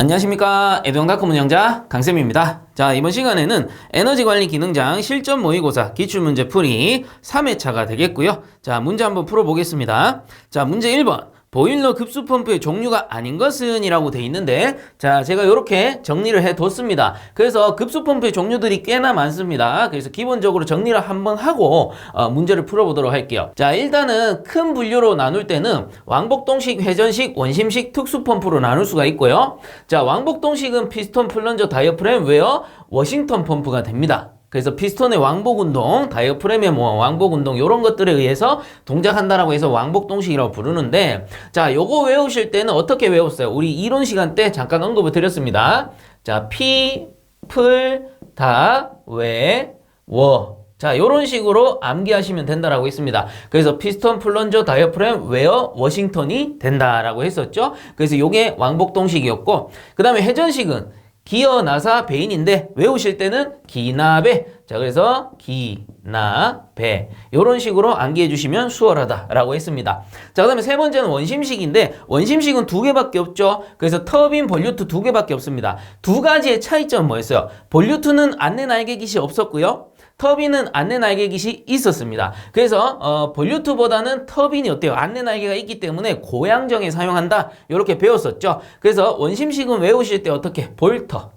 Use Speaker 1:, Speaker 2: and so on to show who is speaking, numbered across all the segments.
Speaker 1: 안녕하십니까. 에듀앙닷컴 운영자 강쌤입니다. 자, 이번 시간에는 에너지관리 기능장 실전 모의고사 기출문제 풀이 3회차가 되겠고요. 자, 문제 한번 풀어보겠습니다. 자, 문제 1번. 보일러 급수펌프의 종류가 아닌 것은 이라고 돼 있는데, 자, 제가 이렇게 정리를 해뒀습니다. 그래서 급수펌프의 종류들이 꽤나 많습니다. 그래서 기본적으로 정리를 한번 하고 문제를 풀어보도록 할게요. 자, 일단은 큰 분류로 나눌 때는 왕복동식, 회전식, 원심식, 특수펌프로 나눌 수가 있고요. 자, 왕복동식은 피스톤, 플런저, 다이어프램, 웨어, 워싱턴 펌프가 됩니다. 그래서 피스톤의 왕복운동, 다이어프램의 왕복운동 이런 것들에 의해서 동작한다라고 해서 왕복동식이라고 부르는데, 자, 요거 외우실 때는 어떻게 외웠어요? 우리 이론 시간 때 잠깐 언급을 드렸습니다. 자, 피, 풀, 다, 웨, 워. 자, 요런 식으로 암기하시면 된다라고 했습니다. 그래서 피스톤, 플런저, 다이어프램, 웨어, 워싱턴이 된다라고 했었죠. 그래서 요게 왕복동식이었고, 그 다음에 회전식은 기어, 나사, 배인인데 외우실 때는 기나배. 자, 그래서 기나배 이런 식으로 암기해 주시면 수월하다라고 했습니다. 자, 그 다음에 세 번째는 원심식인데, 원심식은 두 개밖에 없죠. 그래서 터빈, 볼류트 두 개밖에 없습니다. 두 가지의 차이점은 뭐였어요? 볼류트는 안내 날개깃이 없었고요. 터빈은 안내 날개깃이 있었습니다. 그래서 볼류트보다는 터빈이 어때요? 안내 날개가 있기 때문에 고양정에 사용한다. 이렇게 배웠었죠. 그래서 원심식은 외우실 때 어떻게? 볼터.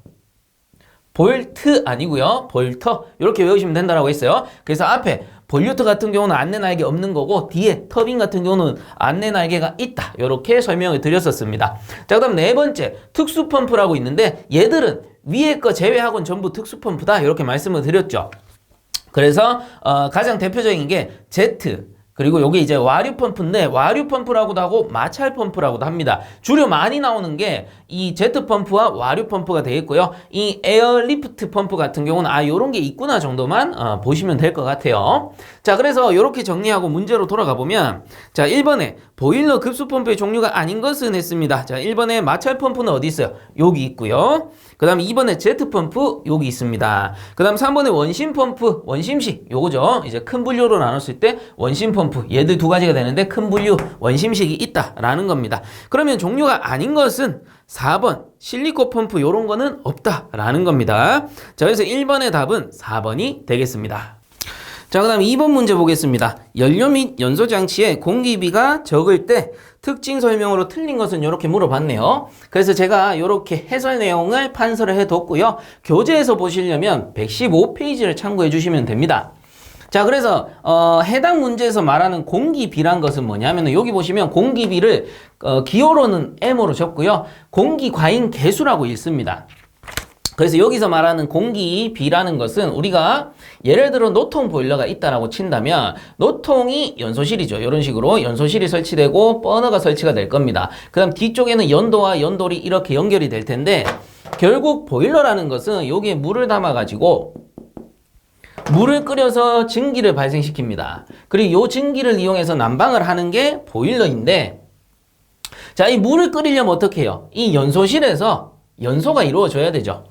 Speaker 1: 볼트 아니고요. 볼터. 이렇게 외우시면 된다라고 했어요. 그래서 앞에 볼류트 같은 경우는 안내 날개 없는 거고, 뒤에 터빈 같은 경우는 안내 날개가 있다. 이렇게 설명을 드렸었습니다. 자, 그다음 네 번째 특수펌프라고 있는데, 얘들은 위에 거 제외하고는 전부 특수펌프다. 이렇게 말씀을 드렸죠. 그래서 가장 대표적인 게 제트, 그리고 요게 이제 와류 펌프인데, 와류 펌프라고도 하고 마찰 펌프라고도 합니다. 주로 많이 나오는 게 이 제트 펌프와 와류 펌프가 되겠고요. 이 에어리프트 펌프 같은 경우는 요런 게 있구나 정도만 보시면 될 것 같아요. 자, 그래서 요렇게 정리하고 문제로 돌아가 보면, 자, 1번에 보일러 급수 펌프의 종류가 아닌 것은 했습니다. 자, 1번에 마찰 펌프는 어디 있어요? 여기 있고요. 그 다음 2번에 제트 펌프 여기 있습니다. 그 다음 3번에 원심 펌프, 원심식 요거죠. 이제 큰 분류로 나눴을 때 원심 펌프, 얘들 두 가지가 되는데 큰 분류 원심식이 있다라는 겁니다. 그러면 종류가 아닌 것은 4번 실리콘 펌프 요런 거는 없다라는 겁니다. 자, 그래서 1번의 답은 4번이 되겠습니다. 자, 그 다음 2번 문제 보겠습니다. 연료 및 연소 장치에 공기비가 적을 때 특징 설명으로 틀린 것은 이렇게 물어봤네요. 그래서 제가 이렇게 해설 내용을 판서를 해뒀고요. 교재에서 보시려면 115페이지를 참고해 주시면 됩니다. 자, 그래서 해당 문제에서 말하는 공기비란 것은 뭐냐면, 여기 보시면 공기비를 기호로는 M으로 적고요. 공기과잉 계수라고 읽습니다. 그래서 여기서 말하는 공기비라는 것은, 우리가 예를 들어 노통 보일러가 있다라고 친다면 노통이 연소실이죠. 이런 식으로 연소실이 설치되고 버너가 설치가 될 겁니다. 그 다음 뒤쪽에는 연도와 연돌이 이렇게 연결이 될 텐데, 결국 보일러라는 것은 여기에 물을 담아 가지고 물을 끓여서 증기를 발생시킵니다. 그리고 이 증기를 이용해서 난방을 하는 게 보일러인데, 자, 이 물을 끓이려면 어떻게 해요? 이 연소실에서 연소가 이루어져야 되죠.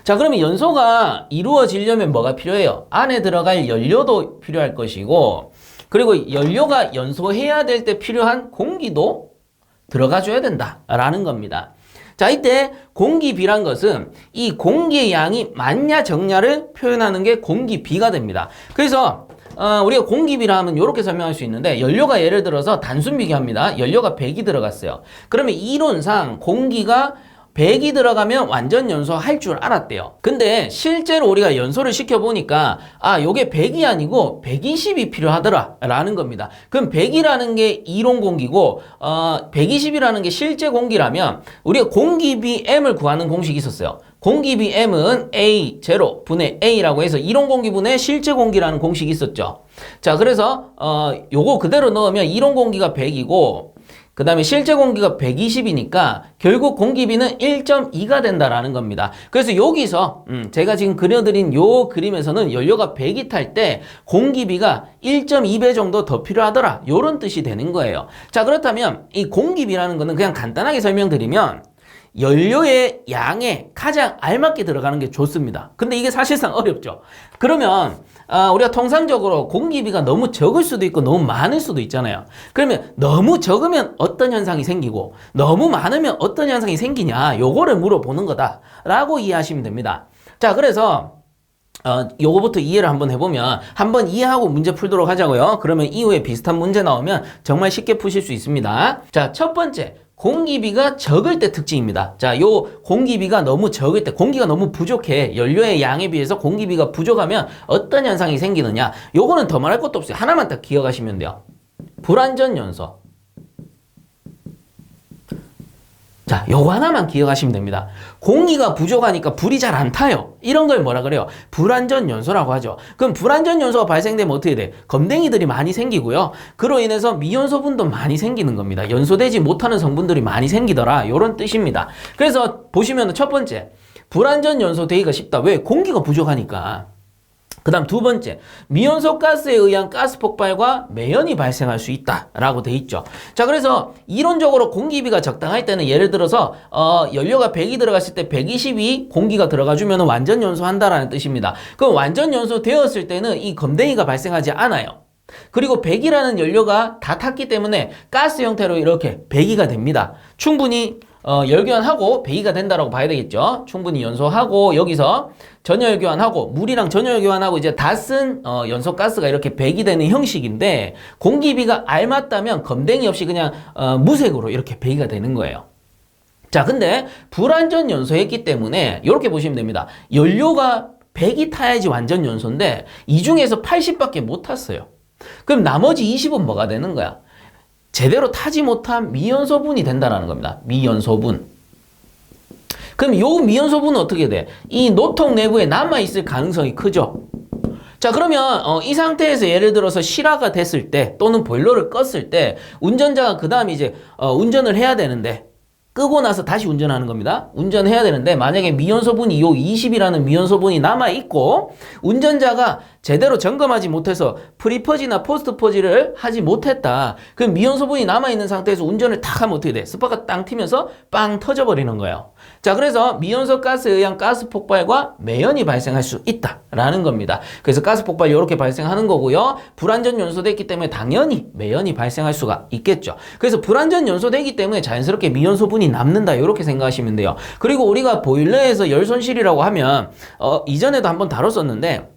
Speaker 1: 자, 그러면 연소가 이루어지려면 뭐가 필요해요? 안에 들어갈 연료도 필요할 것이고, 그리고 연료가 연소해야 될 때 필요한 공기도 들어가줘야 된다라는 겁니다. 자, 이때 공기비란 것은 이 공기의 양이 많냐 적냐를 표현하는 게 공기비가 됩니다. 그래서 우리가 공기비라 하면 이렇게 설명할 수 있는데, 연료가 예를 들어서 단순 비교합니다. 연료가 100이 들어갔어요. 그러면 이론상 공기가 100이 들어가면 완전 연소할 줄 알았대요. 근데 실제로 우리가 연소를 시켜보니까 요게 100이 아니고 120이 필요하더라 라는 겁니다. 그럼 100이라는 게 이론 공기고 120이라는 게 실제 공기라면, 우리가 공기비 M을 구하는 공식이 있었어요. 공기비 M은 A 제로 분의 A라고 해서 이론 공기분의 실제 공기라는 공식이 있었죠. 자, 그래서 요거 그대로 넣으면 이론 공기가 100이고 그 다음에 실제 공기가 120이니까 결국 공기비는 1.2가 된다라는 겁니다. 그래서 여기서 제가 지금 그려드린 요 그림에서는 연료가 100이 탈 때 공기비가 1.2배 정도 더 필요하더라, 요런 뜻이 되는 거예요. 자, 그렇다면 이 공기비라는 거는 그냥 간단하게 설명드리면, 연료의 양에 가장 알맞게 들어가는 게 좋습니다. 근데 이게 사실상 어렵죠. 그러면 우리가 통상적으로 공기비가 너무 적을 수도 있고 너무 많을 수도 있잖아요. 그러면 너무 적으면 어떤 현상이 생기고 너무 많으면 어떤 현상이 생기냐, 요거를 물어보는 거다라고 이해하시면 됩니다. 자, 그래서 요거부터 이해를 한번 해보면 한번 이해하고 문제 풀도록 하자고요. 그러면 이후에 비슷한 문제 나오면 정말 쉽게 푸실 수 있습니다. 자, 첫 번째, 공기비가 적을 때 특징입니다. 자, 요 공기비가 너무 적을 때, 공기가 너무 부족해, 연료의 양에 비해서 공기비가 부족하면 어떤 현상이 생기느냐, 요거는 더 말할 것도 없어요. 하나만 딱 기억하시면 돼요. 불완전 연소. 자, 요거 하나만 기억하시면 됩니다. 공기가 부족하니까 불이 잘 안 타요. 이런 걸 뭐라 그래요? 불완전 연소라고 하죠. 그럼 불완전 연소가 발생되면 어떻게 돼? 검댕이들이 많이 생기고요. 그로 인해서 미연소분도 많이 생기는 겁니다. 연소되지 못하는 성분들이 많이 생기더라. 요런 뜻입니다. 그래서 보시면 첫 번째, 불완전 연소되기가 쉽다. 왜? 공기가 부족하니까. 그 다음 두 번째, 미연소 가스에 의한 가스 폭발과 매연이 발생할 수 있다라고 돼 있죠. 자, 그래서 이론적으로 공기비가 적당할 때는 예를 들어서 연료가 100이 들어갔을 때 120이 공기가 들어가주면 완전 연소한다라는 뜻입니다. 그럼 완전 연소 되었을 때는 이 검댕이가 발생하지 않아요. 그리고 100이라는 연료가 다 탔기 때문에 가스 형태로 이렇게 배기가 됩니다. 충분히 열교환하고 배기가 된다라고 봐야 되겠죠. 충분히 연소하고 여기서 전열교환하고 물이랑 전열교환하고 이제 다 쓴 연소가스가 이렇게 배기되는 형식인데, 공기비가 알맞다면 검댕이 없이 그냥 무색으로 이렇게 배기가 되는 거예요. 자, 근데 불완전 연소했기 때문에 이렇게 보시면 됩니다. 연료가 100이 타야지 완전 연소인데 이 중에서 80밖에 못 탔어요. 그럼 나머지 20은 뭐가 되는 거야? 제대로 타지 못한 미연소분이 된다는 겁니다. 미연소분. 그럼 요 미연소분은 어떻게 돼? 이 노통 내부에 남아있을 가능성이 크죠. 자, 그러면 이 상태에서 예를 들어서 실화가 됐을 때 또는 보일러를 껐을 때 운전자가 그 다음에 이제 운전을 해야 되는데, 끄고 나서 다시 운전하는 겁니다. 운전해야 되는데 만약에 미연소분이 요 20이라는 미연소분이 남아있고 운전자가 제대로 점검하지 못해서 프리퍼지나 포스트퍼지를 하지 못했다. 그럼 미연소분이 남아있는 상태에서 운전을 탁 하면 어떻게 돼? 스파가 땅 튀면서 빵 터져버리는 거예요. 자, 그래서 미연소 가스에 의한 가스 폭발과 매연이 발생할 수 있다라는 겁니다. 그래서 가스 폭발 이렇게 발생하는 거고요. 불완전 연소됐기 때문에 당연히 매연이 발생할 수가 있겠죠. 그래서 불완전 연소되기 때문에 자연스럽게 미연소분이 남는다, 이렇게 생각하시면 돼요. 그리고 우리가 보일러에서 열 손실이라고 하면 이전에도 한번 다뤘었는데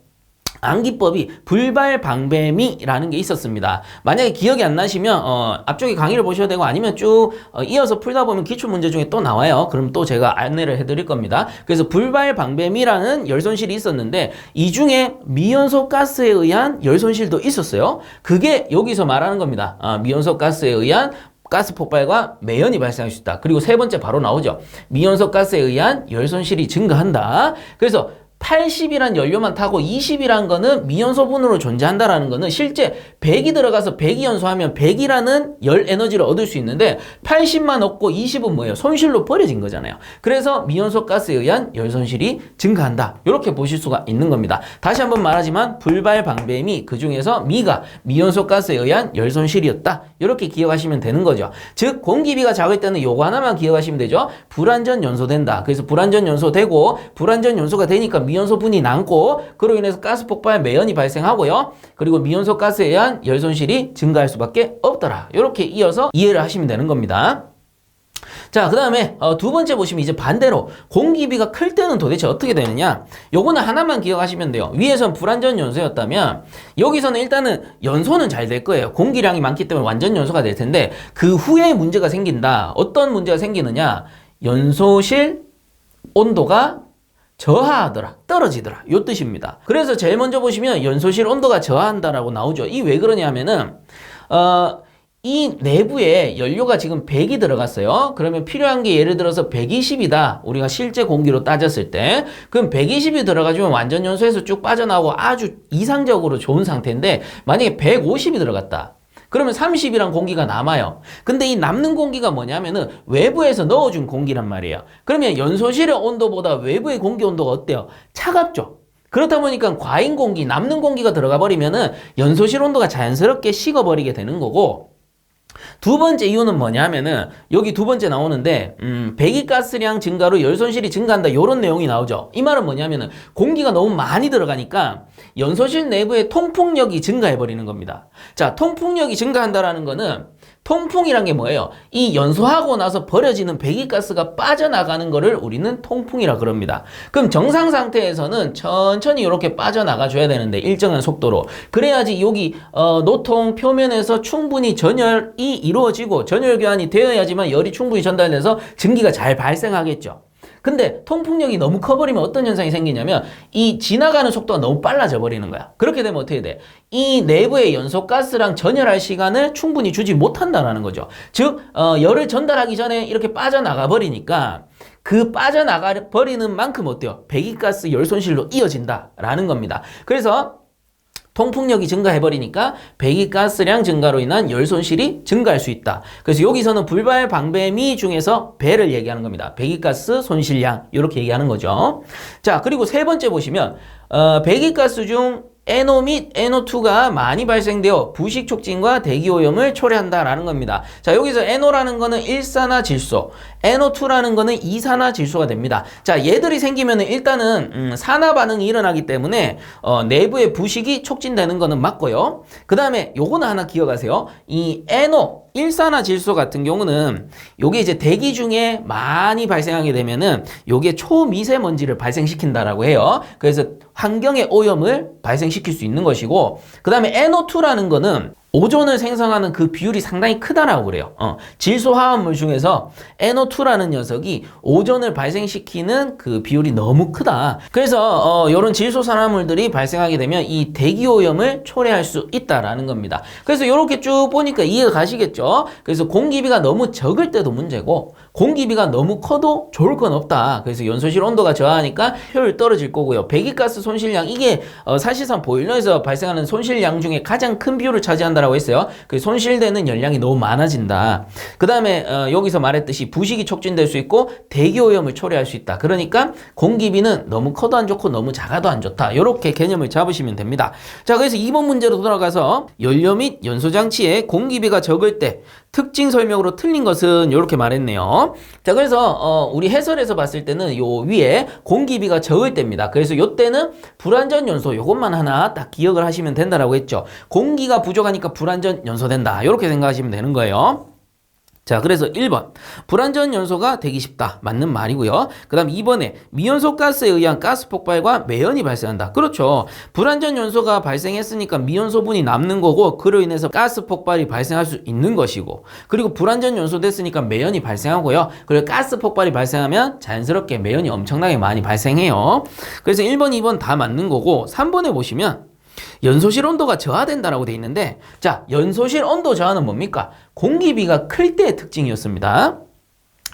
Speaker 1: 암기법이 불발방배미라는 게 있었습니다. 만약에 기억이 안 나시면 앞쪽에 강의를 보셔야 되고 아니면 쭉 이어서 풀다 보면 기출문제 중에 또 나와요. 그럼 또 제가 안내를 해드릴 겁니다. 그래서 불발방배미라는 열손실이 있었는데 이 중에 미연소 가스에 의한 열손실도 있었어요. 그게 여기서 말하는 겁니다. 미연소 가스에 의한 가스 폭발과 매연이 발생할 수 있다. 그리고 세 번째 바로 나오죠. 미연소 가스에 의한 열 손실이 증가한다. 그래서 80이란 연료만 타고 20이란 거는 미연소분으로 존재한다라는 거는 실제 100이 들어가서 100이 연소하면 100이라는 열 에너지를 얻을 수 있는데 80만 얻고 20은 뭐예요? 손실로 버려진 거잖아요. 그래서 미연소 가스에 의한 열 손실이 증가한다. 이렇게 보실 수가 있는 겁니다. 다시 한번 말하지만 불발방배미, 그 중에서 미가 미연소 가스에 의한 열 손실이었다. 이렇게 기억하시면 되는 거죠. 즉 공기비가 작을 때는 요거 하나만 기억하시면 되죠. 불완전 연소된다. 그래서 불완전 연소되고 불완전 연소가 되니까 미연소분이 남고 그로 인해서 가스 폭발 매연이 발생하고요. 그리고 미연소 가스에 의한 열 손실이 증가할 수밖에 없더라. 이렇게 이어서 이해를 하시면 되는 겁니다. 자, 그 다음에 두 번째 보시면 이제 반대로 공기비가 클 때는 도대체 어떻게 되느냐, 요거는 하나만 기억하시면 돼요. 위에선 불완전 연소였다면 여기서는 일단은 연소는 잘 될 거예요. 공기량이 많기 때문에 완전 연소가 될 텐데 그 후에 문제가 생긴다. 어떤 문제가 생기느냐, 연소실 온도가 저하하더라, 떨어지더라, 요 뜻입니다. 그래서 제일 먼저 보시면 연소실 온도가 저하한다라고 나오죠. 이 왜 그러냐 하면은 이 내부에 연료가 지금 100이 들어갔어요. 그러면 필요한 게 예를 들어서 120이다. 우리가 실제 공기로 따졌을 때. 그럼 120이 들어가주면 완전 연소에서 쭉 빠져나오고 아주 이상적으로 좋은 상태인데 만약에 150이 들어갔다. 그러면 30이란 공기가 남아요. 근데 이 남는 공기가 뭐냐면은 외부에서 넣어준 공기란 말이에요. 그러면 연소실의 온도보다 외부의 공기 온도가 어때요? 차갑죠? 그렇다 보니까 과잉 공기, 남는 공기가 들어가 버리면은 연소실 온도가 자연스럽게 식어버리게 되는 거고, 두 번째 이유는 뭐냐면은 여기 두 번째 나오는데 배기가스량 증가로 열 손실이 증가한다 이런 내용이 나오죠. 이 말은 뭐냐면은 공기가 너무 많이 들어가니까 연소실 내부의 통풍력이 증가해 버리는 겁니다. 자, 통풍력이 증가한다라는 거는 통풍이란 게 뭐예요? 이 연소하고 나서 버려지는 배기가스가 빠져나가는 거를 우리는 통풍이라 그럽니다. 그럼 정상 상태에서는 천천히 이렇게 빠져나가 줘야 되는데 일정한 속도로 그래야지 여기 노통 표면에서 충분히 전열이 이루어지고 전열 교환이 되어야지만 열이 충분히 전달돼서 증기가 잘 발생하겠죠. 근데 통풍력이 너무 커버리면 어떤 현상이 생기냐면 이 지나가는 속도가 너무 빨라져 버리는 거야. 그렇게 되면 어떻게 돼? 이 내부의 연소가스랑 전열할 시간을 충분히 주지 못한다라는 거죠. 즉 열을 전달하기 전에 이렇게 빠져나가 버리니까 그 빠져나가 버리는 만큼 어때요? 배기가스 열 손실로 이어진다라는 겁니다. 그래서 통풍력이 증가해버리니까 배기가스량 증가로 인한 열 손실이 증가할 수 있다. 그래서 여기서는 불발 방배미 중에서 배를 얘기하는 겁니다. 배기가스 손실량 이렇게 얘기하는 거죠. 자, 그리고 세 번째 보시면 배기가스 중 NO 및 NO2가 많이 발생되어 부식 촉진과 대기오염을 초래한다라는 겁니다. 자, 여기서 NO라는 거는 일산화질소, NO2라는 거는 이산화질소가 됩니다. 자, 얘들이 생기면 일단은 산화 반응이 일어나기 때문에 내부의 부식이 촉진되는 거는 맞고요. 그 다음에 요거는 하나 기억하세요. 이 NO 일산화질소 같은 경우는 요게 이제 대기 중에 많이 발생하게 되면은 요게 초미세먼지를 발생시킨다라고 해요. 그래서 환경의 오염을 발생시킬 수 있는 것이고, 그 다음에 NO2라는 거는 오존을 생성하는 그 비율이 상당히 크다라고 그래요. 질소 화합물 중에서 NO2라는 녀석이 오존을 발생시키는 그 비율이 너무 크다. 그래서 이런 질소 산화물들이 발생하게 되면 이 대기 오염을 초래할 수 있다라는 겁니다. 그래서 이렇게 쭉 보니까 이해가 가시겠죠? 그래서 공기비가 너무 적을 때도 문제고 공기비가 너무 커도 좋을 건 없다. 그래서 연소실 온도가 저하니까 효율 떨어질 거고요. 배기가스 손실량, 이게 사실상 보일러에서 발생하는 손실량 중에 가장 큰 비율을 차지한다 라고 했어요. 그 손실되는 열량이 너무 많아진다. 그 다음에 여기서 말했듯이 부식이 촉진될 수 있고 대기오염을 초래할 수 있다. 그러니까 공기비는 너무 커도 안 좋고 너무 작아도 안 좋다. 이렇게 개념을 잡으시면 됩니다. 자, 그래서 2번 문제로 돌아가서 연료 및 연소장치에 공기비가 적을 때 특징 설명으로 틀린 것은 이렇게 말했네요. 자, 그래서 우리 해설에서 봤을 때는 요 위에 공기비가 적을 때입니다. 그래서 요 때는 불완전 연소 요것만 하나 딱 기억을 하시면 된다라고 했죠. 공기가 부족하니까 불완전 연소된다. 이렇게 생각하시면 되는 거예요. 자, 그래서 1번 불완전 연소가 되기 쉽다. 맞는 말이고요. 그 다음 2번에 미연소 가스에 의한 가스 폭발과 매연이 발생한다. 그렇죠. 불완전 연소가 발생했으니까 미연소분이 남는 거고 그로 인해서 가스 폭발이 발생할 수 있는 것이고, 그리고 불완전 연소 됐으니까 매연이 발생하고요. 그리고 가스 폭발이 발생하면 자연스럽게 매연이 엄청나게 많이 발생해요. 그래서 1번, 2번 다 맞는 거고, 3번에 보시면 연소실 온도가 저하된다라고 돼 있는데, 자, 연소실 온도 저하는 뭡니까? 공기비가 클 때의 특징이었습니다.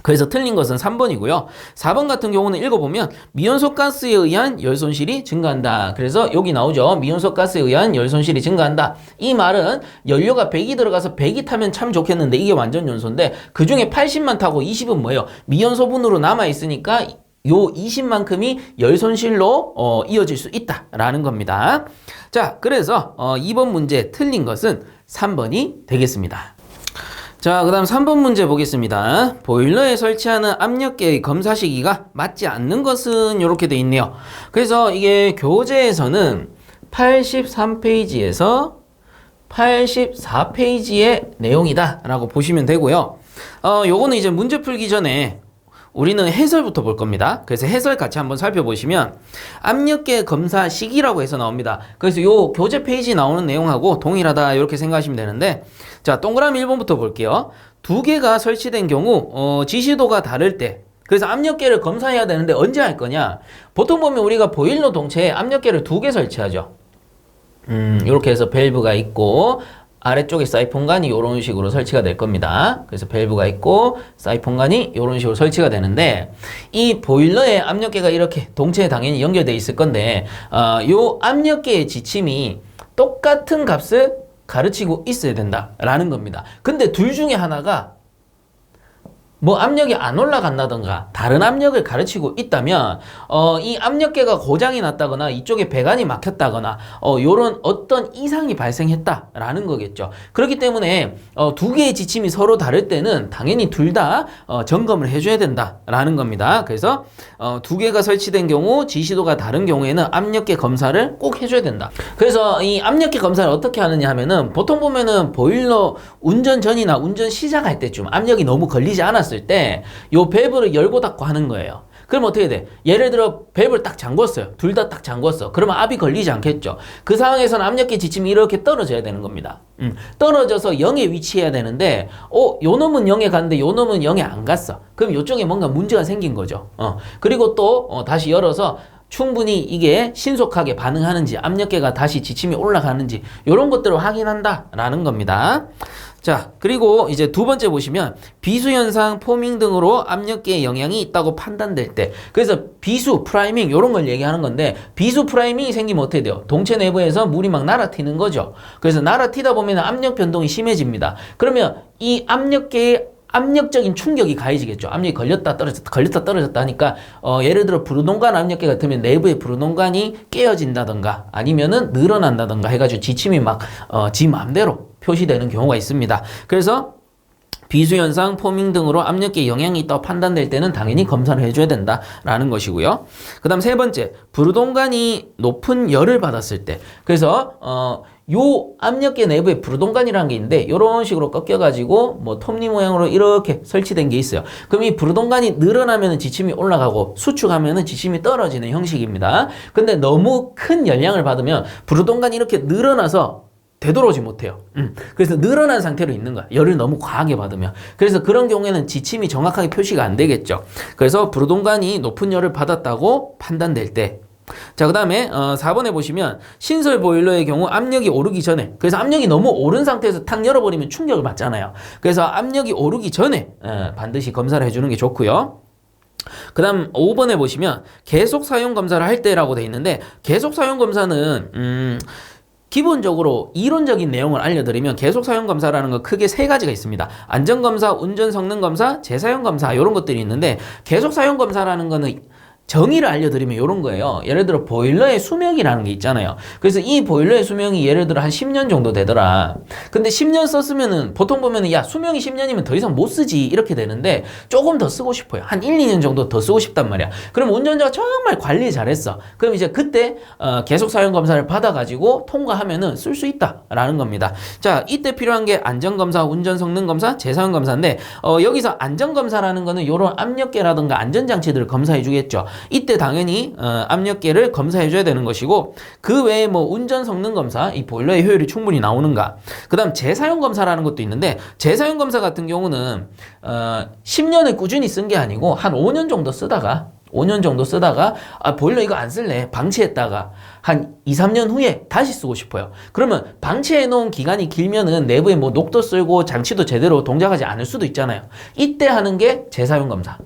Speaker 1: 그래서 틀린 것은 3번이고요. 4번 같은 경우는 읽어보면 미연소 가스에 의한 열 손실이 증가한다. 그래서 여기 나오죠. 미연소 가스에 의한 열 손실이 증가한다. 이 말은 연료가 100이 들어가서 100이 타면 참 좋겠는데 이게 완전 연소인데 그 중에 80만 타고 20은 뭐예요? 미연소분으로 남아있으니까 요 20만큼이 열 손실로 이어질 수 있다라는 겁니다. 자, 그래서 2번 문제 틀린 것은 3번이 되겠습니다. 자, 그 다음 3번 문제 보겠습니다. 보일러에 설치하는 압력계의 검사 시기가 맞지 않는 것은 이렇게 돼 있네요. 그래서 이게 교재에서는 83페이지에서 84페이지의 내용이다 라고 보시면 되고요. 요거는 이제 문제 풀기 전에 우리는 해설부터 볼 겁니다. 그래서 해설 같이 한번 살펴보시면 압력계 검사 시기라고 해서 나옵니다. 그래서 요 교재 페이지 나오는 내용하고 동일하다 이렇게 생각하시면 되는데, 자, 동그라미 1번부터 볼게요. 두 개가 설치된 경우 지시도가 다를 때, 그래서 압력계를 검사해야 되는데 언제 할 거냐? 보통 보면 우리가 보일러 동체에 압력계를 2개 설치하죠. 이렇게 해서 밸브가 있고 아래쪽에 사이폰관이 이런 식으로 설치가 될 겁니다. 그래서 밸브가 있고 사이폰관이 이런 식으로 설치가 되는데, 이 보일러의 압력계가 이렇게 동체에 당연히 연결되어 있을 건데 요 압력계의 지침이 똑같은 값을 가르치고 있어야 된다라는 겁니다. 근데 둘 중에 하나가 뭐 압력이 안 올라간다던가 다른 압력을 가르치고 있다면 이 압력계가 고장이 났다거나 이쪽에 배관이 막혔다거나 요런 어떤 이상이 발생했다라는 거겠죠. 그렇기 때문에 두 개의 지침이 서로 다를 때는 당연히 둘 다 점검을 해줘야 된다라는 겁니다. 그래서 두 개가 설치된 경우 지시도가 다른 경우에는 압력계 검사를 꼭 해줘야 된다. 그래서 이 압력계 검사를 어떻게 하느냐 하면은 보통 보면은 보일러 운전 전이나 운전 시작할 때쯤 압력이 너무 걸리지 않았을 때 요 밸브를 열고 닫고 하는 거예요. 그럼 어떻게 돼? 예를 들어 밸브를 딱 잠궜어요. 둘 다 딱 잠궜어. 그러면 압이 걸리지 않겠죠. 그 상황에서는 압력계 지침이 이렇게 떨어져야 되는 겁니다. 떨어져서 0에 위치해야 되는데 요 놈은 0에 갔는데 요 놈은 0에 안 갔어. 그럼 요쪽에 뭔가 문제가 생긴 거죠. 그리고 또 다시 열어서 충분히 이게 신속하게 반응하는지 압력계가 다시 지침이 올라가는지 이런 것들을 확인한다라는 겁니다. 자, 그리고 이제 두 번째 보시면 비수현상, 포밍 등으로 압력계에 영향이 있다고 판단될 때, 그래서 비수, 프라이밍 이런 걸 얘기하는 건데, 비수 프라이밍이 생기면 어떻게 돼요? 동체 내부에서 물이 막 날아튀는 거죠. 그래서 날아튀다 보면 압력 변동이 심해집니다. 그러면 이 압력계에 압력적인 충격이 가해지겠죠. 압력이 걸렸다 떨어졌다 하니까 예를 들어 부르동관 압력계 같으면 내부의 부르동관이 깨어진다던가 아니면은 늘어난다던가 해가지고 지침이 막 지 맘대로 표시되는 경우가 있습니다. 그래서 비수현상, 포밍 등으로 압력계에 영향이 있다고 판단될 때는 당연히 검사를 해줘야 된다라는 것이고요. 그 다음 세 번째, 부르동관이 높은 열을 받았을 때, 그래서 요 압력계 내부에 부르동관이라는 게 있는데 이런 식으로 꺾여가지고 뭐 톱니 모양으로 이렇게 설치된 게 있어요. 그럼 이 부르동관이 늘어나면 지침이 올라가고 수축하면 지침이 떨어지는 형식입니다. 근데 너무 큰 열량을 받으면 부르동관이 이렇게 늘어나서 되돌아오지 못해요. 그래서 늘어난 상태로 있는 거야. 열을 너무 과하게 받으면. 그래서 그런 경우에는 지침이 정확하게 표시가 안 되겠죠. 그래서 부르동관이 높은 열을 받았다고 판단될 때, 자, 그 다음에 4번에 보시면 신설 보일러의 경우 압력이 오르기 전에, 그래서 압력이 너무 오른 상태에서 탁 열어버리면 충격을 받잖아요. 그래서 압력이 오르기 전에 반드시 검사를 해주는 게 좋고요. 그 다음 5번에 보시면 계속 사용 검사를 할 때라고 돼 있는데, 계속 사용 검사는 기본적으로 이론적인 내용을 알려드리면 계속 사용 검사라는 거 크게 세 가지가 있습니다. 안전검사, 운전성능검사, 재사용검사 이런 것들이 있는데, 계속 사용 검사라는 거는 정의를 알려드리면 이런 거예요. 예를 들어 보일러의 수명이라는 게 있잖아요. 그래서 이 보일러의 수명이 예를 들어 한 10년 정도 되더라. 근데 10년 썼으면은 보통 보면은 야 수명이 10년이면 더 이상 못 쓰지 이렇게 되는데 조금 더 쓰고 싶어요. 한 1, 2년 정도 더 쓰고 싶단 말이야. 그럼 운전자가 정말 관리 잘했어. 그럼 이제 그때 계속 사용 검사를 받아가지고 통과하면은 쓸 수 있다라는 겁니다. 자, 이때 필요한 게 안전검사, 운전성능검사, 재사용검사인데 여기서 안전검사라는 거는 이런 압력계라든가 안전장치들을 검사해 주겠죠. 이때 당연히 압력계를 검사해줘야 되는 것이고, 그 외에 뭐 운전 성능 검사, 이 보일러의 효율이 충분히 나오는가, 그 다음 재사용 검사라는 것도 있는데, 재사용 검사 같은 경우는 10년을 꾸준히 쓴 게 아니고 한 5년 정도 쓰다가 보일러 이거 안 쓸래 방치했다가 한 2, 3년 후에 다시 쓰고 싶어요. 그러면 방치해 놓은 기간이 길면은 내부에 뭐 녹도 쓸고 장치도 제대로 동작하지 않을 수도 있잖아요. 이때 하는 게 재사용 검사.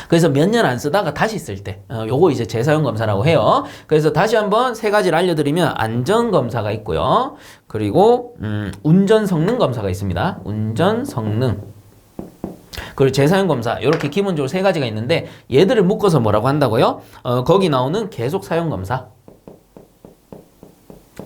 Speaker 1: 그래서 몇 년 안 쓰다가 다시 쓸 때 요거 이제 재사용 검사라고 해요. 그래서 다시 한번 세 가지를 알려드리면 안전 검사가 있고요. 그리고 운전 성능 검사가 있습니다. 운전 성능, 그리고 재사용 검사, 이렇게 기본적으로 세 가지가 있는데 얘들을 묶어서 뭐라고 한다고요? 거기 나오는 계속 사용 검사.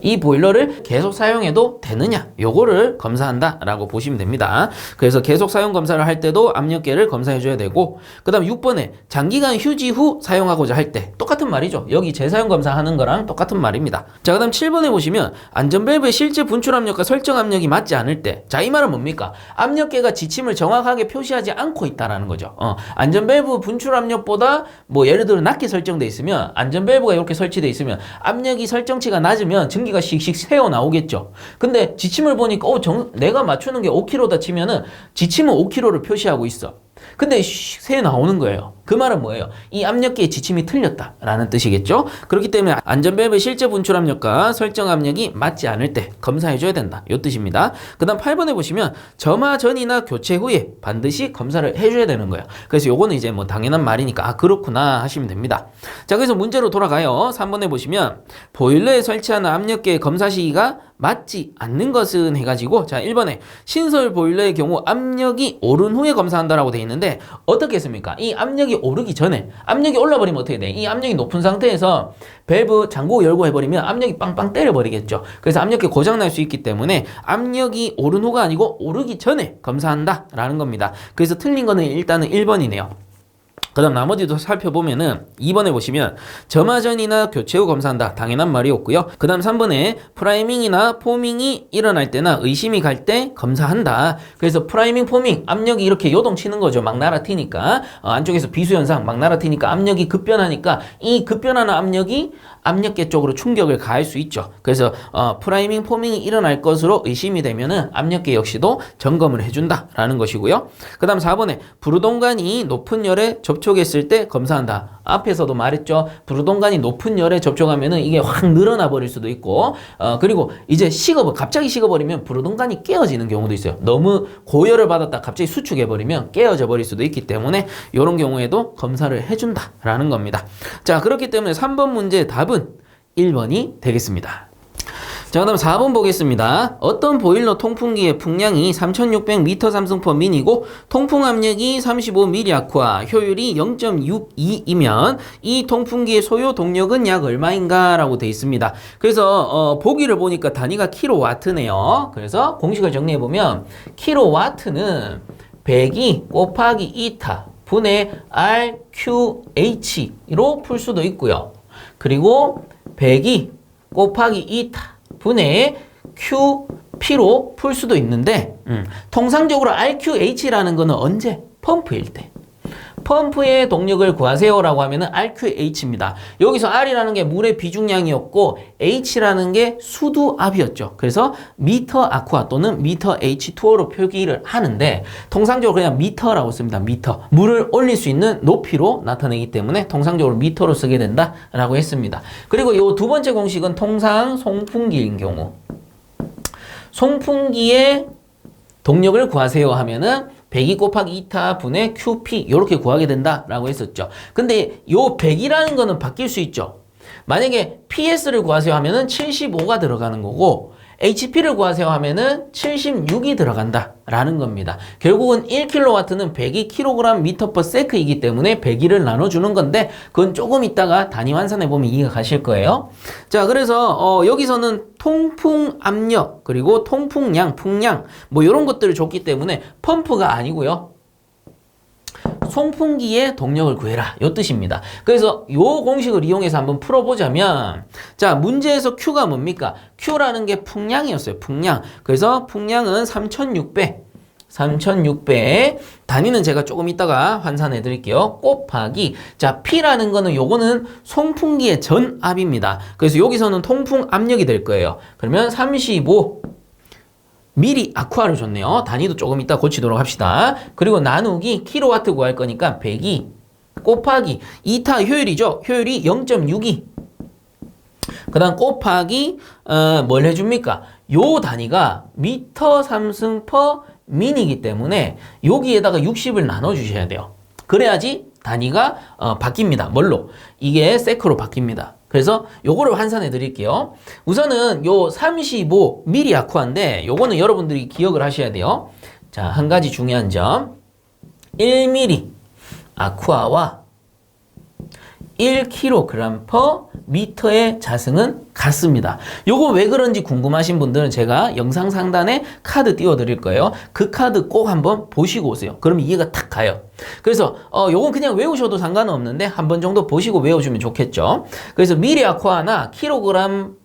Speaker 1: 이 보일러를 계속 사용해도 되느냐, 요거를 검사한다라고 보시면 됩니다. 그래서 계속 사용 검사를 할 때도 압력계를 검사해줘야 되고, 그 다음 6번에 장기간 휴지 후 사용하고자 할 때 똑같은 말이죠. 여기 재사용 검사하는 거랑 똑같은 말입니다. 자, 그 다음 7번에 보시면 안전밸브의 실제 분출 압력과 설정 압력이 맞지 않을 때, 자, 이 말은 뭡니까? 압력계가 지침을 정확하게 표시하지 않고 있다라는 거죠. 안전밸브 분출 압력보다 뭐 예를 들어 낮게 설정돼 있으면, 안전밸브가 이렇게 설치돼 있으면 압력이 설정치가 낮으면 증기가 씩씩 새어 나오겠죠. 근데 지침을 보니까 내가 맞추는 게 5kg다 치면은 지침은 5kg를 표시하고 있어. 근데 새 나오는 거예요. 그 말은 뭐예요? 이 압력계의 지침이 틀렸다라는 뜻이겠죠. 그렇기 때문에 안전밸브의 실제 분출 압력과 설정 압력이 맞지 않을 때 검사해줘야 된다, 이 뜻입니다. 그 다음 8번에 보시면 점화 전이나 교체 후에 반드시 검사를 해줘야 되는 거예요. 그래서 요거는 이제 뭐 당연한 말이니까 그렇구나 하시면 됩니다. 자, 그래서 문제로 돌아가요. 3번에 보시면 보일러에 설치하는 압력계의 검사 시기가 맞지 않는 것은 해가지고 자 1번에 신설 보일러의 경우 압력이 오른 후에 검사한다라고 돼 있는데 어떻게 했습니까? 이 압력이 오르기 전에 압력이 올라버리면 어떻게 돼? 이 압력이 높은 상태에서 밸브 잠그고 열고 해버리면 압력이 빵빵 때려버리겠죠. 그래서 압력계 고장날 수 있기 때문에 압력이 오른 후가 아니고 오르기 전에 검사한다라는 겁니다. 그래서 틀린 거는 일단은 1번이네요. 그 다음 나머지도 살펴보면은 2번에 보시면 점화전이나 교체 후 검사한다. 당연한 말이었고요. 그 다음 3번에 프라이밍이나 포밍이 일어날 때나 의심이 갈 때 검사한다. 그래서 프라이밍, 포밍, 압력이 이렇게 요동치는 거죠. 막 날아튀니까 안쪽에서 비수현상 막 날아튀니까 압력이 급변하니까 이 급변하는 압력이 압력계 쪽으로 충격을 가할 수 있죠. 그래서 프라이밍, 포밍이 일어날 것으로 의심이 되면은 압력계 역시도 점검을 해준다라는 것이고요. 그 다음 4번에 부르동관이 높은 열에 접촉했을 때 검사한다. 앞에서도 말했죠. 부르동관이 높은 열에 접촉하면은 이게 확 늘어나 버릴 수도 있고 그리고 이제 갑자기 식어버리면 부르동관이 깨어지는 경우도 있어요. 너무 고열을 받았다 갑자기 수축해 버리면 깨어져 버릴 수도 있기 때문에 이런 경우에도 검사를 해준다라는 겁니다. 자, 그렇기 때문에 3번 문제의 답은 1번이 되겠습니다. 자, 그 다음 4번 보겠습니다. 어떤 보일러 통풍기의 풍량이 3600m 삼승/min 민이고 통풍 압력이 35mm 아쿠아, 효율이 0.62이면 이 통풍기의 소요 동력은 약 얼마인가? 라고 되어 있습니다. 그래서 보기를 보니까 단위가 킬로와트네요. 그래서 공식을 정리해보면 킬로와트는 100이 곱하기 2타 분의 RQH로 풀 수도 있고요. 그리고 100이 곱하기 2타 분의 QP로 풀 수도 있는데 통상적으로 RQH라는 거는 언제? 펌프일 때. 펌프의 동력을 구하세요라고 하면은 RQH입니다. 여기서 R이라는 게 물의 비중량이었고 H라는 게 수두압이었죠. 그래서 미터 아쿠아 또는 미터 H2O로 표기를 하는데 통상적으로 그냥 미터라고 씁니다. 미터. 물을 올릴 수 있는 높이로 나타내기 때문에 통상적으로 미터로 쓰게 된다라고 했습니다. 그리고 이 두 번째 공식은 통상 송풍기인 경우. 송풍기의 동력을 구하세요 하면은 102 곱하기 2타 분의 QP 이렇게 구하게 된다라고 했었죠. 근데 요 100이라는 거는 바뀔 수 있죠. 만약에 PS를 구하세요 하면은 75가 들어가는 거고 HP를 구하세요 하면은 76이 들어간다라는 겁니다. 결국은 1kW는 102kg/m/s이기 때문에 102를 나눠주는 건데 그건 조금 이따가 단위 환산해보면 이해가 가실 거예요. 자, 그래서 여기서는 통풍 압력 그리고 통풍량, 풍량 뭐 이런 것들을 줬기 때문에 펌프가 아니고요. 송풍기의 동력을 구해라 이 뜻입니다. 그래서 이 공식을 이용해서 한번 풀어보자면 자, 문제에서 Q가 뭡니까? Q라는 게 풍량이었어요. 풍량. 그래서 풍량은 3600 단위는 제가 조금 이따가 환산해 드릴게요. 곱하기 자, P라는 거는 요거는 송풍기의 전압입니다. 그래서 여기서는 통풍 압력이 될 거예요. 그러면 35 미리 아쿠아를 줬네요. 단위도 조금 이따 고치도록 합시다. 그리고 나누기 킬로와트 구할 거니까 102 곱하기 2타 효율이죠. 효율이 0.62. 그 다음 곱하기 뭘 해줍니까? 요 단위가 미터 삼승/민이기 때문에 여기에다가 60을 나눠주셔야 돼요. 그래야지 단위가 바뀝니다. 뭘로? 이게 세크로 바뀝니다. 그래서 요거를 환산해 드릴게요. 우선은 요 35mm 아쿠아인데 요거는 여러분들이 기억을 하셔야 돼요. 자, 한 가지 중요한 점. 1mm 아쿠아와 1kg/m의 자승은 같습니다. 요거 왜 그런지 궁금하신 분들은 제가 영상 상단에 카드 띄워 드릴 거예요. 그 카드 꼭 한번 보시고 오세요. 그러면 이해가 탁 가요. 그래서 요건 그냥 외우셔도 상관은 없는데 한 번 정도 보시고 외워주면 좋겠죠. 그래서 미리 아쿠아나 kg/m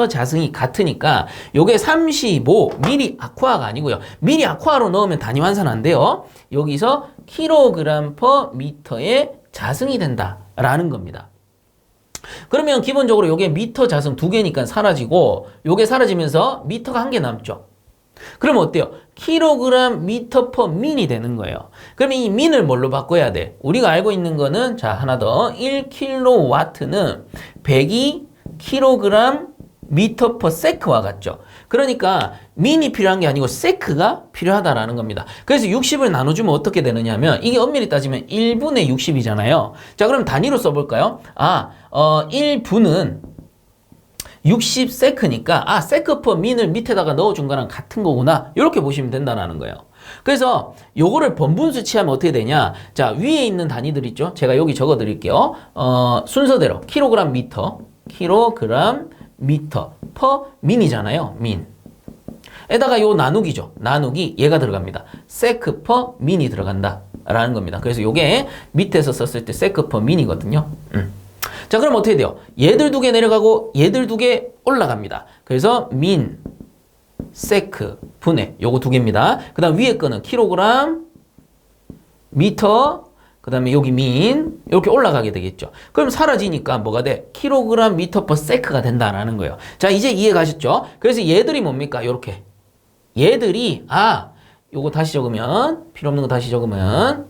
Speaker 1: 자승이 같으니까 요게 35 미리 아쿠아가 아니고요. 미리 아쿠아로 넣으면 단위 환산 안 돼요. 여기서 kg/m의 자승이 된다라는 겁니다. 그러면 기본적으로 요게 미터 자승 2개니까 사라지고 요게 사라지면서 미터가 1개 남죠. 그러면 어때요? 킬로그램 미터 퍼 민이 되는 거예요. 그러면 이 민을 뭘로 바꿔야 돼? 우리가 알고 있는 거는 자, 하나 더 1kW는 102 킬로그램 미터 퍼 세크와 같죠. 그러니까 민이 필요한 게 아니고 세크가 필요하다라는 겁니다. 그래서 60을 나눠주면 어떻게 되느냐 하면 이게 엄밀히 따지면 1분의 60이잖아요. 자, 그럼 단위로 써볼까요? 1분은 60세크니까 아 세크 퍼 민을 밑에다가 넣어준 거랑 같은 거구나 이렇게 보시면 된다는 거예요. 그래서 요거를 번분수 취하면 어떻게 되냐, 자 위에 있는 단위들 있죠, 제가 여기 적어 드릴게요. 순서대로 킬로그램 미터 퍼 민이잖아요. 민 에다가 요 나누기죠. 나누기 얘가 들어갑니다. 세크 퍼 민이 들어간다 라는 겁니다. 그래서 요게 밑에서 썼을 때 세크 퍼 민이거든요. 자 그럼 어떻게 돼요? 얘들 두 개 내려가고 얘들 두 개 올라갑니다. 그래서 민 세크 분의 요거 두 개입니다. 그 다음 위에 거는 킬로그램 미터 그 다음에 여기 민 이렇게 올라가게 되겠죠. 그럼 사라지니까 뭐가 돼? 킬로그램 미터 퍼 세크가 된다라는 거예요. 자 이제 이해 가셨죠? 그래서 얘들이 뭡니까? 요렇게 얘들이 요거 다시 적으면 필요 없는 거 다시 적으면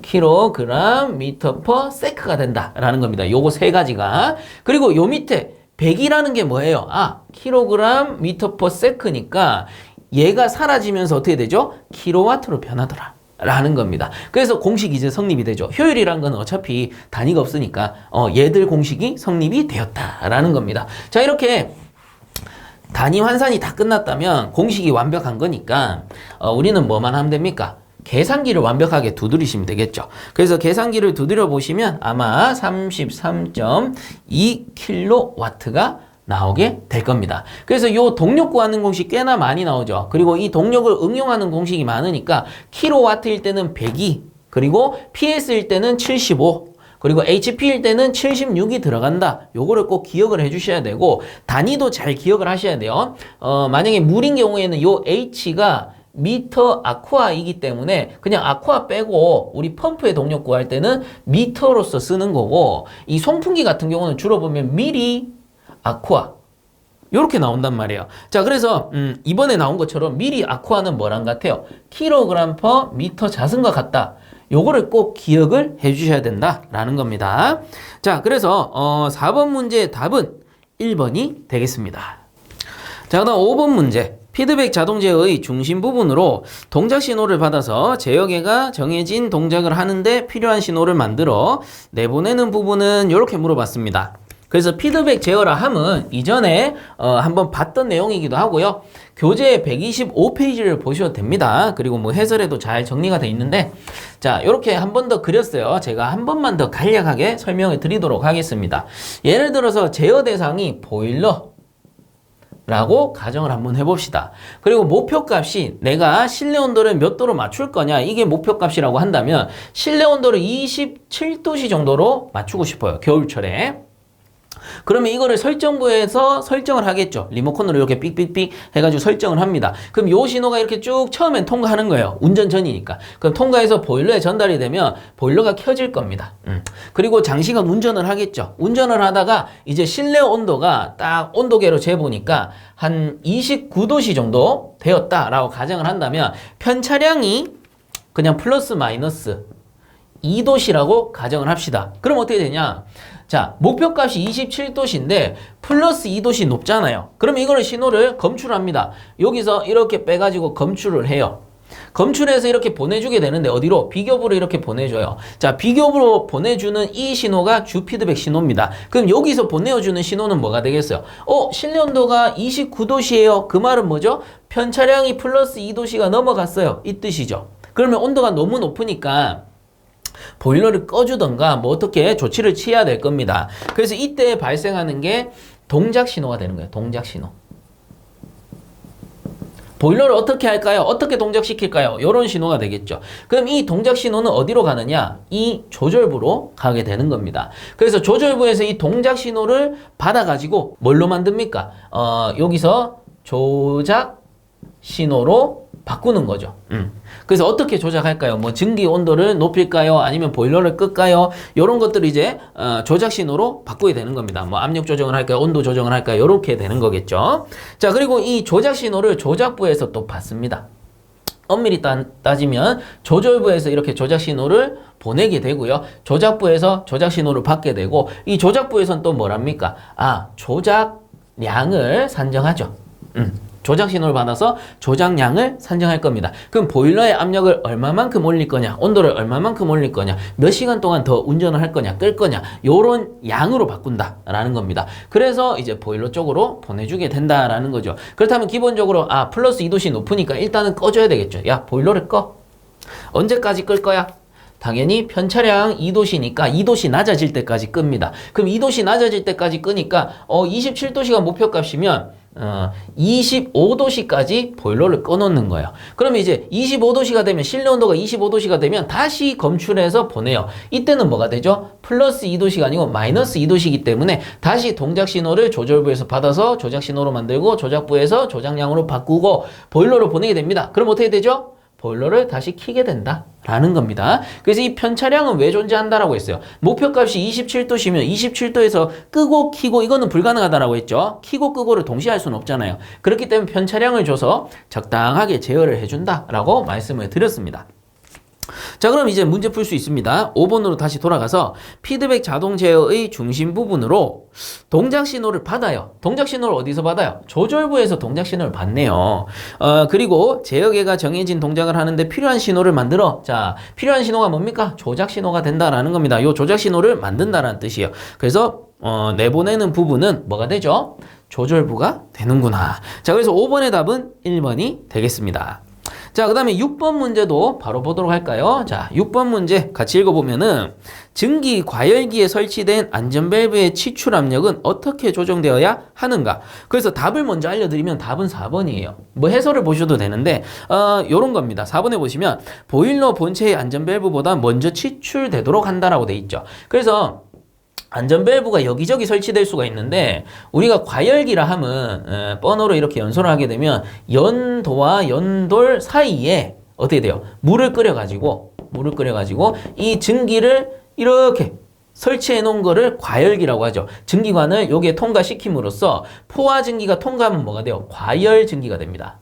Speaker 1: 킬로그램 미터 퍼 세크가 된다라는 겁니다. 요거 세 가지가. 그리고 요 밑에 100이라는 게 뭐예요? 킬로그램 미터 퍼 세크니까 얘가 사라지면서 어떻게 되죠? 킬로와트로 변하더라 라는 겁니다. 그래서 공식이 이제 성립이 되죠. 효율이란 건 어차피 단위가 없으니까 얘들 공식이 성립이 되었다라는 겁니다. 자 이렇게 단위 환산이 다 끝났다면 공식이 완벽한 거니까 우리는 뭐만 하면 됩니까? 계산기를 완벽하게 두드리시면 되겠죠. 그래서 계산기를 두드려 보시면 아마 33.2kW가 나오게 될 겁니다. 그래서 요 동력 구하는 공식 꽤나 많이 나오죠. 그리고 이 동력을 응용하는 공식이 많으니까 킬로와트일 때는 102, 그리고 PS일 때는 75, 그리고 HP일 때는 76이 들어간다. 요거를 꼭 기억을 해주셔야 되고 단위도 잘 기억을 하셔야 돼요. 만약에 물인 경우에는 요 H가 미터 아쿠아이기 때문에 그냥 아쿠아 빼고 우리 펌프의 동력 구할 때는 미터로서 쓰는 거고, 이 송풍기 같은 경우는 주로 보면 미리 아쿠아 요렇게 나온단 말이에요. 자 그래서 이번에 나온 것처럼 미리 아쿠아는 뭐랑 같아요? 킬로그램 퍼 미터 자승과 같다. 요거를 꼭 기억을 해 주셔야 된다라는 겁니다. 자 그래서 4번 문제의 답은 1번이 되겠습니다. 자 그다음 5번 문제. 피드백 자동제어의 중심 부분으로 동작 신호를 받아서 제어계가 정해진 동작을 하는데 필요한 신호를 만들어 내보내는 부분은 이렇게 물어봤습니다. 그래서 피드백 제어라 함은 이전에 한번 봤던 내용이기도 하고요. 교재 125페이지를 보셔도 됩니다. 그리고 뭐 해설에도 잘 정리가 되어 있는데, 자 이렇게 한 번 더 그렸어요. 제가 한 번만 더 간략하게 설명을 드리도록 하겠습니다. 예를 들어서 제어 대상이 보일러 라고 가정을 한번 해봅시다. 그리고 목표값이 내가 실내 온도를 몇 도로 맞출 거냐, 이게 목표값이라고 한다면 실내 온도를 27도씨 정도로 맞추고 싶어요. 겨울철에. 그러면 이거를 설정부에서 설정을 하겠죠. 리모컨으로 이렇게 삑삑삑 해가지고 설정을 합니다. 그럼 요 신호가 이렇게 쭉 처음엔 통과하는 거예요. 운전 전이니까. 그럼 통과해서 보일러에 전달이 되면 보일러가 켜질 겁니다. 그리고 장시간 운전을 하겠죠. 운전을 하다가 이제 실내 온도가 딱 온도계로 재보니까 한 29도씨 정도 되었다라고 가정을 한다면 편차량이 그냥 플러스 마이너스 2도씨라고 가정을 합시다. 그럼 어떻게 되냐? 자, 목표값이 27도씨인데 플러스 2도씨 높잖아요. 그럼 이거를 신호를 검출합니다. 여기서 이렇게 빼가지고 검출을 해요. 검출해서 이렇게 보내주게 되는데 어디로? 비교부로 이렇게 보내줘요. 자, 비교부로 보내주는 이 신호가 주 피드백 신호입니다. 그럼 여기서 보내주는 신호는 뭐가 되겠어요? 실내 온도가 29도씨예요. 그 말은 뭐죠? 편차량이 플러스 2도씨가 넘어갔어요. 이 뜻이죠. 그러면 온도가 너무 높으니까 보일러를 꺼주던가 뭐 어떻게 조치를 취해야 될 겁니다. 그래서 이때 발생하는 게 동작 신호가 되는 거예요. 동작 신호. 보일러를 어떻게 할까요? 어떻게 동작시킬까요? 이런 신호가 되겠죠. 그럼 이 동작 신호는 어디로 가느냐? 이 조절부로 가게 되는 겁니다. 그래서 조절부에서 이 동작 신호를 받아가지고 뭘로 만듭니까? 여기서 조작 신호로 바꾸는 거죠. 그래서 어떻게 조작할까요? 뭐 증기 온도를 높일까요? 아니면 보일러를 끌까요? 이런 것들을 이제 조작 신호로 바꾸게 되는 겁니다. 뭐 압력 조정을 할까요? 온도 조정을 할까요? 이렇게 되는 거겠죠. 자, 그리고 이 조작 신호를 조작부에서 또 받습니다. 엄밀히 따지면 조절부에서 이렇게 조작 신호를 보내게 되고요. 조작부에서 조작 신호를 받게 되고, 이 조작부에서는 또 뭐랍니까? 조작량을 산정하죠. 조작 신호를 받아서 조작량을 산정할 겁니다. 그럼 보일러의 압력을 얼마만큼 올릴 거냐, 온도를 얼마만큼 올릴 거냐, 몇 시간 동안 더 운전을 할 거냐, 끌 거냐, 요런 양으로 바꾼다라는 겁니다. 그래서 이제 보일러 쪽으로 보내주게 된다라는 거죠. 그렇다면 기본적으로 플러스 2도씨 높으니까 일단은 꺼줘야 되겠죠. 야, 보일러를 꺼. 언제까지 끌 거야? 당연히 편차량 2도씨니까 2도씨 낮아질 때까지 끕니다. 그럼 2도씨 낮아질 때까지 끄니까 27도씨가 목표값이면 25도씨까지 보일러를 꺼놓는 거예요. 그러면 이제 25도씨가 되면, 실내 온도가 25도씨가 되면 다시 검출해서 보내요. 이때는 뭐가 되죠? 플러스 2도씨가 아니고 마이너스 2도씨이기 때문에 다시 동작 신호를 조절부에서 받아서 조작 신호로 만들고 조작부에서 조작량으로 바꾸고 보일러로 보내게 됩니다. 그럼 어떻게 되죠? 보일러를 다시 켜게 된다라는 겁니다. 그래서 이 편차량은 왜 존재한다라고 했어요? 목표값이 27도시면 27도에서 끄고 켜고 이거는 불가능하다라고 했죠. 켜고 끄고를 동시에 할 수는 없잖아요. 그렇기 때문에 편차량을 줘서 적당하게 제어를 해준다라고 말씀을 드렸습니다. 자, 그럼 이제 문제 풀 수 있습니다. 5번으로 다시 돌아가서 피드백 자동 제어의 중심 부분으로 동작 신호를 받아요. 동작 신호를 어디서 받아요? 조절부에서 동작 신호를 받네요. 그리고 제어계가 정해진 동작을 하는데 필요한 신호를 만들어. 자, 필요한 신호가 뭡니까? 조작 신호가 된다라는 겁니다. 요 조작 신호를 만든다라는 뜻이에요. 그래서 내보내는 부분은 뭐가 되죠? 조절부가 되는구나. 자, 그래서 5번의 답은 1번이 되겠습니다. 자, 그 다음에 6번 문제도 바로 보도록 할까요? 자, 6번 문제 같이 읽어보면은 증기 과열기에 설치된 안전밸브의 치출 압력은 어떻게 조정되어야 하는가? 그래서 답을 먼저 알려드리면 답은 4번이에요. 뭐 해설을 보셔도 되는데 요런 겁니다. 4번에 보시면 보일러 본체의 안전밸브보다 먼저 치출되도록 한다라고 돼 있죠. 그래서 안전밸브가 여기저기 설치될 수가 있는데 우리가 과열기라 하면 번호로 이렇게 연소를 하게 되면 연도와 연돌 사이에 어떻게 돼요? 물을 끓여가지고 이 증기를 이렇게 설치해 놓은 거를 과열기라고 하죠. 증기관을 여기에 통과시킴으로써 포화 증기가 통과하면 뭐가 돼요? 과열 증기가 됩니다.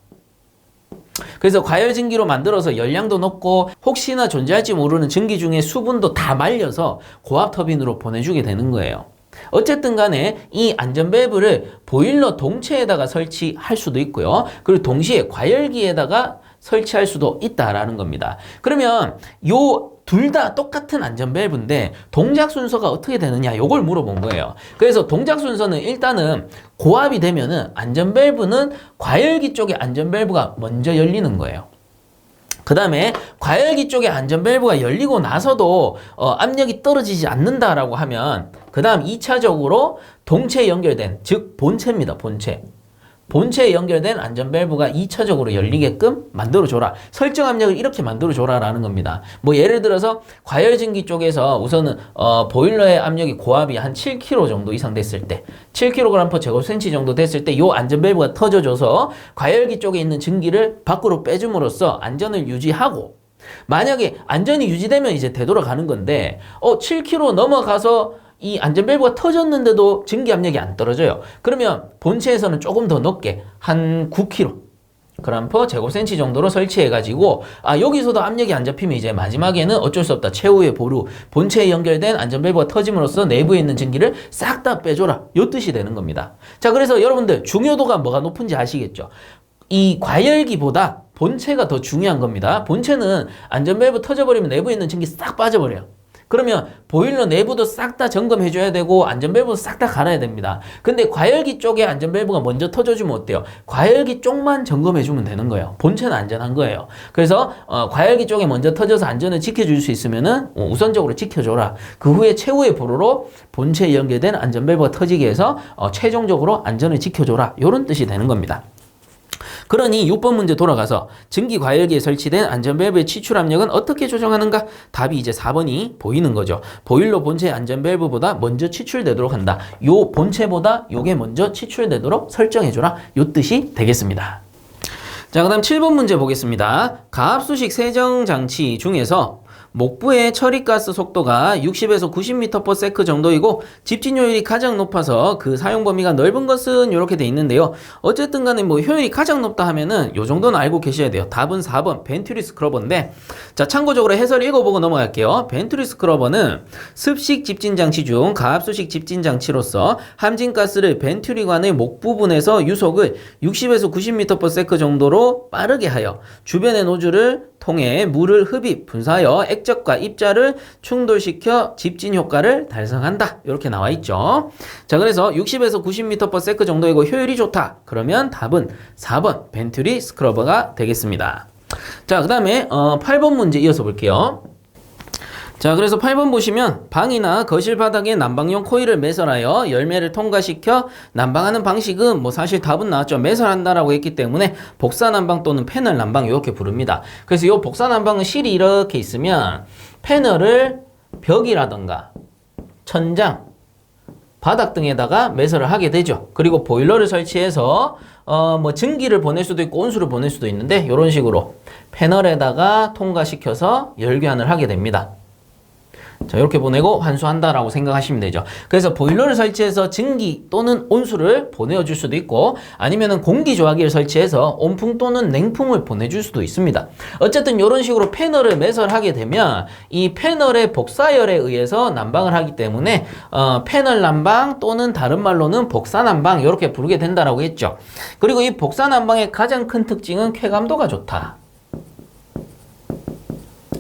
Speaker 1: 그래서 과열 증기로 만들어서 열량도 높고 혹시나 존재할지 모르는 증기 중에 수분도 다 말려서 고압 터빈으로 보내주게 되는 거예요. 어쨌든 간에 이 안전밸브를 보일러 동체에다가 설치할 수도 있고요. 그리고 동시에 과열기에다가 설치할 수도 있다라는 겁니다. 그러면 요 둘 다 똑같은 안전밸브인데 동작 순서가 어떻게 되느냐 요걸 물어본 거예요. 그래서 동작 순서는 일단은 고압이 되면은 안전밸브는 과열기 쪽에 안전밸브가 먼저 열리는 거예요. 그 다음에 과열기 쪽에 안전밸브가 열리고 나서도 압력이 떨어지지 않는다라고 하면 그 다음 2차적으로 동체에 연결된, 즉 본체입니다. 본체에 연결된 안전밸브가 2차적으로 열리게끔 만들어줘라. 설정 압력을 이렇게 만들어줘라 라는 겁니다. 뭐 예를 들어서 과열증기 쪽에서 우선은 보일러의 압력이 고압이 한 7kg 정도 이상 됐을 때 7kg/제곱센치 정도 됐을 때 요 안전밸브가 터져줘서 과열기 쪽에 있는 증기를 밖으로 빼줌으로써 안전을 유지하고, 만약에 안전이 유지되면 이제 되돌아가는 건데 7kg 넘어가서 이 안전밸브가 터졌는데도 증기 압력이 안 떨어져요. 그러면 본체에서는 조금 더 높게 한 9kg/제곱센치 정도로 설치해가지고 여기서도 압력이 안 잡히면 이제 마지막에는 어쩔 수 없다. 최후의 보루, 본체에 연결된 안전밸브가 터짐으로써 내부에 있는 증기를 싹 다 빼줘라. 요 뜻이 되는 겁니다. 자, 그래서 여러분들 중요도가 뭐가 높은지 아시겠죠? 이 과열기보다 본체가 더 중요한 겁니다. 본체는 안전밸브 터져버리면 내부에 있는 증기 싹 빠져버려요. 그러면 보일러 내부도 싹 다 점검해줘야 되고 안전밸브도 싹 다 갈아야 됩니다. 근데 과열기 쪽에 안전밸브가 먼저 터져주면 어때요? 과열기 쪽만 점검해주면 되는 거예요. 본체는 안전한 거예요. 그래서 과열기 쪽에 먼저 터져서 안전을 지켜줄 수 있으면은 우선적으로 지켜줘라. 그 후에 최후의 보루로 본체에 연결된 안전밸브가 터지게 해서 최종적으로 안전을 지켜줘라. 이런 뜻이 되는 겁니다. 그러니 6번 문제 돌아가서 증기 과열기에 설치된 안전밸브의 치출 압력은 어떻게 조정하는가? 답이 이제 4번이 보이는 거죠. 보일러 본체의 안전밸브보다 먼저 치출되도록 한다. 요 본체보다 요게 먼저 치출되도록 설정해줘라. 요 뜻이 되겠습니다. 자, 그 다음 7번 문제 보겠습니다. 가압수식 세정장치 중에서 목부의 처리가스 속도가 60에서 90m/s 정도이고 집진효율이 가장 높아서 그 사용 범위가 넓은 것은 이렇게 돼 있는데요. 어쨌든 간에 뭐 효율이 가장 높다 하면은 요 정도는 알고 계셔야 돼요. 답은 4번 벤투리 스크러버인데, 자 참고적으로 해설 읽어보고 넘어갈게요. 벤투리 스크러버는 습식 집진 장치 중 가압수식 집진 장치로서 함진가스를 벤투리관의 목 부분에서 유속을 60에서 90m/s 정도로 빠르게 하여 주변의 노즐을 통해 물을 흡입, 분사하여 액적과 입자를 충돌시켜 집진 효과를 달성한다. 이렇게 나와 있죠. 자, 그래서 60에서 90m/s 정도이고 효율이 좋다. 그러면 답은 4번 벤투리 스크러버가 되겠습니다. 자, 그 다음에 8번 문제 이어서 볼게요. 자, 그래서 8번 보시면 방이나 거실 바닥에 난방용 코일을 매설하여 열매를 통과시켜 난방하는 방식은 뭐 사실 답은 나왔죠. 매설한다라고 했기 때문에 복사난방 또는 패널 난방 이렇게 부릅니다. 그래서 이 복사난방은 실이 이렇게 있으면 패널을 벽이라던가 천장, 바닥 등에다가 매설을 하게 되죠. 그리고 보일러를 설치해서 뭐 증기를 보낼 수도 있고 온수를 보낼 수도 있는데 이런 식으로 패널에다가 통과시켜서 열교환을 하게 됩니다. 자, 이렇게 보내고 환수한다라고 생각하시면 되죠. 그래서 보일러를 설치해서 증기 또는 온수를 보내줄 수도 있고 아니면은 공기조화기를 설치해서 온풍 또는 냉풍을 보내줄 수도 있습니다. 어쨌든 이런 식으로 패널을 매설하게 되면 이 패널의 복사열에 의해서 난방을 하기 때문에 패널 난방 또는 다른 말로는 복사난방 이렇게 부르게 된다라고 했죠. 그리고 이 복사난방의 가장 큰 특징은 쾌감도가 좋다.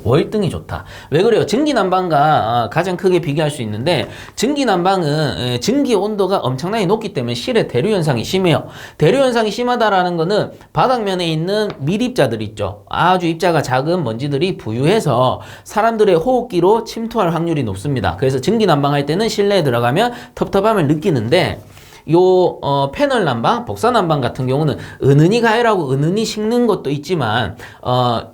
Speaker 1: 월등히 좋다. 왜 그래요? 증기난방과 가장 크게 비교할 수 있는데 증기난방은 증기 온도가 엄청나게 높기 때문에 실의 대류현상이 심해요. 대류현상이 심하다라는 거는 바닥면에 있는 밀입자들 있죠. 아주 입자가 작은 먼지들이 부유해서 사람들의 호흡기로 침투할 확률이 높습니다. 그래서 증기난방할 때는 실내에 들어가면 텁텁함을 느끼는데 패널 난방, 복사 난방 같은 경우는 은은히 가열하고 은은히 식는 것도 있지만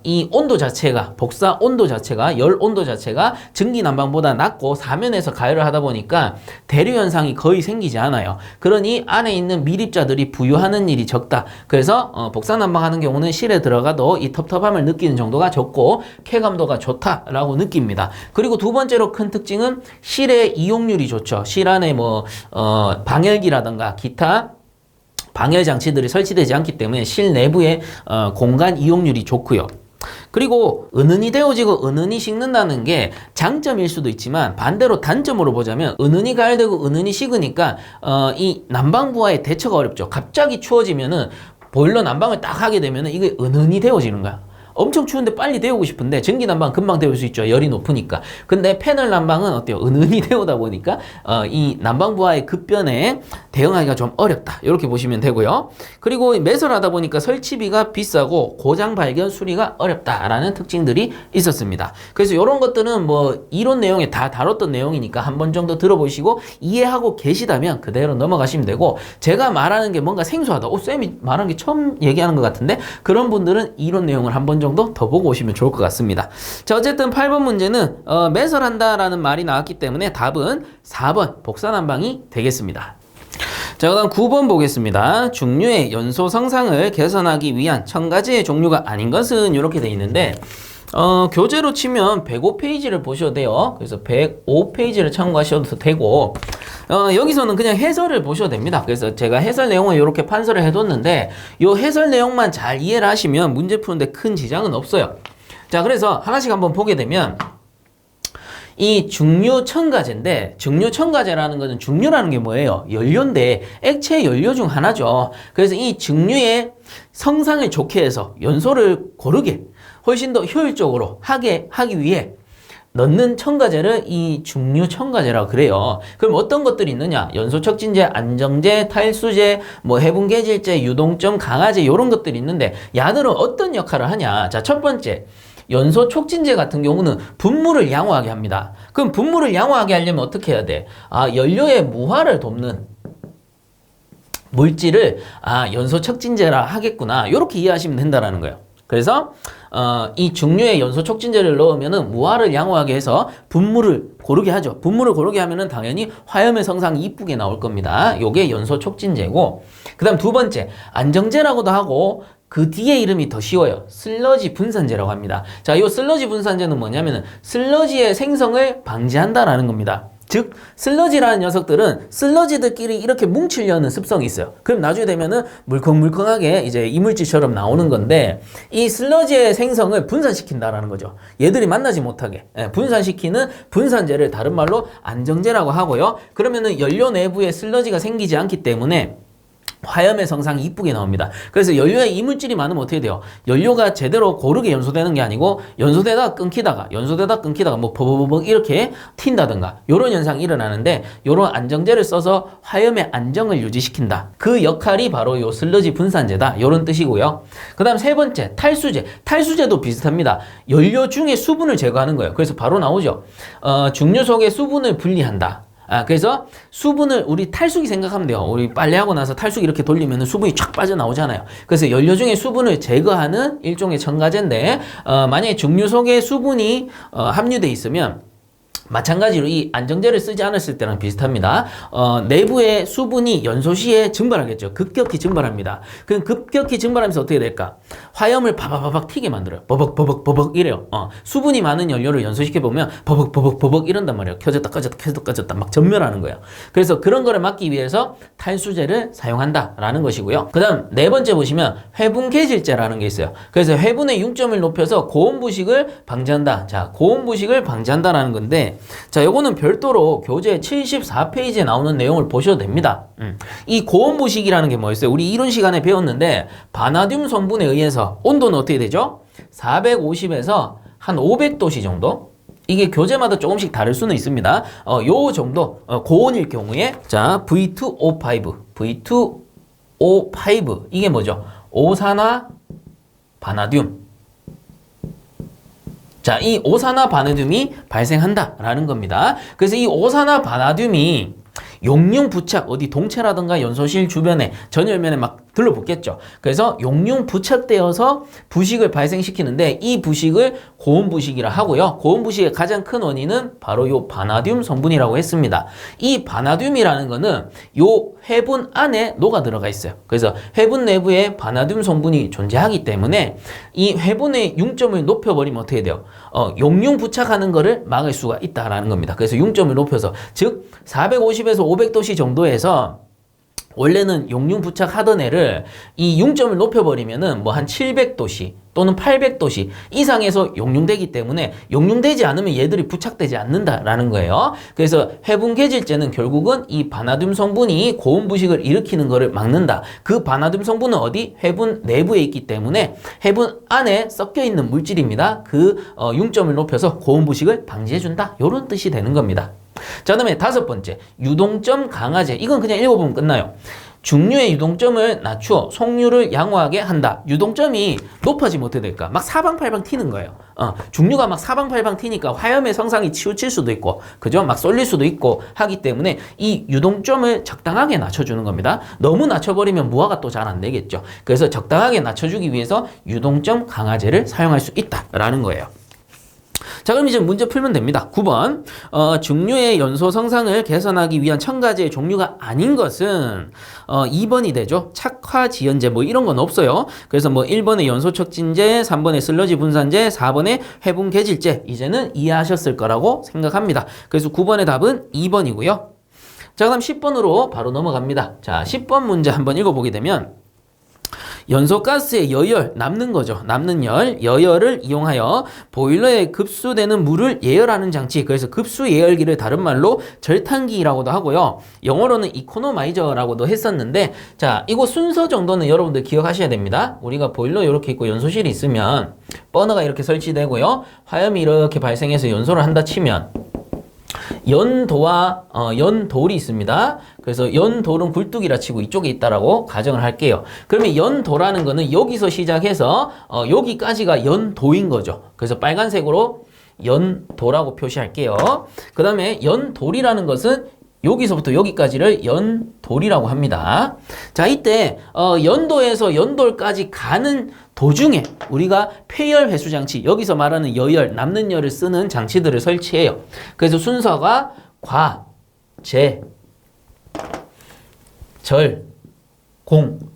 Speaker 1: 이 온도 자체가 복사 온도 자체가 열 온도 자체가 증기 난방보다 낮고 사면에서 가열을 하다 보니까 대류 현상이 거의 생기지 않아요. 그러니 안에 있는 밀입자들이 부유하는 일이 적다. 그래서 복사 난방 하는 경우는 실에 들어가도 이 텁텁함을 느끼는 정도가 적고 쾌감도가 좋다라고 느낍니다. 그리고 두 번째로 큰 특징은 실의 이용률이 좋죠. 실 안에 방열기라 든가 기타 방열 장치들이 설치되지 않기 때문에 실 내부의 공간 이용률이 좋고요. 그리고 은은히 데워지고 은은히 식는다는 게 장점일 수도 있지만 반대로 단점으로 보자면 은은히 가열되고 은은히 식으니까 이 난방부와의 대처가 어렵죠. 갑자기 추워지면은 보일러 난방을 딱 하게 되면은 이게 은은히 데워지는 거야. 엄청 추운데 빨리 데우고 싶은데 전기 난방은 금방 데울 수 있죠. 열이 높으니까. 근데 패널 난방은 어때요? 은은히 데우다 보니까 이 난방부와의 급변에 대응하기가 좀 어렵다. 이렇게 보시면 되고요. 그리고 매설하다 보니까 설치비가 비싸고 고장 발견 수리가 어렵다라는 특징들이 있었습니다. 그래서 이런 것들은 뭐 이론 내용에 다 다뤘던 내용이니까 한 번 정도 들어보시고 이해하고 계시다면 그대로 넘어가시면 되고, 제가 말하는 게 뭔가 생소하다. 쌤이 말하는 게 처음 얘기하는 것 같은데, 그런 분들은 이론 내용을 한 번 정도 더 보고 오시면 좋을 것 같습니다. 자, 어쨌든 8번 문제는 매설한다라는 말이 나왔기 때문에 답은 4번 복사난방이 되겠습니다. 자, 그 다음 9번 보겠습니다. 중류의 연소 성상을 개선하기 위한 첨가제의 종류가 아닌 것은 이렇게 돼 있는데, 교재로 치면 105페이지를 보셔도 돼요. 그래서 105페이지를 참고하셔도 되고, 여기서는 그냥 해설을 보셔도 됩니다. 그래서 제가 해설 내용을 이렇게 판서를 해뒀는데, 이 해설 내용만 잘 이해를 하시면 문제 푸는데 큰 지장은 없어요. 자, 그래서 하나씩 한번 보게 되면, 이 중류 첨가제인데, 중류 첨가제라는 것은, 중류라는 게 뭐예요? 연료인데 액체 연료 중 하나죠. 그래서 이 중류의 성상을 좋게 해서 연소를 고르게 훨씬 더 효율적으로 하기 위해 넣는 첨가제를 이 중류 첨가제라고 그래요. 그럼 어떤 것들이 있느냐? 연소촉진제, 안정제, 탈수제, 해분계질제, 유동점 강화제, 이런 것들이 있는데, 야들은 어떤 역할을 하냐? 자, 첫 번째, 연소 촉진제 같은 경우는 분무를 양호하게 합니다. 그럼 분무를 양호하게 하려면 어떻게 해야 돼? 연료의 무화를 돕는 물질을 연소 촉진제라 하겠구나, 이렇게 이해하시면 된다라는 거예요. 그래서 이 중류의 연소 촉진제를 넣으면은 무화를 양호하게 해서 분무를 고르게 하죠. 분무를 고르게 하면은 당연히 화염의 성상이 이쁘게 나올 겁니다. 요게 연소 촉진제고, 그 다음 두 번째, 안정제라고도 하고 그 뒤에 이름이 더 쉬워요. 슬러지 분산제라고 합니다. 자, 이 슬러지 분산제는 뭐냐면은 슬러지의 생성을 방지한다라는 겁니다. 즉 슬러지라는 녀석들은 슬러지들끼리 이렇게 뭉치려는 습성이 있어요. 그럼 나중에 되면은 물컹물컹하게 이제 이물질처럼 나오는 건데 이 슬러지의 생성을 분산시킨다라는 거죠. 얘들이 만나지 못하게 분산시키는 분산제를 다른 말로 안정제라고 하고요. 그러면은 연료 내부에 슬러지가 생기지 않기 때문에 화염의 성상이 이쁘게 나옵니다. 그래서 연료에 이물질이 많으면 어떻게 돼요? 연료가 제대로 고르게 연소되는 게 아니고 연소되다가 끊기다가 뭐 버벅버벅 이렇게 튄다든가 이런 현상이 일어나는데 이런 안정제를 써서 화염의 안정을 유지시킨다. 그 역할이 바로 요 슬러지 분산제다. 이런 뜻이고요. 그 다음 세 번째 탈수제. 탈수제도 비슷합니다. 연료 중에 수분을 제거하는 거예요. 그래서 바로 나오죠. 중류 속의 수분을 분리한다. 그래서 수분을 우리 탈수기 생각하면 돼요. 우리 빨래하고 나서 탈수기 이렇게 돌리면 수분이 쫙 빠져나오잖아요. 그래서 연료 중에 수분을 제거하는 일종의 첨가제인데 만약에 중류 속에 수분이 함유돼 있으면 마찬가지로 이 안정제를 쓰지 않았을 때랑 비슷합니다. 내부의 수분이 연소 시에 증발하겠죠. 급격히 증발합니다. 그럼 급격히 증발하면서 어떻게 될까? 화염을 바바바박 튀게 만들어요. 버벅버벅버벅 이래요. 수분이 많은 연료를 연소시켜보면 버벅버벅버벅 이런단 말이에요. 켜졌다 꺼졌다 막 전멸하는 거예요. 그래서 그런 거를 막기 위해서 탈수제를 사용한다라는 것이고요. 그 다음 네 번째 보시면 회분개질제라는 게 있어요. 그래서 회분의 융점을 높여서 고온부식을 방지한다. 자, 고온부식을 방지한다라는 건데 자, 요거는 별도로 교재 74페이지에 나오는 내용을 보셔도 됩니다. 이 고온부식이라는 게 뭐였어요? 우리 이론 시간에 배웠는데 바나듐 성분에 의해서 온도는 어떻게 되죠? 450에서 한 500도씨 정도? 이게 교재마다 조금씩 다를 수는 있습니다. 요 정도 고온일 경우에 자 V2O5 이게 뭐죠? 오산화 바나듐. 자, 이 오산화 바나듐이 발생한다라는 겁니다. 그래서 이 오산화 바나듐이 용융 부착, 어디 동체라든가 연소실 주변에 전열면에 막 들러붙겠죠. 그래서 용융 부착되어서 부식을 발생시키는데 이 부식을 고온부식이라 하고요. 고온부식의 가장 큰 원인은 바로 요 바나듐 성분이라고 했습니다. 이 바나듐이라는 거는 요 회분 안에 녹아 들어가 있어요. 그래서 회분 내부에 바나듐 성분이 존재하기 때문에 이 회분의 융점을 높여버리면 어떻게 돼요? 용융 부착하는 거를 막을 수가 있다라는 겁니다. 그래서 융점을 높여서 즉 450에서 500도씨 정도에서 원래는 용융 부착하던 애를 이 융점을 높여버리면은 뭐 한 700도씨 또는 800도씨 이상에서 용융되기 때문에 용융되지 않으면 얘들이 부착되지 않는다라는 거예요. 그래서 회분개질제는 결국은 이 바나듐 성분이 고온부식을 일으키는 것을 막는다. 그 바나듐 성분은 어디? 회분 내부에 있기 때문에 회분 안에 섞여 있는 물질입니다. 그 융점을 높여서 고온부식을 방지해준다. 이런 뜻이 되는 겁니다. 자, 그다음에 다섯 번째 유동점 강화제. 이건 그냥 읽어보면 끝나요. 중류의 유동점을 낮추어 속류를 양호하게 한다. 유동점이 높아지면 어떻게 될까? 막 사방팔방 튀는 거예요. 중류가 막 사방팔방 튀니까 화염의 성상이 치우칠 수도 있고, 그죠? 막 쏠릴 수도 있고 하기 때문에 이 유동점을 적당하게 낮춰주는 겁니다. 너무 낮춰버리면 무화가 또 잘 안 되겠죠. 그래서 적당하게 낮춰주기 위해서 유동점 강화제를 사용할 수 있다라는 거예요. 자, 그럼 이제 문제 풀면 됩니다. 9번 중류의 연소 성상을 개선하기 위한 첨가제의 종류가 아닌 것은 2번이 되죠. 착화지연제 뭐 이런 건 없어요. 그래서 뭐 1번의 연소촉진제, 3번의 슬러지 분산제, 4번의 회분개질제 이제는 이해하셨을 거라고 생각합니다. 그래서 9번의 답은 2번이고요. 자, 그다음 10번으로 바로 넘어갑니다. 자, 10번 문제 한번 읽어보게 되면 연소가스의 여열, 남는 거죠. 남는 여열을 이용하여 보일러에 급수되는 물을 예열하는 장치. 그래서 급수 예열기를 다른 말로 절탄기라고도 하고요. 영어로는 이코노마이저라고도 했었는데, 자, 이거 순서 정도는 여러분들 기억하셔야 됩니다. 우리가 보일러 이렇게 있고 연소실이 있으면 버너가 이렇게 설치되고요. 화염이 이렇게 발생해서 연소를 한다 치면 연도와 연돌이 있습니다. 그래서 연돌은 굴뚝이라 치고 이쪽에 있다라고 가정을 할게요. 그러면 연도라는 거는 여기서 시작해서 여기까지가 연도인 거죠. 그래서 빨간색으로 연도라고 표시할게요. 그 다음에 연돌이라는 것은 여기서부터 여기까지를 연돌이라고 합니다. 자, 이때 연도에서 연돌까지 가는 도중에 우리가 폐열 회수 장치, 여기서 말하는 여열, 남는 열을 쓰는 장치들을 설치해요. 그래서 순서가 과, 제, 절,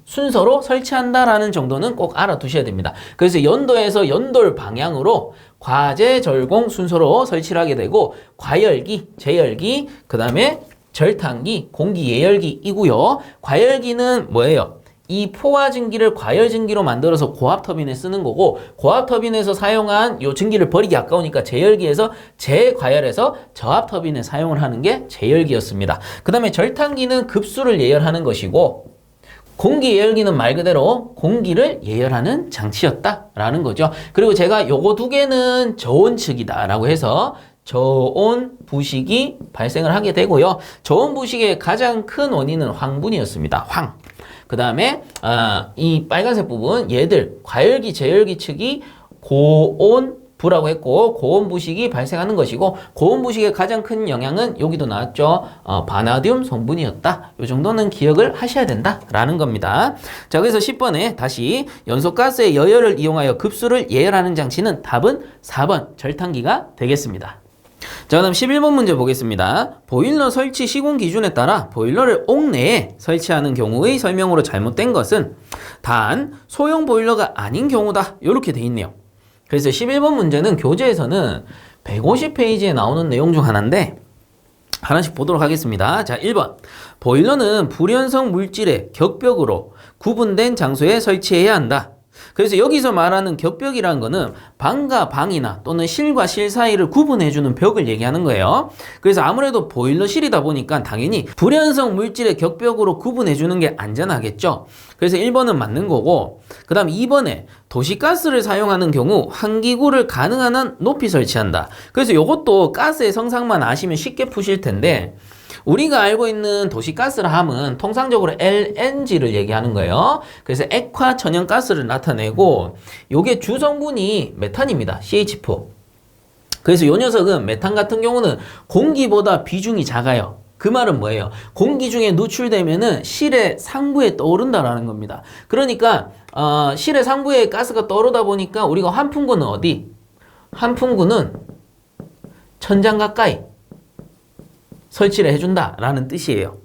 Speaker 1: 순서로 설치한다라는 정도는 꼭 알아두셔야 됩니다. 그래서 연도에서 연돌 방향으로 과제, 절공 순서로 설치를 하게 되고 과열기, 제열기, 그 다음에 절탄기, 공기 예열기이고요. 과열기는 뭐예요? 이 포화 증기를 과열 증기로 만들어서 고압 터빈에 쓰는 거고 고압 터빈에서 사용한 요 증기를 버리기 아까우니까 제열기에서 재과열해서 저압 터빈에 사용을 하는 게 제열기였습니다. 그 다음에 절탄기는 급수를 예열하는 것이고 공기 예열기는 말 그대로 공기를 예열하는 장치였다라는 거죠. 그리고 제가 요거 두 개는 저온 측이다라고 해서 저온 부식이 발생을 하게 되고요. 저온 부식의 가장 큰 원인은 황분이었습니다. 황. 그 다음에 이 빨간색 부분 얘들 과열기, 제열기 측이 고온 부라고 했고 고온 부식이 발생하는 것이고 고온 부식의 가장 큰 영향은 여기도 나왔죠. 바나듐 성분이었다. 이 정도는 기억을 하셔야 된다라는 겁니다. 자, 그래서 10번에 다시 연소가스의 여열을 이용하여 급수를 예열하는 장치는 답은 4번 절탄기가 되겠습니다. 자, 그다음 11번 문제 보겠습니다. 보일러 설치 시공 기준에 따라 보일러를 옥내에 설치하는 경우의 설명으로 잘못된 것은 단 소형 보일러가 아닌 경우다. 이렇게 돼 있네요. 그래서 11번 문제는 교재에서는 150페이지에 나오는 내용 중 하나인데 하나씩 보도록 하겠습니다. 자, 1번. 보일러는 불연성 물질의 격벽으로 구분된 장소에 설치해야 한다. 그래서 여기서 말하는 격벽이라는 거는 방과 방이나 또는 실과 실 사이를 구분해주는 벽을 얘기하는 거예요. 그래서 아무래도 보일러실이다 보니까 당연히 불연성 물질의 격벽으로 구분해주는 게 안전하겠죠. 그래서 1번은 맞는 거고 그 다음 2번에 도시가스를 사용하는 경우 환기구를 가능한 한 높이 설치한다. 그래서 이것도 가스의 성상만 아시면 쉽게 푸실 텐데 우리가 알고 있는 도시가스라 함은 통상적으로 LNG를 얘기하는 거예요. 그래서 액화 천연가스를 나타내고 요게 주성분이 메탄입니다. CH4. 그래서 요 녀석은 메탄 같은 경우는 공기보다 비중이 작아요. 그 말은 뭐예요? 공기 중에 누출되면은 실의 상부에 떠오른다라는 겁니다. 그러니까 실의 상부에 가스가 떠오르다 보니까 우리가 환풍구는 어디? 환풍구는 천장 가까이 설치를 해준다라는 뜻이에요.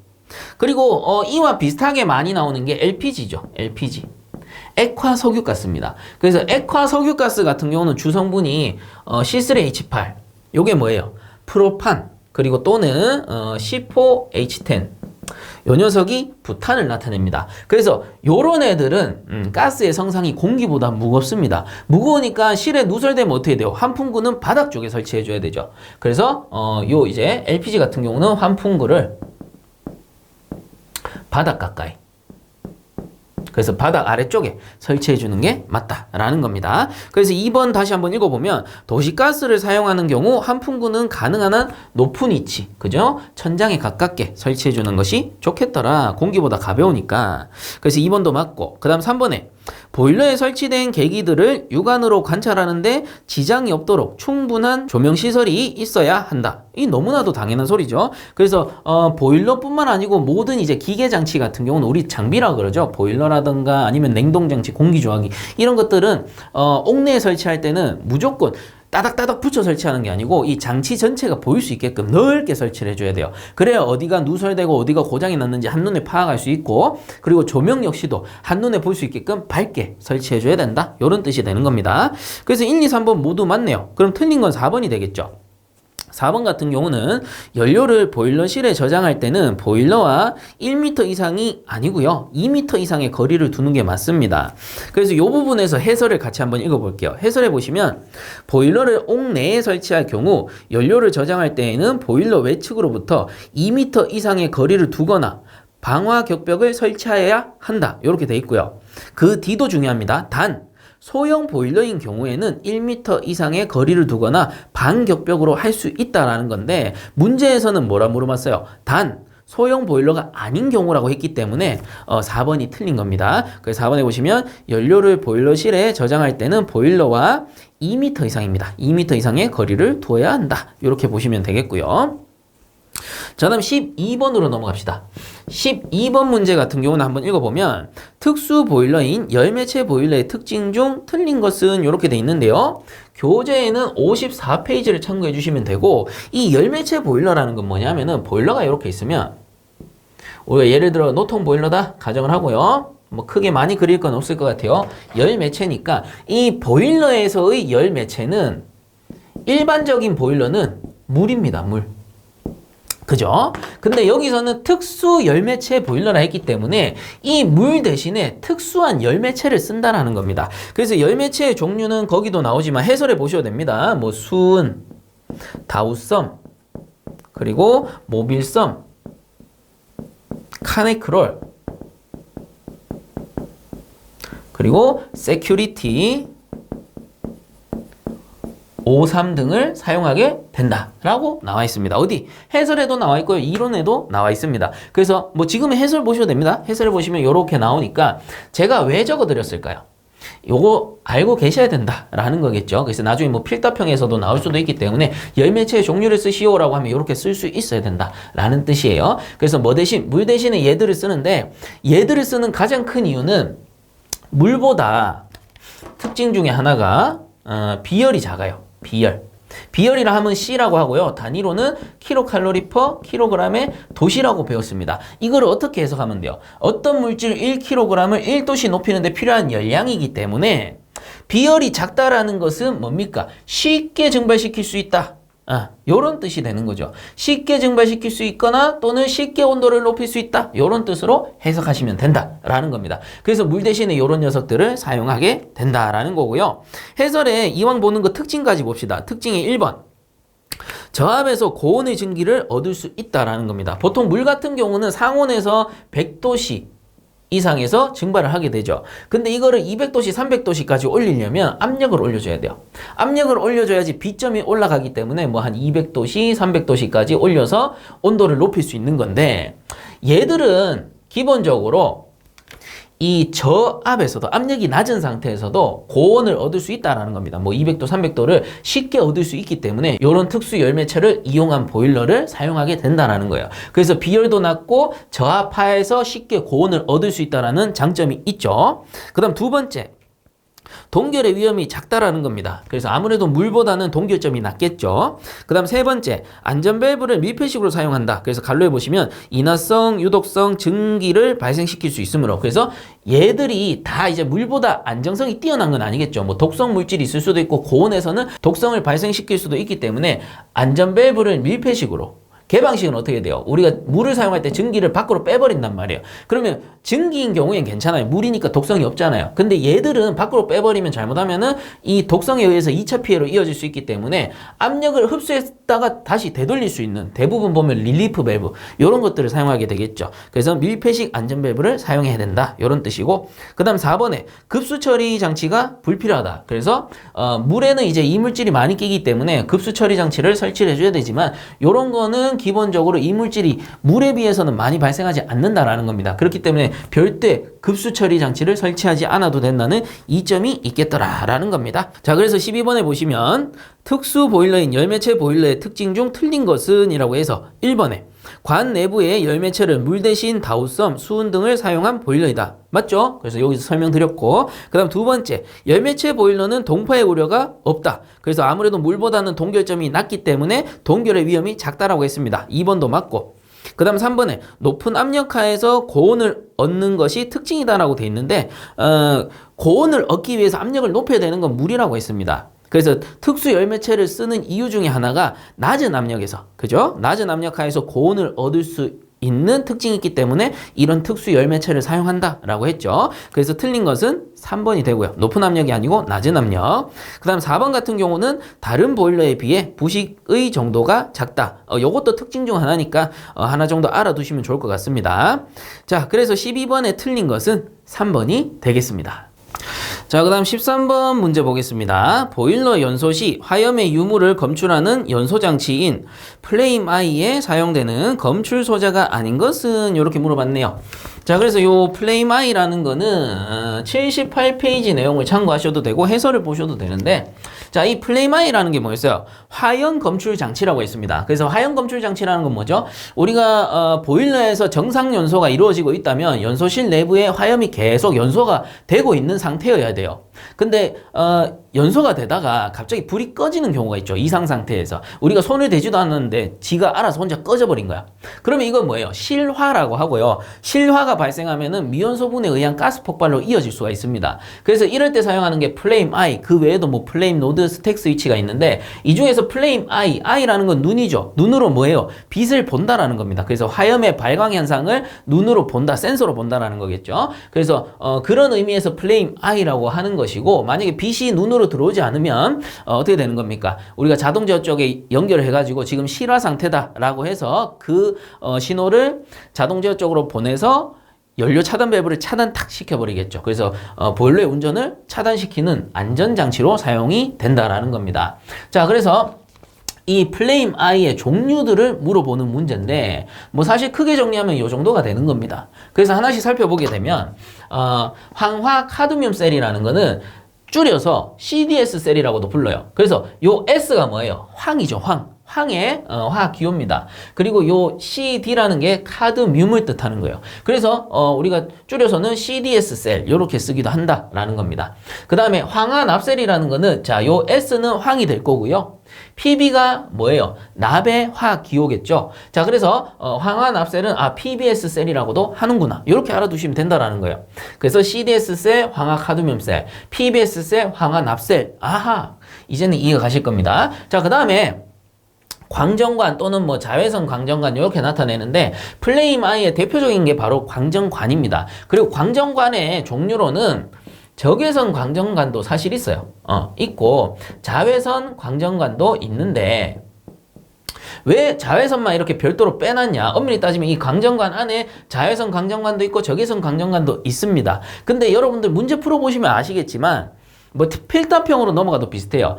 Speaker 1: 그리고 이와 비슷하게 많이 나오는 게 LPG죠. LPG. 액화 석유가스입니다. 그래서 액화 석유가스 같은 경우는 주성분이 C3H8. 요게 뭐예요? 프로판 그리고 또는 C4H10. 요 녀석이 부탄을 나타냅니다. 그래서 요런 애들은 가스의 성상이 공기보다 무겁습니다. 무거우니까 실에 누설되면 어떻게 돼요? 환풍구는 바닥 쪽에 설치해 줘야 되죠. 그래서 요 이제 LPG 같은 경우는 환풍구를 바닥 가까이, 그래서 바닥 아래쪽에 설치해 주는 게 맞다라는 겁니다. 그래서 2번 다시 한번 읽어보면 도시가스를 사용하는 경우 환풍구는 가능한 한 높은 위치, 그죠? 천장에 가깝게 설치해 주는 것이 좋겠더라. 공기보다 가벼우니까. 그래서 2번도 맞고 그 다음 3번에 보일러에 설치된 계기들을 육안으로 관찰하는데 지장이 없도록 충분한 조명시설이 있어야 한다. 이 너무나도 당연한 소리죠. 그래서 보일러뿐만 아니고 모든 이제 기계장치 같은 경우는 우리 장비라 그러죠. 보일러라든가 아니면 냉동장치, 공기조화기 이런 것들은 옥내에 설치할 때는 무조건 따닥따닥 붙여 설치하는 게 아니고 이 장치 전체가 보일 수 있게끔 넓게 설치를 해줘야 돼요. 그래야 어디가 누설되고 어디가 고장이 났는지 한눈에 파악할 수 있고, 그리고 조명 역시도 한눈에 볼 수 있게끔 밝게 설치해줘야 된다. 이런 뜻이 되는 겁니다. 그래서 1, 2, 3번 모두 맞네요. 그럼 틀린 건 4번이 되겠죠. 4번 같은 경우는 연료를 보일러실에 저장할 때는 보일러와 1m 이상이 아니고요. 2m 이상의 거리를 두는 게 맞습니다. 그래서 이 부분에서 해설을 같이 한번 읽어볼게요. 해설해 보시면 보일러를 옥내에 설치할 경우 연료를 저장할 때에는 보일러 외측으로부터 2m 이상의 거리를 두거나 방화 격벽을 설치해야 한다. 이렇게 돼 있고요. 그 뒤도 중요합니다. 단 소형 보일러인 경우에는 1m 이상의 거리를 두거나 반격벽으로 할 수 있다라는 건데 문제에서는 뭐라 물어봤어요? 단 소형 보일러가 아닌 경우라고 했기 때문에 4번이 틀린 겁니다. 그래서 4번에 보시면 연료를 보일러실에 저장할 때는 보일러와 2m 이상입니다. 2m 이상의 거리를 두어야 한다. 이렇게 보시면 되겠고요. 자, 다음 12번으로 넘어갑시다. 12번 문제 같은 경우는 한번 읽어보면 특수 보일러인 열매체 보일러의 특징 중 틀린 것은 이렇게 돼 있는데요. 교재에는 54페이지를 참고해 주시면 되고, 이 열매체 보일러라는 건 뭐냐면은 보일러가 이렇게 있으면 우리가 예를 들어 노통 보일러다 가정을 하고요. 뭐 크게 많이 그릴 건 없을 것 같아요. 열 매체니까 이 보일러에서의 열 매체는 일반적인 보일러는 물입니다. 물. 그죠? 근데 여기서는 특수 열매체 보일러라 했기 때문에 이 물 대신에 특수한 열매체를 쓴다라는 겁니다. 그래서 열매체의 종류는 거기도 나오지만 해설해 보셔도 됩니다. 뭐 수은, 다우섬, 그리고 모빌섬, 카네크롤, 그리고 세큐리티, O3 등을 사용하게 된다라고 나와 있습니다. 어디? 해설에도 나와 있고요. 이론에도 나와 있습니다. 그래서 뭐 지금 해설 보셔도 됩니다. 해설을 보시면 이렇게 나오니까 제가 왜 적어 드렸을까요? 요거 알고 계셔야 된다라는 거겠죠. 그래서 나중에 뭐 필답형에서도 나올 수도 있기 때문에 열매체의 종류를 쓰시오라고 하면 이렇게 쓸 수 있어야 된다라는 뜻이에요. 그래서 뭐 대신 물 대신에 얘들을 쓰는데 얘들을 쓰는 가장 큰 이유는 물보다 특징 중에 하나가 비열이 작아요. 비열이라 하면 C라고 하고요. 단위로는 킬로칼로리 퍼 킬로그램의 도시라고 배웠습니다. 이걸 어떻게 해석하면 돼요? 어떤 물질 1kg을 1도씨 높이는 데 필요한 열량이기 때문에 비열이 작다라는 것은 뭡니까? 쉽게 증발시킬 수 있다. 요런 뜻이 되는 거죠. 쉽게 증발시킬 수 있거나 또는 쉽게 온도를 높일 수 있다. 요런 뜻으로 해석하시면 된다라는 겁니다. 그래서 물 대신에 요런 녀석들을 사용하게 된다라는 거고요. 해설에 이왕 보는 거 특징까지 봅시다. 특징의 1번. 저압에서 고온의 증기를 얻을 수 있다라는 겁니다. 보통 물 같은 경우는 상온에서 100도씨 이상에서 증발을 하게 되죠. 근데 이거를 200도씨, 300도씨까지 올리려면 압력을 올려줘야 돼요. 압력을 올려줘야지 B점이 올라가기 때문에 뭐 한 200도씨, 300도씨까지 올려서 온도를 높일 수 있는 건데 얘들은 기본적으로 이 저압에서도 압력이 낮은 상태에서도 고온을 얻을 수 있다는 겁니다. 뭐 200도, 300도를 쉽게 얻을 수 있기 때문에 이런 특수 열매체를 이용한 보일러를 사용하게 된다는 거예요. 그래서 비열도 낮고 저압 하에서 쉽게 고온을 얻을 수 있다는 장점이 있죠. 그 다음 두 번째. 동결의 위험이 작다라는 겁니다. 그래서 아무래도 물보다는 동결점이 낮겠죠. 그 다음 세 번째, 안전밸브를 밀폐식으로 사용한다. 그래서 갈로에 보시면 인화성, 유독성, 증기를 발생시킬 수 있으므로, 그래서 얘들이 다 이제 물보다 안정성이 뛰어난 건 아니겠죠. 뭐 독성 물질이 있을 수도 있고 고온에서는 독성을 발생시킬 수도 있기 때문에 안전밸브를 밀폐식으로, 개방식은 어떻게 돼요? 우리가 물을 사용할 때 증기를 밖으로 빼버린단 말이에요. 그러면 증기인 경우엔 괜찮아요. 물이니까 독성이 없잖아요. 근데 얘들은 밖으로 빼버리면 잘못하면은 이 독성에 의해서 2차 피해로 이어질 수 있기 때문에 압력을 흡수했다가 다시 되돌릴 수 있는, 대부분 보면 릴리프 밸브 이런 것들을 사용하게 되겠죠. 그래서 밀폐식 안전 밸브를 사용해야 된다. 이런 뜻이고, 그 다음 4번에 급수 처리 장치가 불필요하다. 그래서 물에는 이제 이물질이 많이 끼기 때문에 급수 처리 장치를 설치를 해줘야 되지만 이런 거는 기본적으로 이물질이 물에 비해서는 많이 발생하지 않는다라는 겁니다. 그렇기 때문에 별도의 급수 처리 장치를 설치하지 않아도 된다는 이점이 있겠더라라는 겁니다. 자, 그래서 12번에 보시면 특수 보일러인 열매체 보일러의 특징 중 틀린 것은 이라고 해서 1번에 관 내부의 열매체를 물 대신 다우섬, 수은 등을 사용한 보일러이다. 맞죠? 그래서 여기서 설명드렸고, 그 다음 두 번째, 열매체 보일러는 동파의 우려가 없다. 그래서 아무래도 물보다는 동결점이 낮기 때문에 동결의 위험이 작다라고 했습니다. 2번도 맞고, 그 다음 3번에 높은 압력하에서 고온을 얻는 것이 특징이다라고 돼 있는데 고온을 얻기 위해서 압력을 높여야 되는 건 물이라고 했습니다. 그래서 특수 열매체를 쓰는 이유 중에 하나가 낮은 압력에서, 그죠? 낮은 압력하에서 고온을 얻을 수 있는 특징이 있기 때문에 이런 특수 열매체를 사용한다라고 했죠. 그래서 틀린 것은 3번이 되고요. 높은 압력이 아니고 낮은 압력. 그 다음 4번 같은 경우는 다른 보일러에 비해 부식의 정도가 작다. 요것도 특징 중 하나니까 하나 정도 알아두시면 좋을 것 같습니다. 자, 그래서 12번에 틀린 것은 3번이 되겠습니다. 자, 그 다음 13번 문제 보겠습니다. 보일러 연소 시 화염의 유물을 검출하는 연소장치인 플레임-I에 사용되는 검출 소자가 아닌 것은? 이렇게 물어봤네요. 자, 그래서 요 플레임-I라는 거는 78페이지 내용을 참고하셔도 되고 해설을 보셔도 되는데, 자, 이 플레임-I라는 게 뭐였어요? 화염 검출 장치라고 했습니다. 그래서 화염 검출 장치라는 건 뭐죠? 우리가 보일러에서 정상 연소가 이루어지고 있다면 연소실 내부에 화염이 계속 연소가 되고 있는 상태여야 돼요. 근데 연소가 되다가 갑자기 불이 꺼지는 경우가 있죠. 이상 상태에서. 우리가 손을 대지도 않았는데 지가 알아서 혼자 꺼져버린 거야. 그러면 이건 뭐예요? 실화라고 하고요. 실화가 발생하면은 미연소분에 의한 가스 폭발로 이어질 수가 있습니다. 그래서 이럴 때 사용하는 게 플레임 I, 그 외에도 뭐 플레임 노드, 스택 스위치가 있는데 이 중에서 플레임 I라는 건 눈이죠. 눈으로 뭐예요? 빛을 본다라는 겁니다. 그래서 화염의 발광 현상을 눈으로 본다, 센서로 본다라는 거겠죠. 그래서 그런 의미에서 플레임 I라고 하는 것이고, 만약에 빛이 눈으로 들어오지 않으면 어떻게 되는 겁니까? 우리가 자동제어 쪽에 연결을 해가지고 지금 실화 상태다라고 해서 그 신호를 자동제어 쪽으로 보내서 연료 차단 밸브를 차단 탁 시켜버리겠죠. 그래서 보일러의 운전을 차단시키는 안전장치로 사용이 된다라는 겁니다. 자, 그래서 이 플레임 I의 종류들을 물어보는 문제인데, 뭐 사실 크게 정리하면 이 정도가 되는 겁니다. 그래서 하나씩 살펴보게 되면 황화 카드뮴 셀이라는 거는 줄여서 CDS 셀이라고도 불러요. 그래서 요 S가 뭐예요? 황이죠, 황의 화학 기호입니다. 그리고 요 CD라는 게 카드뮴을 뜻하는 거예요. 그래서 우리가 줄여서는 CDS 셀 이렇게 쓰기도 한다라는 겁니다. 그 다음에 황화 납셀이라는 거는 자, 요 S는 황이 될 거고요. PB가 뭐예요? 납의 화학 기호겠죠. 자, 그래서 황화 납셀은 PBS 셀이라고도 하는구나. 이렇게 알아두시면 된다라는 거예요. 그래서 CDS 셀, 황화 카드뮴 셀, PBS 셀, 황화 납셀. 아하, 이제는 이해가 가실 겁니다. 자, 그 다음에 광전관 또는 뭐 자외선 광전관 이렇게 나타내는데, 플레임 I의 대표적인 게 바로 광전관입니다. 그리고 광전관의 종류로는 적외선 광전관도 사실 있어요. 있고 자외선 광전관도 있는데, 왜 자외선만 이렇게 별도로 빼놨냐? 엄밀히 따지면 이 광전관 안에 자외선 광전관도 있고 적외선 광전관도 있습니다. 근데 여러분들 문제 풀어보시면 아시겠지만 뭐 필답형으로 넘어가도 비슷해요.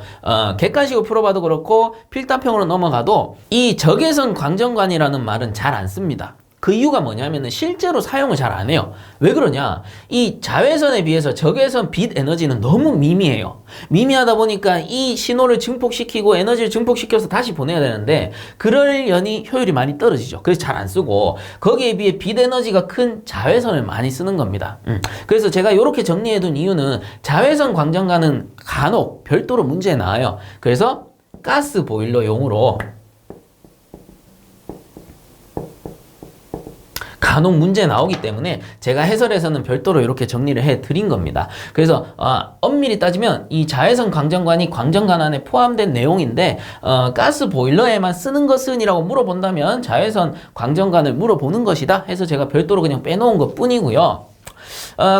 Speaker 1: 객관식으로 풀어봐도 그렇고 필답형으로 넘어가도 이 적외선 광전관이라는 말은 잘 안 씁니다. 그 이유가 뭐냐면은 실제로 사용을 잘 안 해요. 왜 그러냐? 이 자외선에 비해서 적외선 빛 에너지는 너무 미미해요. 미미하다 보니까 이 신호를 증폭시키고 에너지를 증폭시켜서 다시 보내야 되는데 그러려니 효율이 많이 떨어지죠. 그래서 잘 안 쓰고, 거기에 비해 빛 에너지가 큰 자외선을 많이 쓰는 겁니다. 그래서 제가 이렇게 정리해둔 이유는 자외선 광전관은 간혹 별도로 문제에 나와요. 그래서 가스 보일러용으로 간혹 문제 나오기 때문에 제가 해설에서는 별도로 이렇게 정리를 해 드린 겁니다. 그래서 엄밀히 따지면 이 자외선 광전관이 광전관 안에 포함된 내용인데 가스 보일러에만 쓰는 것은 이라고 물어본다면 자외선 광전관을 물어보는 것이다 해서 제가 별도로 그냥 빼놓은 것 뿐이고요.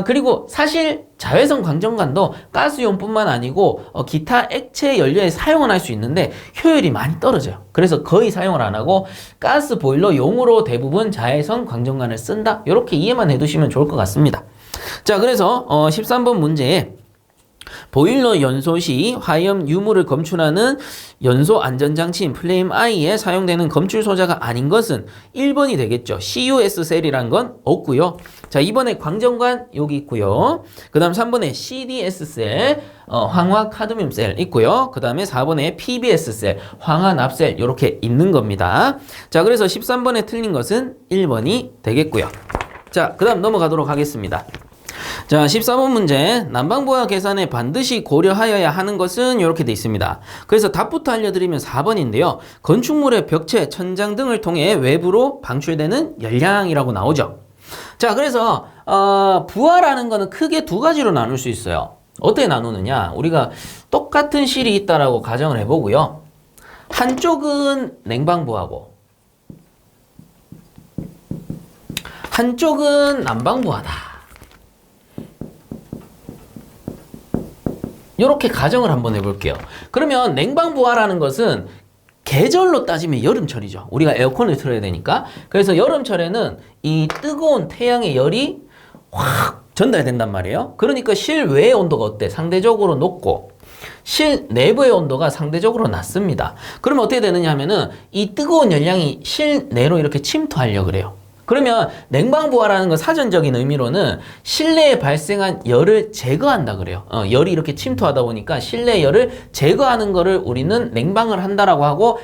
Speaker 1: 그리고 사실 자외선 광전관도 가스용뿐만 아니고 기타 액체 연료에 사용을 할 수 있는데 효율이 많이 떨어져요. 그래서 거의 사용을 안 하고 가스 보일러용으로 대부분 자외선 광전관을 쓴다. 이렇게 이해만 해두시면 좋을 것 같습니다. 자, 그래서 13번 문제에 보일러 연소 시 화염 유물을 검출하는 연소 안전장치인 플레임 I에 사용되는 검출 소자가 아닌 것은 1번이 되겠죠. CUS 셀이란 건 없고요. 자, 2번에 광전관 여기 있고요. 그 다음 3번에 CDS 셀, 황화 카드뮴 셀 있고요. 그 다음에 4번에 PBS 셀, 황화 납셀 이렇게 있는 겁니다. 자, 그래서 13번에 틀린 것은 1번이 되겠고요. 자, 그 다음 넘어가도록 하겠습니다. 자, 14번 문제. 난방부하 계산에 반드시 고려하여야 하는 것은 이렇게 돼 있습니다. 그래서 답부터 알려드리면 4번인데요. 건축물의 벽체, 천장 등을 통해 외부로 방출되는 열량이라고 나오죠. 자, 그래서 부하라는 거는 크게 두 가지로 나눌 수 있어요. 어떻게 나누느냐? 우리가 똑같은 실이 있다라고 가정을 해보고요. 한쪽은 냉방부하고 한쪽은 난방부하다. 이렇게 가정을 한번 해볼게요. 그러면 냉방부하라는 것은 계절로 따지면 여름철이죠. 우리가 에어컨을 틀어야 되니까. 그래서 여름철에는 이 뜨거운 태양의 열이 확 전달된단 말이에요. 그러니까 실외의 온도가 어때? 상대적으로 높고 실내부의 온도가 상대적으로 낮습니다. 그러면 어떻게 되느냐 하면은 이 뜨거운 열량이 실내로 이렇게 침투하려고 그래요. 그러면 냉방부하라는 건 사전적인 의미로는 실내에 발생한 열을 제거한다 그래요. 열이 이렇게 침투하다 보니까 실내 열을 제거하는 거를 우리는 냉방을 한다라고 하고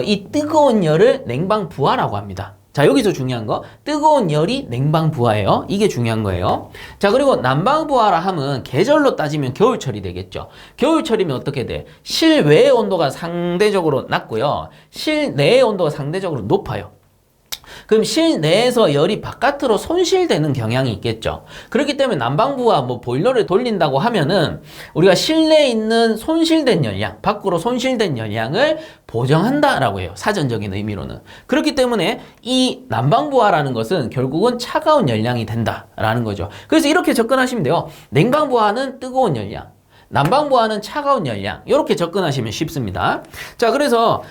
Speaker 1: 이 뜨거운 열을 냉방부하라고 합니다. 자, 여기서 중요한 거 뜨거운 열이 냉방 부하예요. 이게 중요한 거예요. 자, 그리고 난방 부하라 하면 계절로 따지면 겨울철이 되겠죠. 겨울철이면 어떻게 돼? 실외의 온도가 상대적으로 낮고요. 실내의 온도가 상대적으로 높아요. 그럼 실내에서 열이 바깥으로 손실되는 경향이 있겠죠. 그렇기 때문에 난방부와 뭐 보일러를 돌린다고 하면은 우리가 실내에 있는 손실된 열량, 밖으로 손실된 열량을 보정한다라고 해요. 사전적인 의미로는. 그렇기 때문에 이 난방부하라는 것은 결국은 차가운 열량이 된다라는 거죠. 그래서 이렇게 접근하시면 돼요. 냉방부하는 뜨거운 열량, 난방부하는 차가운 열량, 이렇게 접근하시면 쉽습니다. 자, 그래서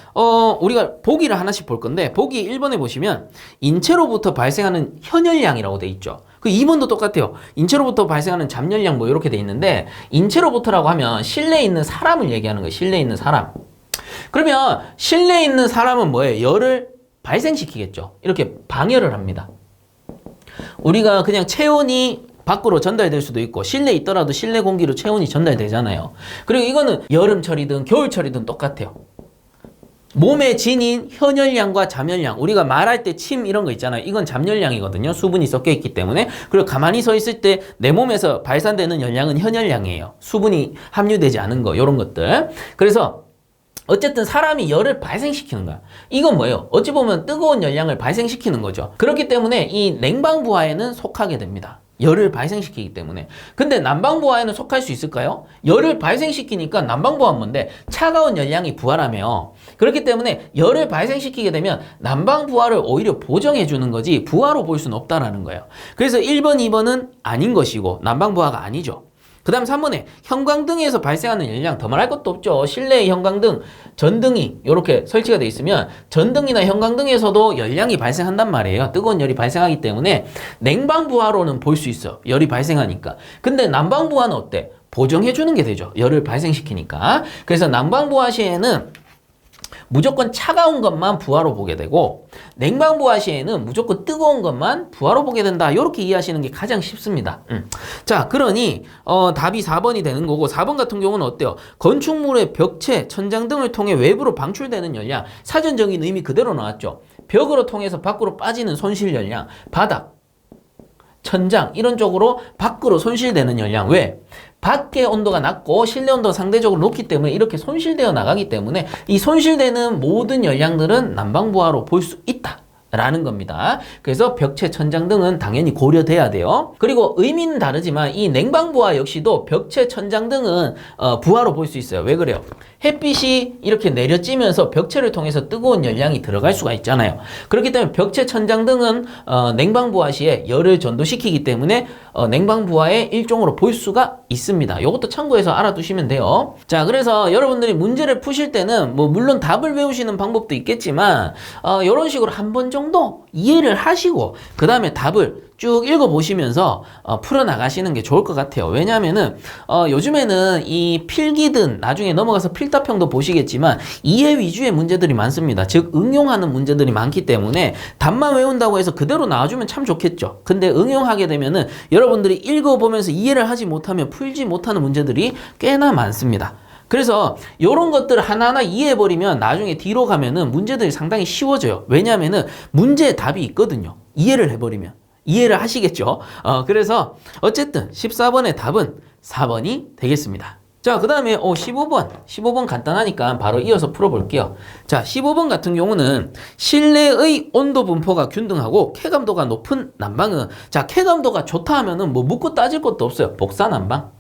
Speaker 1: 우리가 보기를 하나씩 볼 건데, 보기 1번에 보시면 인체로부터 발생하는 현열량이라고 돼 있죠. 그 2번도 똑같아요. 인체로부터 발생하는 잠열량 뭐 이렇게 돼 있는데, 인체로부터라고 하면 실내에 있는 사람을 얘기하는 거예요. 실내에 있는 사람. 그러면 실내에 있는 사람은 뭐예요? 열을 발생시키겠죠. 이렇게 방열을 합니다. 우리가 그냥 체온이 밖으로 전달될 수도 있고 실내에 있더라도 실내 공기로 체온이 전달되잖아요. 그리고 이거는 여름철이든 겨울철이든 똑같아요. 몸에 지닌 현열량과 잠열량, 우리가 말할 때 침 이런 거 있잖아요. 이건 잠열량이거든요. 수분이 섞여 있기 때문에. 그리고 가만히 서 있을 때 내 몸에서 발산되는 열량은 현열량이에요. 수분이 함유되지 않은 거, 이런 것들. 그래서 어쨌든 사람이 열을 발생시키는 거야. 이건 뭐예요? 어찌 보면 뜨거운 열량을 발생시키는 거죠. 그렇기 때문에 이 냉방부하에는 속하게 됩니다. 열을 발생시키기 때문에. 근데 난방부하에는 속할 수 있을까요? 열을 발생시키니까 난방부하는 뭔데? 차가운 열량이 부하라며. 그렇기 때문에 열을 발생시키게 되면 난방부하를 오히려 보정해 주는 거지 부하로 볼 수는 없다라는 거예요. 그래서 1번, 2번은 아닌 것이고 난방부하가 아니죠. 그 다음 3번에 형광등에서 발생하는 열량, 더 말할 것도 없죠. 실내의 형광등, 전등이 이렇게 설치가 돼 있으면 전등이나 형광등에서도 열량이 발생한단 말이에요. 뜨거운 열이 발생하기 때문에 냉방부하로는 볼 수 있어. 열이 발생하니까. 근데 난방부하는 어때? 보정해 주는 게 되죠. 열을 발생시키니까. 그래서 난방부하 시에는 무조건 차가운 것만 부하로 보게 되고, 냉방부하 시에는 무조건 뜨거운 것만 부하로 보게 된다. 이렇게 이해하시는 게 가장 쉽습니다. 자, 그러니 답이 4번이 되는 거고, 4번 같은 경우는 어때요? 건축물의 벽체, 천장 등을 통해 외부로 방출되는 열량, 사전적인 의미 그대로 나왔죠. 벽으로 통해서 밖으로 빠지는 손실 열량, 바닥, 천장 이런 쪽으로 밖으로 손실되는 열량. 왜? 밖의 온도가 낮고 실내 온도가 상대적으로 높기 때문에 이렇게 손실되어 나가기 때문에 이 손실되는 모든 열량들은 난방부하로 볼 수 있다 라는 겁니다. 그래서 벽체, 천장 등은 당연히 고려돼야 돼요. 그리고 의미는 다르지만 이 냉방부하 역시도 벽체, 천장 등은 부하로 볼 수 있어요. 왜 그래요? 햇빛이 이렇게 내려찌면서 벽체를 통해서 뜨거운 열량이 들어갈 수가 있잖아요. 그렇기 때문에 벽체, 천장 등은 냉방부하 시에 열을 전도시키기 때문에 냉방부하의 일종으로 볼 수가 있습니다. 이것도 참고해서 알아두시면 돼요. 자, 그래서 여러분들이 문제를 푸실 때는 뭐 물론 답을 외우시는 방법도 있겠지만 이런 식으로 한 번 정도 이해를 하시고 그 다음에 답을 쭉 읽어보시면서 풀어나가시는 게 좋을 것 같아요. 왜냐하면은 요즘에는 이 필기든 나중에 넘어가서 필답형도 보시겠지만 이해 위주의 문제들이 많습니다. 즉 응용하는 문제들이 많기 때문에 답만 외운다고 해서 그대로 나와주면 참 좋겠죠. 근데 응용하게 되면은 여러분들이 읽어보면서 이해를 하지 못하면 풀지 못하는 문제들이 꽤나 많습니다. 그래서 이런 것들 하나하나 이해해버리면 나중에 뒤로 가면은 문제들이 상당히 쉬워져요. 왜냐하면은 문제에 답이 있거든요. 이해를 해버리면. 이해를 하시겠죠? 그래서 어쨌든 14번의 답은 4번이 되겠습니다. 자, 그 다음에 15번 간단하니까 바로 이어서 풀어볼게요. 자, 15번 같은 경우는 실내의 온도 분포가 균등하고 쾌감도가 높은 난방은, 자, 쾌감도가 좋다 하면은 뭐 묻고 따질 것도 없어요. 복사난방.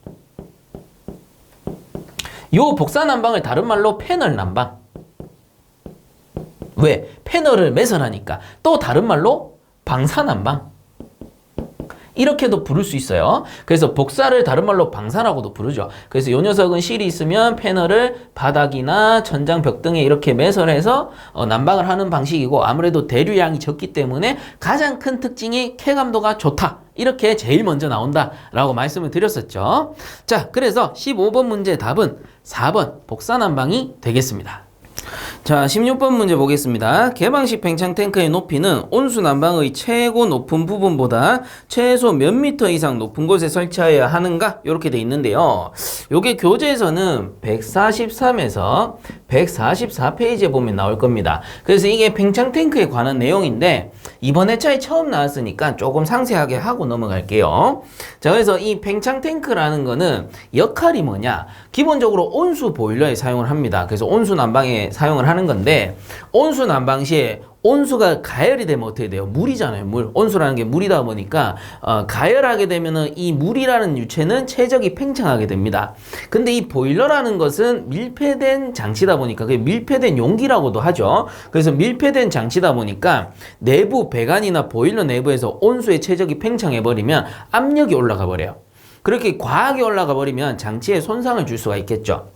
Speaker 1: 요 복사난방을 다른 말로 패널난방. 왜? 패널을 매설하니까. 또 다른 말로 방사난방. 이렇게도 부를 수 있어요. 그래서 복사를 다른 말로 방사라고도 부르죠. 그래서 이 녀석은 실이 있으면 패널을 바닥이나 천장, 벽 등에 이렇게 매설해서 난방을 하는 방식이고, 아무래도 대류량이 적기 때문에 가장 큰 특징이 쾌감도가 좋다. 이렇게 제일 먼저 나온다라고 말씀을 드렸었죠. 자, 그래서 15번 문제의 답은 4번 복사난방이 되겠습니다. 자, 16번 문제 보겠습니다. 개방식 팽창 탱크의 높이는 온수 난방의 최고 높은 부분보다 최소 몇 미터 이상 높은 곳에 설치하여야 하는가? 이렇게 돼 있는데요. 요게 교재에서는 143에서 144페이지에 보면 나올 겁니다. 그래서 이게 팽창 탱크에 관한 내용인데 이번 회차에 처음 나왔으니까 조금 상세하게 하고 넘어갈게요. 자, 그래서 이 팽창 탱크라는 거는 역할이 뭐냐? 기본적으로 온수 보일러에 사용을 합니다. 그래서 온수 난방에 사용을 하는 건데 온수 난방 시에 온수가 가열이 되면 어떻게 돼요? 물이잖아요. 물. 온수라는 게 물이다 보니까 가열하게 되면은 이 물이라는 유체는 최적이 팽창하게 됩니다. 근데 이 보일러라는 것은 밀폐된 장치다 보니까 그게 밀폐된 용기라고도 하죠. 그래서 밀폐된 장치다 보니까 내부 배관이나 보일러 내부에서 온수의 최적이 팽창해 버리면 압력이 올라가 버려요. 그렇게 과하게 올라가 버리면 장치에 손상을 줄 수가 있겠죠.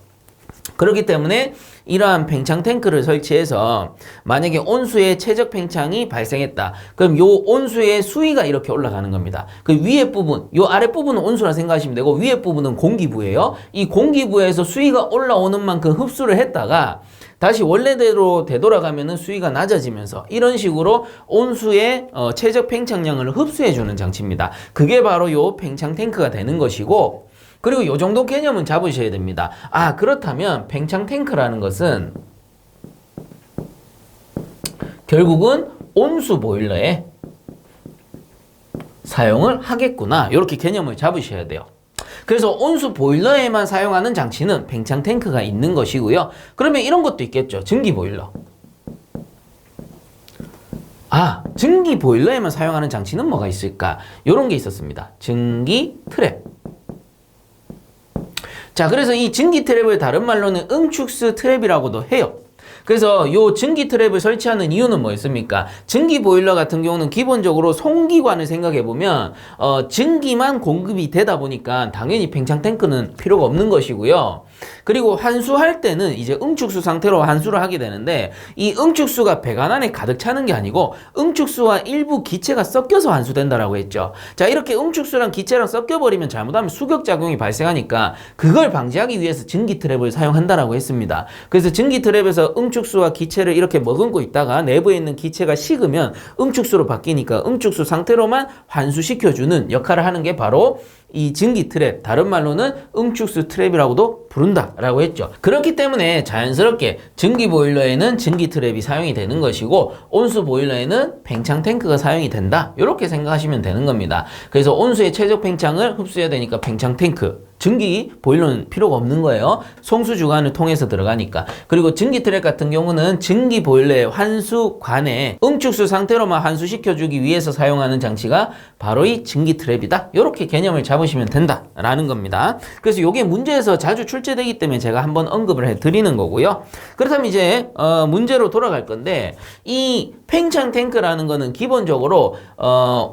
Speaker 1: 그렇기 때문에 이러한 팽창 탱크를 설치해서 만약에 온수의 최적 팽창이 발생했다. 그럼 요 온수의 수위가 이렇게 올라가는 겁니다. 그 위에 부분, 요 아래 부분은 온수라 생각하시면 되고 위에 부분은 공기부예요. 이 공기부에서 수위가 올라오는 만큼 흡수를 했다가 다시 원래대로 되돌아가면은 수위가 낮아지면서 이런 식으로 온수의 최적 팽창량을 흡수해주는 장치입니다. 그게 바로 요 팽창 탱크가 되는 것이고, 그리고 요 정도 개념은 잡으셔야 됩니다. 아, 그렇다면 팽창 탱크라는 것은 결국은 온수 보일러에 사용을 하겠구나. 이렇게 개념을 잡으셔야 돼요. 그래서 온수 보일러에만 사용하는 장치는 팽창 탱크가 있는 것이고요. 그러면 이런 것도 있겠죠. 증기 보일러. 아, 증기 보일러에만 사용하는 장치는 뭐가 있을까? 이런 게 있었습니다. 증기 트랩. 자, 그래서 이 증기 트랩을 다른 말로는 응축수 트랩이라고도 해요. 그래서 요 증기 트랩을 설치하는 이유는 뭐였습니까? 증기 보일러 같은 경우는 기본적으로 송기관을 생각해보면 증기만 공급이 되다 보니까 당연히 팽창 탱크는 필요가 없는 것이고요. 그리고 환수할 때는 이제 응축수 상태로 환수를 하게 되는데 이 응축수가 배관 안에 가득 차는 게 아니고 응축수와 일부 기체가 섞여서 환수된다라고 했죠. 자, 이렇게 응축수랑 기체랑 섞여버리면 잘못하면 수격작용이 발생하니까 그걸 방지하기 위해서 증기 트랩을 사용한다라고 했습니다. 그래서 증기 트랩에서 응축수와 기체를 이렇게 머금고 있다가 내부에 있는 기체가 식으면 응축수로 바뀌니까 응축수 상태로만 환수시켜주는 역할을 하는 게 바로 이 증기 트랩, 다른 말로는 응축수 트랩이라고도 부른다라고 했죠. 그렇기 때문에 자연스럽게 증기 보일러에는 증기 트랩이 사용이 되는 것이고 온수 보일러에는 팽창 탱크가 사용이 된다. 이렇게 생각하시면 되는 겁니다. 그래서 온수의 최적 팽창을 흡수해야 되니까 팽창 탱크, 증기 보일러는 필요가 없는 거예요. 송수 주관을 통해서 들어가니까. 그리고 증기 트랩 같은 경우는 증기 보일러의 환수관에 응축수 상태로만 환수시켜주기 위해서 사용하는 장치가 바로 이 증기 트랩이다. 이렇게 개념을 잡으시면 된다라는 겁니다. 그래서 이게 문제에서 자주 출제되기 때문에 제가 한번 언급을 해드리는 거고요. 그렇다면 이제 문제로 돌아갈 건데 이 팽창 탱크라는 거는 기본적으로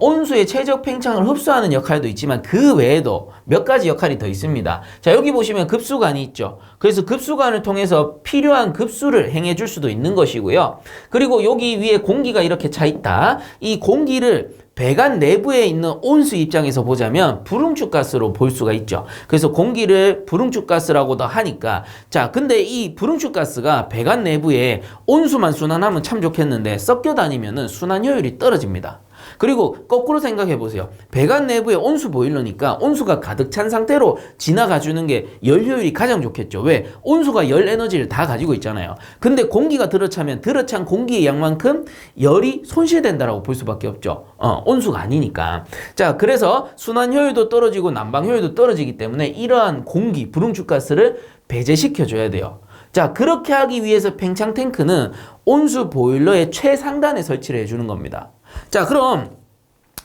Speaker 1: 온수의 최적 팽창을 흡수하는 역할도 있지만 그 외에도 몇 가지 역할이 더 있습니다. 자, 여기 보시면 급수관이 있죠. 그래서 급수관을 통해서 필요한 급수를 행해줄 수도 있는 것이고요. 그리고 여기 위에 공기가 이렇게 차 있다. 이 공기를 배관 내부에 있는 온수 입장에서 보자면 불응축가스로 볼 수가 있죠. 그래서 공기를 불응축가스라고도 하니까, 자, 근데 이 불응축가스가 배관 내부에 온수만 순환하면 참 좋겠는데 섞여 다니면은 순환 효율이 떨어집니다. 그리고 거꾸로 생각해 보세요. 배관 내부에 온수 보일러니까 온수가 가득 찬 상태로 지나가 주는 게 열 효율이 가장 좋겠죠. 왜? 온수가 열 에너지를 다 가지고 있잖아요. 근데 공기가 들어차면 들어찬 공기의 양만큼 열이 손실된다라고 볼 수밖에 없죠. 온수가 아니니까. 자, 그래서 순환 효율도 떨어지고 난방 효율도 떨어지기 때문에 이러한 공기, 불응축가스를 배제시켜 줘야 돼요. 자, 그렇게 하기 위해서 팽창 탱크는 온수 보일러의 최상단에 설치를 해주는 겁니다. 자, 그럼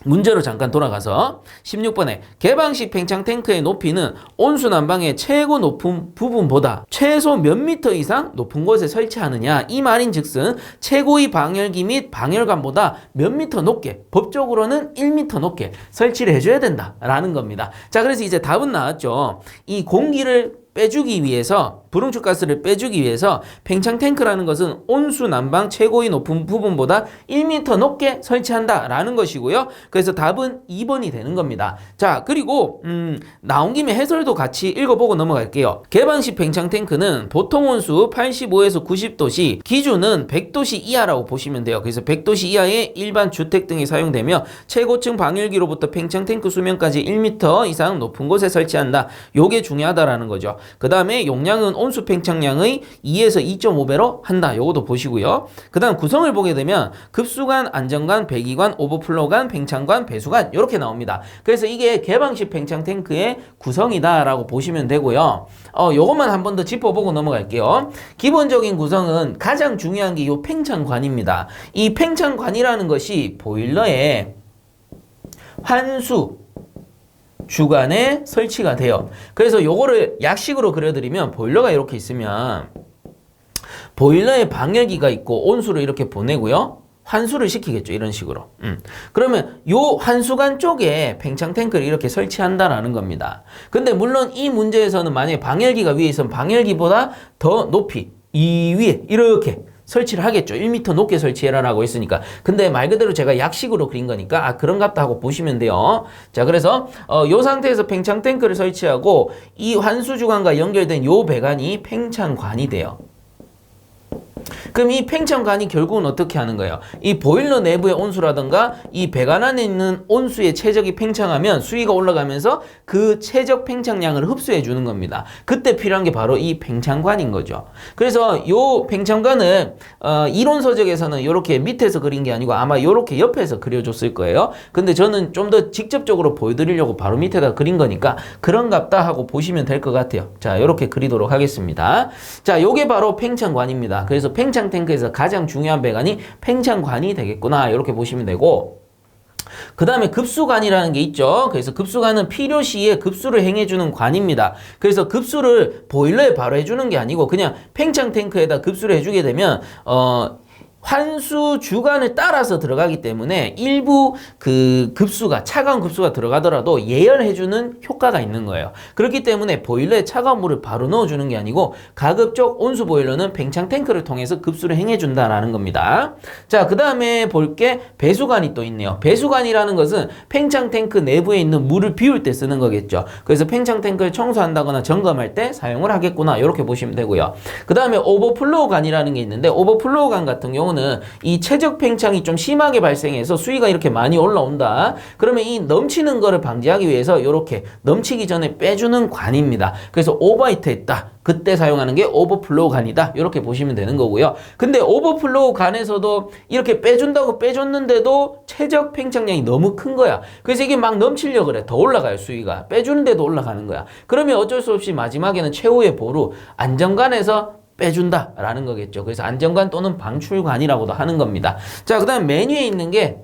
Speaker 1: 문제로 잠깐 돌아가서 16번에 개방식 팽창 탱크의 높이는 온수 난방의 최고 높은 부분보다 최소 몇 미터 이상 높은 곳에 설치하느냐, 이 말인즉슨 최고의 방열기 및 방열관보다 몇 미터 높게, 법적으로는 1미터 높게 설치를 해줘야 된다라는 겁니다. 자, 그래서 이제 답은 나왔죠. 이 공기를 빼주기 위해서 불응축가스를 빼주기 위해서 팽창 탱크라는 것은 온수 난방 최고의 높은 부분보다 1m 높게 설치한다라는 것이고요. 그래서 답은 2번이 되는 겁니다. 자, 그리고 나온 김에 해설도 같이 읽어보고 넘어갈게요. 개방식 팽창 탱크는 보통 온수 85에서 90도씨, 기준은 100도씨 이하라고 보시면 돼요. 그래서 100도씨 이하의 일반 주택 등에 사용되며 최고층 방열기로부터 팽창 탱크 수면까지 1m 이상 높은 곳에 설치한다. 요게 중요하다라는 거죠. 그 다음에 용량은 온수 팽창량의 2에서 2.5배로 한다. 요것도 보시고요. 그 다음 구성을 보게 되면 급수관, 안정관, 배기관, 오버플로우관, 팽창관, 배수관 이렇게 나옵니다. 그래서 이게 개방식 팽창 탱크의 구성이다 라고 보시면 되고요. 요것만 한 번 더 짚어보고 넘어갈게요. 기본적인 구성은 가장 중요한 게 요 팽창관입니다. 이 팽창관이라는 것이 보일러에 환수 주관에 설치가 돼요. 그래서 요거를 약식으로 그려드리면 보일러가 이렇게 있으면 보일러에 방열기가 있고 온수를 이렇게 보내고요. 환수를 시키겠죠. 이런 식으로. 그러면 요 환수관 쪽에 팽창 탱크를 이렇게 설치한다라는 겁니다. 근데 물론 이 문제에서는 만약에 방열기가 위에 있으면 방열기보다 더 높이 이 위에 이렇게 설치를 하겠죠. 1m 높게 설치해라라고 했으니까. 근데 말 그대로 제가 약식으로 그린 거니까 그런갑다 하고 보시면 돼요. 자, 그래서 요 상태에서 팽창 탱크를 설치하고 이 환수 주관과 연결된 요 배관이 팽창관이 돼요. 그럼 이 팽창관이 결국은 어떻게 하는 거예요? 이 보일러 내부의 온수라든가 이 배관 안에 있는 온수의 최적이 팽창하면 수위가 올라가면서 그 최적 팽창량을 흡수해 주는 겁니다. 그때 필요한 게 바로 이 팽창관인 거죠. 그래서 요 팽창관을 이론 서적에서는 이렇게 밑에서 그린 게 아니고 아마 이렇게 옆에서 그려줬을 거예요. 근데 저는 좀 더 직접적으로 보여드리려고 바로 밑에다 그린 거니까 그런갑다 하고 보시면 될 것 같아요. 자, 이렇게 그리도록 하겠습니다. 자, 요게 바로 팽창관입니다. 그래서 팽창 탱크에서 가장 중요한 배관이 팽창관이 되겠구나 이렇게 보시면 되고, 그 다음에 급수관이라는 게 있죠. 그래서 급수관은 필요시에 급수를 행해주는 관입니다. 그래서 급수를 보일러에 바로 해주는 게 아니고 그냥 팽창 탱크에다 급수를 해주게 되면 환수 주관을 따라서 들어가기 때문에 일부 그 급수가 차가운 급수가 들어가더라도 예열해주는 효과가 있는 거예요. 그렇기 때문에 보일러에 차가운 물을 바로 넣어주는 게 아니고 가급적 온수 보일러는 팽창 탱크를 통해서 급수를 행해준다라는 겁니다. 자, 그 다음에 볼 게 배수관이 또 있네요. 배수관이라는 것은 팽창 탱크 내부에 있는 물을 비울 때 쓰는 거겠죠. 그래서 팽창 탱크를 청소한다거나 점검할 때 사용을 하겠구나 이렇게 보시면 되고요. 그 다음에 오버플로우관이라는 게 있는데 오버플로우관 같은 경우는 이 최적 팽창이 좀 심하게 발생해서 수위가 이렇게 많이 올라온다. 그러면 이 넘치는 거를 방지하기 위해서 이렇게 넘치기 전에 빼주는 관입니다. 그래서 오버히트 했다. 그때 사용하는 게 오버플로우 관이다. 이렇게 보시면 되는 거고요. 근데 오버플로우 관에서도 이렇게 빼준다고 빼줬는데도 최적 팽창량이 너무 큰 거야. 그래서 이게 막 넘치려고 그래. 더 올라가요, 수위가. 빼주는데도 올라가는 거야. 그러면 어쩔 수 없이 마지막에는 최후의 보루 안정관에서 빼준다라는 거겠죠. 그래서 안정관 또는 방출관이라고도 하는 겁니다. 자, 그 다음 메뉴에 있는 게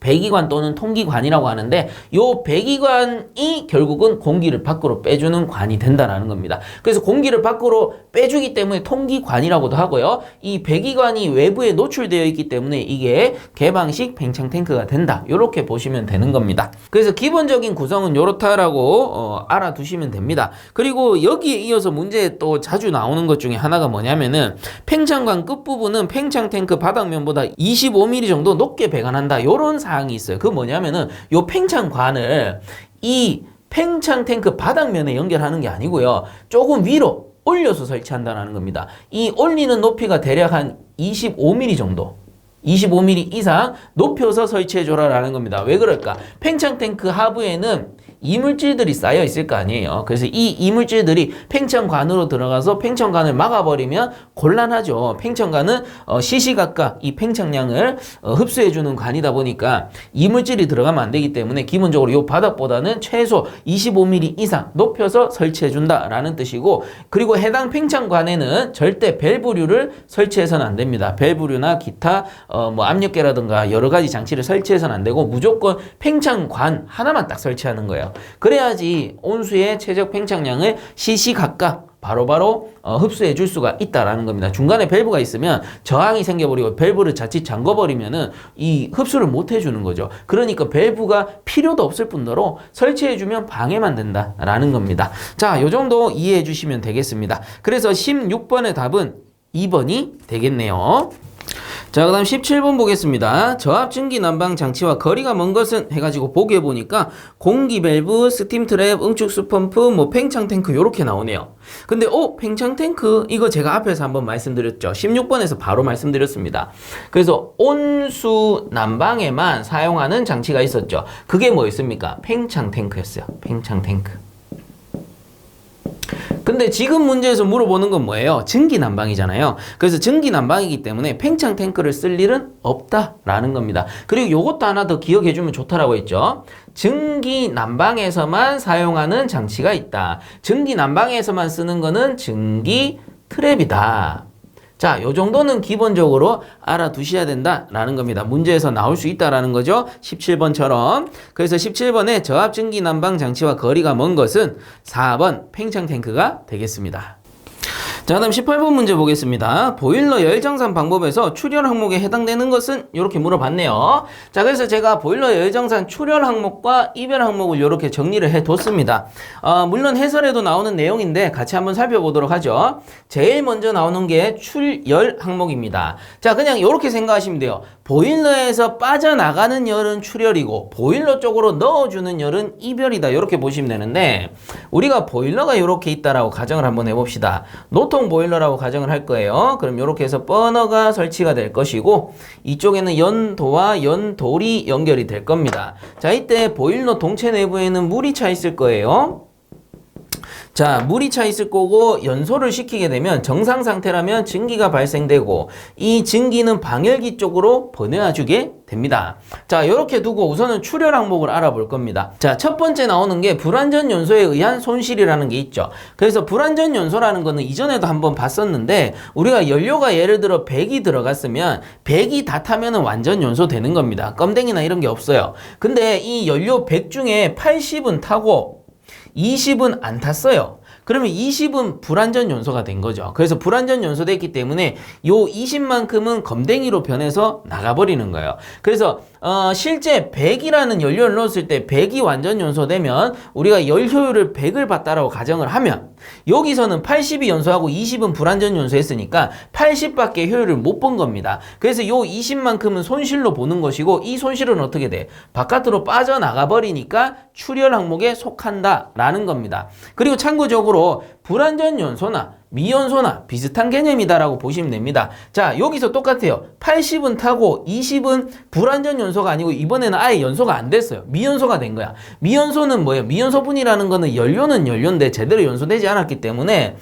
Speaker 1: 배기관 또는 통기관이라고 하는데 요 배기관이 결국은 공기를 밖으로 빼주는 관이 된다라는 겁니다. 그래서 공기를 밖으로 빼주기 때문에 통기관이라고도 하고요. 이 배기관이 외부에 노출되어 있기 때문에 이게 개방식 팽창 탱크가 된다. 이렇게 보시면 되는 겁니다. 그래서 기본적인 구성은 이렇다라고 알아두시면 됩니다. 그리고 여기에 이어서 문제에 또 자주 나오는 것 중에 하나가 뭐냐면은 팽창관 끝부분은 팽창 탱크 바닥면보다 25mm 정도 높게 배관한다. 이런 사항이 있어요. 그 뭐냐면은 요 팽창관을 이 팽창 탱크 바닥면에 연결하는 게 아니고요. 조금 위로 올려서 설치한다는 겁니다. 이 올리는 높이가 대략 한 25mm 정도. 25mm 이상 높여서 설치해줘라라는 겁니다. 왜 그럴까? 팽창 탱크 하부에는 이물질들이 쌓여 있을 거 아니에요. 그래서 이 이물질들이 팽창관으로 들어가서 팽창관을 막아버리면 곤란하죠. 팽창관은 시시각각 이 팽창량을 흡수해주는 관이다 보니까 이물질이 들어가면 안 되기 때문에 기본적으로 이 바닥보다는 최소 25mm 이상 높여서 설치해준다라는 뜻이고, 그리고 해당 팽창관에는 절대 밸브류를 설치해서는 안 됩니다. 밸브류나 기타 뭐 압력계라든가 여러 가지 장치를 설치해서는 안 되고 무조건 팽창관 하나만 딱 설치하는 거예요. 그래야지 온수의 최적 팽창량을 시시각각 바로바로 흡수해 줄 수가 있다라는 겁니다. 중간에 밸브가 있으면 저항이 생겨버리고 밸브를 자칫 잠궈버리면은 이 흡수를 못 해주는 거죠. 그러니까 밸브가 필요도 없을 뿐더러 설치해주면 방해만 된다라는 겁니다. 자, 요 정도 이해해 주시면 되겠습니다. 그래서 16번의 답은 2번이 되겠네요. 자, 그 다음 17번 보겠습니다. 저압 증기 난방 장치와 거리가 먼 것은 해가지고 보기에 보니까 공기 밸브, 스팀 트랩, 응축 수펌프, 뭐 팽창 탱크 요렇게 나오네요. 근데 팽창 탱크 이거 제가 앞에서 한번 말씀드렸죠. 16번에서 바로 말씀드렸습니다. 그래서 온수 난방에만 사용하는 장치가 있었죠. 그게 뭐였습니까? 팽창 탱크였어요. 팽창 탱크. 근데 지금 문제에서 물어보는 건 뭐예요? 증기 난방이잖아요. 그래서 증기 난방이기 때문에 팽창 탱크를 쓸 일은 없다라는 겁니다. 그리고 요것도 하나 더 기억해 주면 좋다라고 했죠. 증기 난방에서만 사용하는 장치가 있다. 증기 난방에서만 쓰는 거는 증기 트랩이다. 자, 요 정도는 기본적으로 알아두셔야 된다라는 겁니다. 문제에서 나올 수 있다라는 거죠. 17번처럼. 그래서 17번에 저압 증기 난방 장치와 거리가 먼 것은 4번 팽창 탱크가 되겠습니다. 자, 다음 18번 문제 보겠습니다. 보일러 열정산 방법에서 출열 항목에 해당되는 것은 이렇게 물어봤네요. 자, 그래서 제가 보일러 열정산 출열 항목과 이별 항목을 이렇게 정리를 해뒀습니다. 물론 해설에도 나오는 내용인데 같이 한번 살펴보도록 하죠. 제일 먼저 나오는 게 출열 항목입니다. 자, 그냥 이렇게 생각하시면 돼요. 보일러에서 빠져나가는 열은 출열이고 보일러 쪽으로 넣어주는 열은 이별이다. 이렇게 보시면 되는데 우리가 보일러가 이렇게 있다라고 가정을 한번 해봅시다. 노통 보일러라고 가정을 할 거예요. 그럼 이렇게 해서 버너가 설치가 될 것이고 이쪽에는 연도와 연돌이 연결이 될 겁니다. 자, 이때 보일러 동체 내부에는 물이 차 있을 거예요. 자, 물이 차 있을 거고 연소를 시키게 되면 정상 상태라면 증기가 발생되고 이 증기는 방열기 쪽으로 보내주게 됩니다. 자, 이렇게 두고 우선은 출열 항목을 알아볼 겁니다. 자, 첫 번째 나오는 게 불완전 연소에 의한 손실이라는 게 있죠. 그래서 불완전 연소라는 거는 이전에도 한번 봤었는데 우리가 연료가 예를 들어 100이 들어갔으면 100이 다 타면은 완전 연소 되는 겁니다. 껌댕이나 이런 게 없어요. 근데 이 연료 100 중에 80은 타고 20은 안 탔어요. 그러면 20은 불완전 연소가 된 거죠. 그래서 불완전 연소됐기 때문에 요 20만큼은 검댕이로 변해서 나가버리는 거예요. 그래서 실제 100이라는 연료를 넣었을 때 100이 완전 연소되면 우리가 열 효율을 100을 봤다라고 가정을 하면 여기서는 80이 연소하고 20은 불완전 연소했으니까 80밖에 효율을 못 본 겁니다. 그래서 요 20만큼은 손실로 보는 것이고 이 손실은 어떻게 돼? 바깥으로 빠져나가 버리니까 출열 항목에 속한다라는 겁니다. 그리고 참고적으로 불완전 연소나 미연소나 비슷한 개념이다라고 보시면 됩니다. 자, 여기서 똑같아요. 80은 타고 20은 불완전 연소가 아니고 이번에는 아예 연소가 안 됐어요. 미연소가 된 거야. 미연소는 뭐예요? 미연소분이라는 거는 연료는 연료인데 제대로 연소되지 않았기 때문에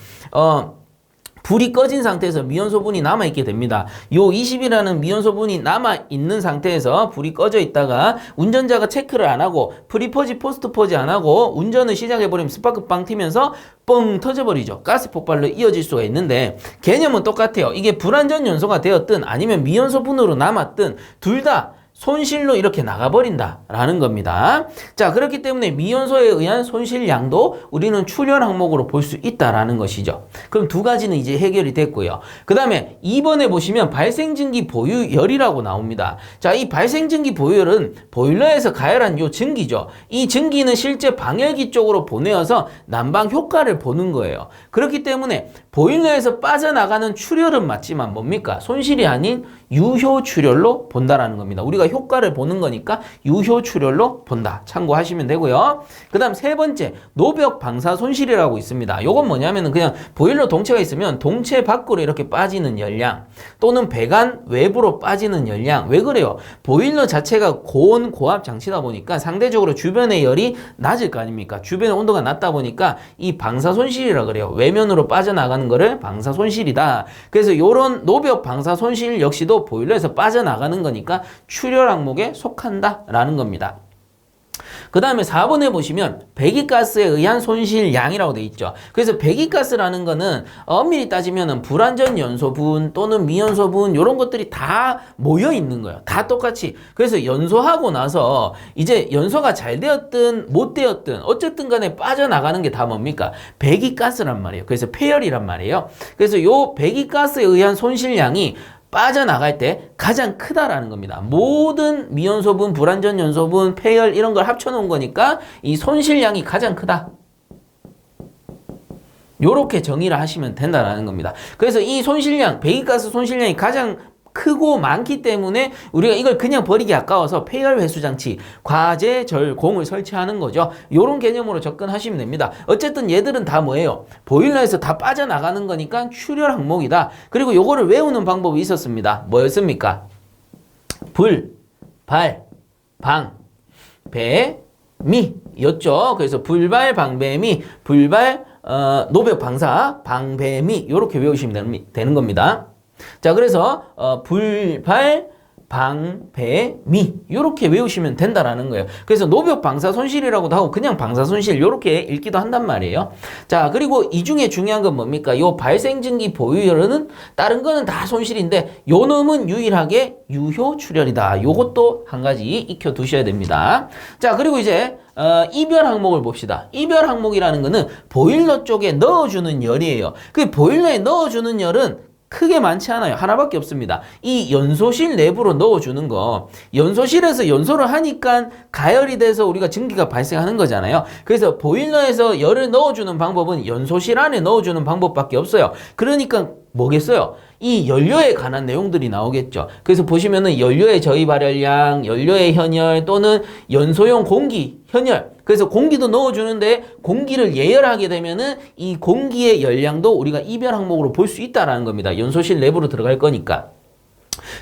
Speaker 1: 불이 꺼진 상태에서 미연소분이 남아있게 됩니다. 요 20이라는 미연소분이 남아있는 상태에서 불이 꺼져 있다가 운전자가 체크를 안 하고 프리포지 포스트포지 안 하고 운전을 시작해버리면 스파크 빵 튀면서 뻥 터져버리죠. 가스 폭발로 이어질 수가 있는데 개념은 똑같아요. 이게 불완전 연소가 되었든 아니면 미연소분으로 남았든 둘 다 손실로 이렇게 나가버린다라는 겁니다. 자, 그렇기 때문에 미연소에 의한 손실량도 우리는 출열 항목으로 볼 수 있다라는 것이죠. 그럼 두 가지는 이제 해결이 됐고요. 그 다음에 2번에 보시면 발생증기 보유열이라고 나옵니다. 자, 이 발생증기 보유열은 보일러에서 가열한 요 증기죠. 이 증기는 실제 방열기 쪽으로 보내어서 난방 효과를 보는 거예요. 그렇기 때문에 보일러에서 빠져나가는 출열은 맞지만 뭡니까? 손실이 아닌 유효 출열로 본다라는 겁니다. 우리가 효과를 보는 거니까 유효 출열로 본다. 참고하시면 되고요. 그 다음 세 번째, 노벽 방사 손실이라고 있습니다. 요건 뭐냐면은 그냥 보일러 동체가 있으면 동체 밖으로 이렇게 빠지는 열량 또는 배관 외부로 빠지는 열량. 왜 그래요? 보일러 자체가 고온 고압 장치다 보니까 상대적으로 주변의 열이 낮을 거 아닙니까? 주변의 온도가 낮다 보니까 이 방사 손실이라 그래요. 외면으로 빠져나가는 거를 방사 손실이다. 그래서 요런 노벽 방사 손실 역시도 보일러에서 빠져나가는 거니까 출열 항목에 속한다라는 겁니다. 그 다음에 4번에 보시면 배기가스에 의한 손실량이라고 돼 있죠. 그래서 배기가스라는 거는 엄밀히 따지면은 불완전 연소분 또는 미연소분 이런 것들이 다 모여 있는 거예요. 다 똑같이. 그래서 연소하고 나서 이제 연소가 잘 되었든 못 되었든 어쨌든 간에 빠져나가는 게 다 뭡니까? 배기가스란 말이에요. 그래서 폐열이란 말이에요. 그래서 요 배기가스에 의한 손실량이 빠져나갈 때 가장 크다라는 겁니다. 모든 미연소분, 불완전 연소분, 폐열 이런 걸 합쳐놓은 거니까 이 손실량이 가장 크다. 요렇게 정의를 하시면 된다라는 겁니다. 그래서 이 손실량, 배기가스 손실량이 가장 크고 많기 때문에 우리가 이걸 그냥 버리기 아까워서 폐열 회수 장치, 과제, 절, 공을 설치하는 거죠. 요런 개념으로 접근하시면 됩니다. 어쨌든 얘들은 다 뭐예요? 보일러에서 다 빠져나가는 거니까 출혈 항목이다. 그리고 요거를 외우는 방법이 있었습니다. 뭐였습니까? 불, 발, 방, 배, 미 였죠. 그래서 불발, 방배미, 불발, 노벽 방사, 방배미 요렇게 외우시면 되는 겁니다. 자, 그래서 불발, 방, 배, 미 이렇게 외우시면 된다라는 거예요. 그래서 노벽 방사 손실이라고도 하고 그냥 방사 손실 이렇게 읽기도 한단 말이에요. 자, 그리고 이 중에 중요한 건 뭡니까? 요 발생 증기 보유열은 다른 거는 다 손실인데 요 놈은 유일하게 유효 출혈이다. 요것도 한 가지 익혀 두셔야 됩니다. 자, 그리고 이제 이별 항목을 봅시다. 이별 항목이라는 거는 보일러 쪽에 넣어주는 열이에요. 그 보일러에 넣어주는 열은 크게 많지 않아요. 하나밖에 없습니다. 이 연소실 내부로 넣어주는 거. 연소실에서 연소를 하니까 가열이 돼서 우리가 증기가 발생하는 거잖아요. 그래서 보일러에서 열을 넣어주는 방법은 연소실 안에 넣어주는 방법밖에 없어요. 그러니까 뭐겠어요? 이 연료에 관한 내용들이 나오겠죠. 그래서 보시면은 연료의 저희 발열량, 연료의 현열 또는 연소용 공기 현열. 그래서 공기도 넣어주는데 공기를 예열하게 되면은 이 공기의 열량도 우리가 이별 항목으로 볼 수 있다라는 겁니다. 연소실 내부로 들어갈 거니까.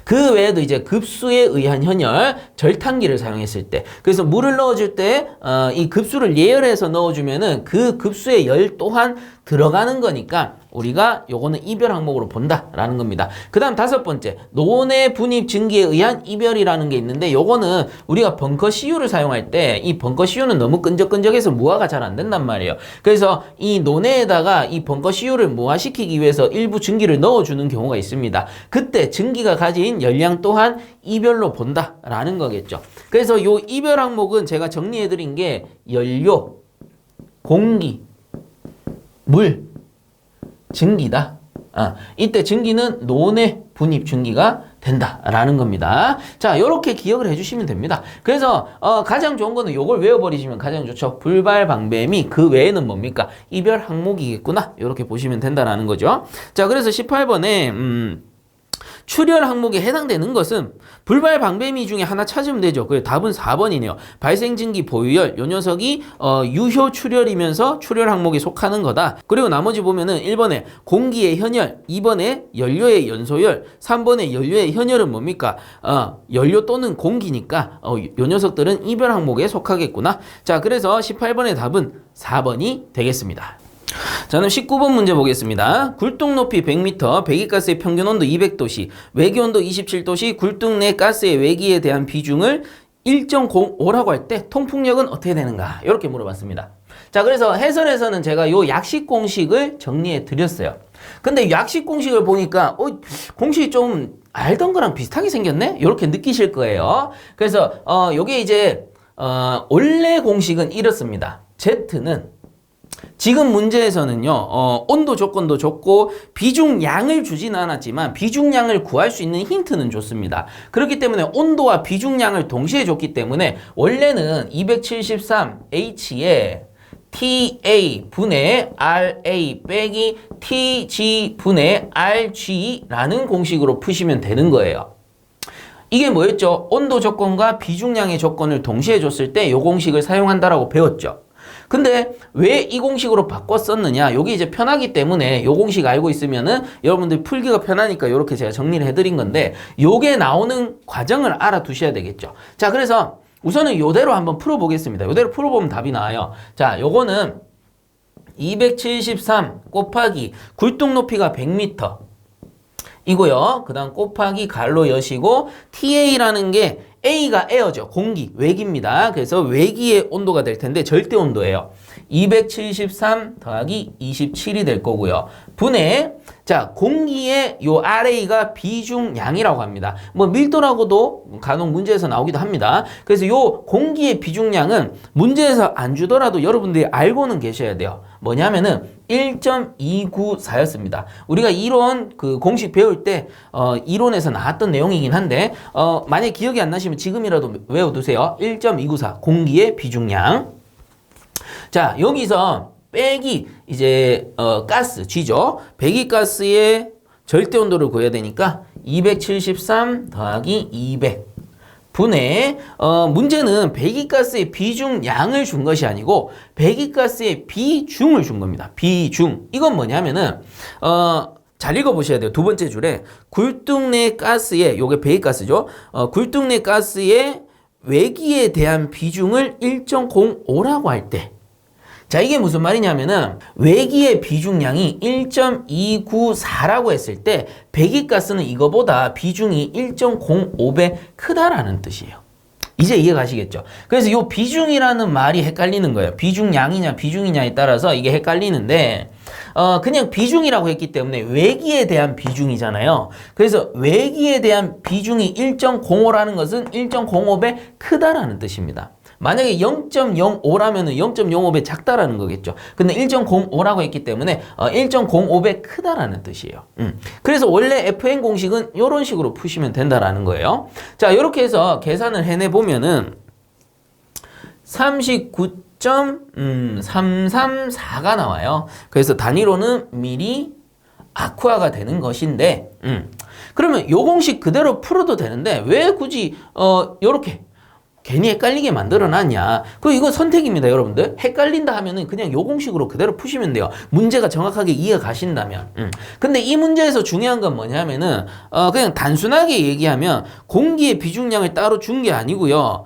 Speaker 1: 그 외에도 이제 급수에 의한 현열, 절탄기를 사용했을 때, 그래서 물을 넣어줄 때 이 급수를 예열해서 넣어주면은 그 급수의 열 또한 들어가는 거니까 우리가 요거는 이별 항목으로 본다라는 겁니다. 그 다음 5번째, 논의 분입 증기에 의한 이별이라는 게 있는데 요거는 우리가 벙커 CU를 사용할 때 이 벙커 CU는 너무 끈적끈적해서 무화가 잘 안 된단 말이에요. 그래서 이 논에다가 이 벙커 CU를 무화시키기 위해서 일부 증기를 넣어주는 경우가 있습니다. 그때 증기가 가진 열량 또한 이별로 본다라는 거겠죠. 그래서 요 이별 항목은 제가 정리해드린 게 연료, 공기, 물, 증기다. 이때 증기는 논의 분입 증기가 된다라는 겁니다. 자, 요렇게 기억을 해주시면 됩니다. 그래서 가장 좋은 거는 요걸 외워버리시면 가장 좋죠. 불발, 방배미 그 외에는 뭡니까? 이별 항목이겠구나. 요렇게 보시면 된다라는 거죠. 자, 그래서 18번에 출혈 항목에 해당되는 것은 불발 방배미 중에 하나 찾으면 되죠. 그래서 답은 4번이네요. 발생 증기 보유열, 요 녀석이 유효 출혈이면서 출혈 항목에 속하는 거다. 그리고 나머지 보면은 1번에 공기의 현열, 2번에 연료의 연소열, 3번에 연료의 현열은 뭡니까? 연료 또는 공기니까 요 녀석들은 이별 항목에 속하겠구나. 자, 그래서 18번의 답은 4번이 되겠습니다. 자, 그럼 19번 문제 보겠습니다. 굴뚝 높이 100m, 배기가스의 평균 온도 200도씨, 외기 온도 27도씨, 굴뚝 내 가스의 외기에 대한 비중을 1.05라고 할 때 통풍력은 어떻게 되는가? 이렇게 물어봤습니다. 자, 그래서 해설에서는 제가 요 약식 공식을 정리해 드렸어요. 근데 약식 공식을 보니까 공식이 좀 알던 거랑 비슷하게 생겼네? 이렇게 느끼실 거예요. 그래서 요게 이제 원래 공식은 이렇습니다. Z는 지금 문제에서는요, 온도 조건도 줬고, 비중량을 주진 않았지만, 비중량을 구할 수 있는 힌트는 줬습니다. 그렇기 때문에 온도와 비중량을 동시에 줬기 때문에, 원래는 273H에 TA 분의 RA 빼기 TG 분의 RG라는 공식으로 푸시면 되는 거예요. 이게 뭐였죠? 온도 조건과 비중량의 조건을 동시에 줬을 때 이 공식을 사용한다라고 배웠죠. 근데 왜 이 공식으로 바꿨었느냐? 여기 이제 편하기 때문에 요 공식 알고 있으면은 여러분들 풀기가 편하니까 이렇게 제가 정리를 해드린 건데 요게 나오는 과정을 알아두셔야 되겠죠. 자, 그래서 우선은 요대로 한번 풀어보겠습니다. 요대로 풀어보면 답이 나와요. 자, 요거는 273 곱하기 굴뚝 높이가 100m 이고요. 그 다음 곱하기 갈로 여시고 TA라는 게 A가 에어죠. 공기, 외기입니다. 그래서 외기의 온도가 될 텐데 절대 온도예요. 273 더하기 27이 될 거고요. 분해, 자, 공기의 요 RA가 비중량이라고 합니다. 뭐 밀도라고도 간혹 문제에서 나오기도 합니다. 그래서 요 공기의 비중량은 문제에서 안 주더라도 여러분들이 알고는 계셔야 돼요. 뭐냐면은 1.294였습니다. 우리가 이론 그 공식 배울 때 이론에서 나왔던 내용이긴 한데 만약 기억이 안 나시면 지금이라도 외워두세요. 1.294 공기의 비중량. 자, 여기서 빼기 이제 가스 G죠. 배기가스의 절대 온도를 구해야 되니까 273 더하기 200 분해 문제는 배기가스의 비중량을 준 것이 아니고 배기가스의 비중을 준 겁니다. 비중. 이건 뭐냐면은 잘 읽어보셔야 돼요. 두 번째 줄에 굴뚝 내 가스의 요게 배기가스죠. 굴뚝 내 가스의 외기에 대한 비중을 1.05라고 할 때, 자, 이게 무슨 말이냐면은 외기의 비중량이 1.294라고 했을 때 배기가스는 이거보다 비중이 1.05배 크다라는 뜻이에요. 이제 이해가시겠죠? 그래서 이 비중이라는 말이 헷갈리는 거예요. 비중량이냐 비중이냐에 따라서 이게 헷갈리는데 그냥 비중이라고 했기 때문에 외기에 대한 비중이잖아요. 그래서 외기에 대한 비중이 1.05라는 것은 1.05배 크다라는 뜻입니다. 만약에 0.05라면은 0.05배 작다라는 거겠죠. 근데 1.05라고 했기 때문에 1.05배 크다라는 뜻이에요. 그래서 원래 FN 공식은 이런 식으로 푸시면 된다라는 거예요. 자, 이렇게 해서 계산을 해내 보면은 39.334가 나와요. 그래서 단위로는 미리 아쿠아가 되는 것인데, 그러면 요 공식 그대로 풀어도 되는데 왜 굳이 요렇게 괜히 헷갈리게 만들어놨냐. 이거 선택입니다, 여러분들. 헷갈린다 하면은 그냥 요 공식으로 그대로 푸시면 돼요. 문제가 정확하게 이해 가신다면. 근데 이 문제에서 중요한 건 뭐냐면은 그냥 단순하게 얘기하면 공기의 비중량을 따로 준 게 아니고요.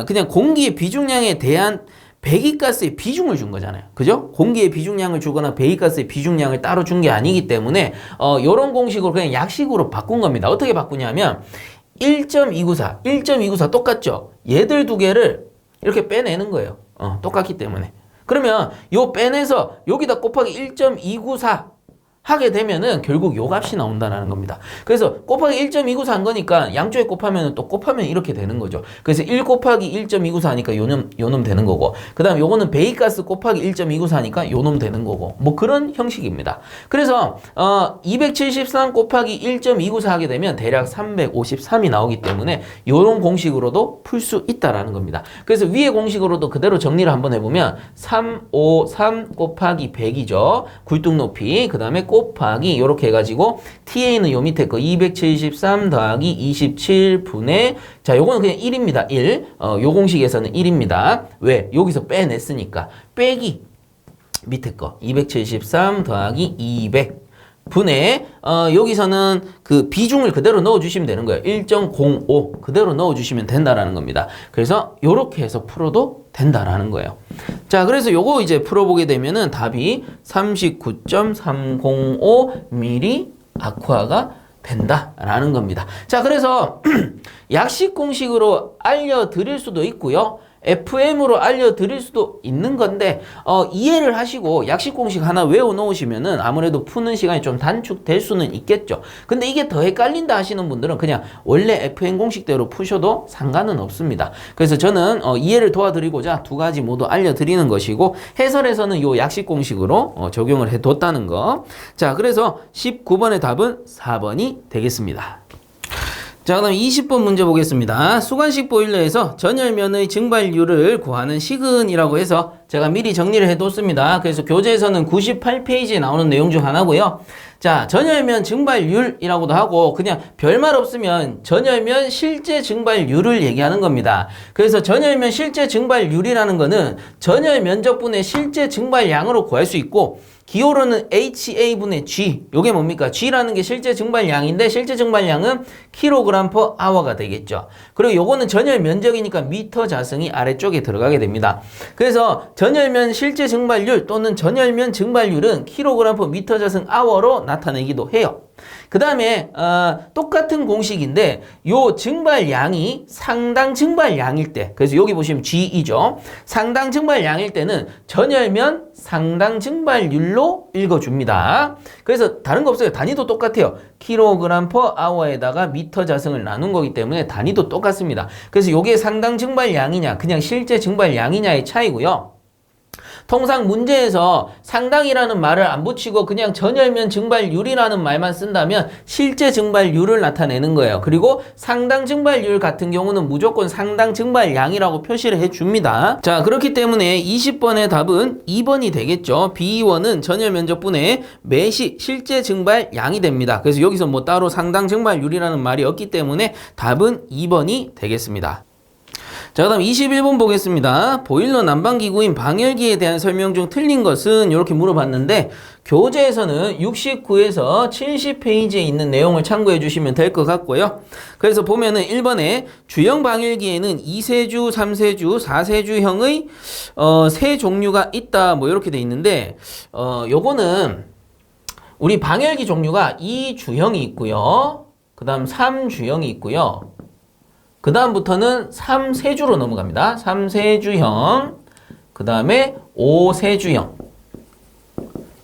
Speaker 1: 그냥 공기의 비중량에 대한 배기가스의 비중을 준 거잖아요. 그죠? 공기의 비중량을 주거나 배기가스의 비중량을 따로 준 게 아니기 때문에 요런 공식으로 그냥 약식으로 바꾼 겁니다. 어떻게 바꾸냐면 1.294 똑같죠? 얘들 두 개를 이렇게 빼내는 거예요. 똑같기 때문에. 그러면 요 빼내서 여기다 곱하기 1.294 하게 되면은 결국 요 값이 나온다는 겁니다. 그래서 곱하기 1.294 한 거니까 양쪽에 곱하면 또 곱하면 이렇게 되는 거죠. 그래서 1 곱하기 1.294 하니까 요놈 되는 거고, 그 다음 요거는 배기가스 곱하기 1.294 하니까 요놈 되는 거고, 뭐 그런 형식입니다. 그래서 273 곱하기 1.294 하게 되면 대략 353이 나오기 때문에 요런 공식으로도 풀 수 있다라는 겁니다. 그래서 위의 공식으로도 그대로 정리를 한번 해보면 353 곱하기 100이죠. 굴뚝 높이. 그 다음에 곱하기 요렇게 해가지고 TA는 요 밑에 거 273 더하기 27분의, 자, 요거는 그냥 1입니다. 1. 요 공식에서는 1입니다. 왜? 여기서 빼냈으니까. 빼기 밑에 거 273 더하기 200 분의 여기서는 그 비중을 그대로 넣어주시면 되는 거예요. 1.05 그대로 넣어주시면 된다라는 겁니다. 그래서 요렇게 해서 풀어도 된다라는 거예요. 자, 그래서 요거 이제 풀어보게 되면은 답이 39.305mm 아쿠아가 된다라는 겁니다. 자, 그래서 약식 공식으로 알려드릴 수도 있고요. FM으로 알려드릴 수도 있는 건데 이해를 하시고 약식 공식 하나 외워놓으시면은 아무래도 푸는 시간이 좀 단축될 수는 있겠죠. 근데 이게 더 헷갈린다 하시는 분들은 그냥 원래 FM 공식대로 푸셔도 상관은 없습니다. 그래서 저는 이해를 도와드리고자 두 가지 모두 알려드리는 것이고, 해설에서는 요 약식 공식으로 적용을 해뒀다는 거. 자, 그래서 19번의 답은 4번이 되겠습니다. 자, 그다음 20번 문제 보겠습니다. 수관식 보일러에서 전열면의 증발율을 구하는 식은이라고 해서 제가 미리 정리를 해뒀습니다. 그래서 교재에서는 98페이지에 나오는 내용 중 하나고요. 자, 전열면 증발율이라고도 하고 그냥 별말 없으면 전열면 실제 증발율을 얘기하는 겁니다. 그래서 전열면 실제 증발율이라는 거는 전열 면적분의 실제 증발량으로 구할 수 있고, 기호로는 HA분의 G, 요게 뭡니까? G라는 게 실제 증발량인데 실제 증발량은 kg/h가 되겠죠. 그리고 요거는 전열 면적이니까 미터 자승이 아래쪽에 들어가게 됩니다. 그래서 전열면 실제 증발률 또는 전열면 증발률은 kg/m 자승 h로 나타내기도 해요. 그 다음에 똑같은 공식인데 요 증발량이 상당 증발량일 때, 그래서 여기 보시면 G이죠. 상당 증발량일 때는 전열면 상당 증발률로 읽어줍니다. 그래서 다른 거 없어요. 단위도 똑같아요. 킬로그램 퍼 아워에다가 미터 자승을 나눈 거기 때문에 단위도 똑같습니다. 그래서 요게 상당 증발량이냐 그냥 실제 증발량이냐의 차이고요. 통상 문제에서 상당이라는 말을 안 붙이고 그냥 전열면 증발률이라는 말만 쓴다면 실제 증발률을 나타내는 거예요. 그리고 상당 증발률 같은 경우는 무조건 상당 증발량이라고 표시를 해줍니다. 자, 그렇기 때문에 20번의 답은 2번이 되겠죠. B1은 전열 면적분의 매시 실제 증발량이 됩니다. 그래서 여기서 뭐 따로 상당 증발률이라는 말이 없기 때문에 답은 2번이 되겠습니다. 자, 그 다음 21번 보겠습니다. 보일러 난방기구인 방열기에 대한 설명 중 틀린 것은 이렇게 물어봤는데 교재에서는 69에서 70페이지에 있는 내용을 참고해 주시면 될 것 같고요. 그래서 보면은 1번에 주형 방열기에는 2세주, 3세주, 4세주형의 세 종류가 있다 뭐 이렇게 돼 있는데 요거는 우리 방열기 종류가 2주형이 있고요. 그 다음 3주형이 있고요. 그 다음부터는 3세주로 넘어갑니다. 3세주형, 그 다음에 5세주형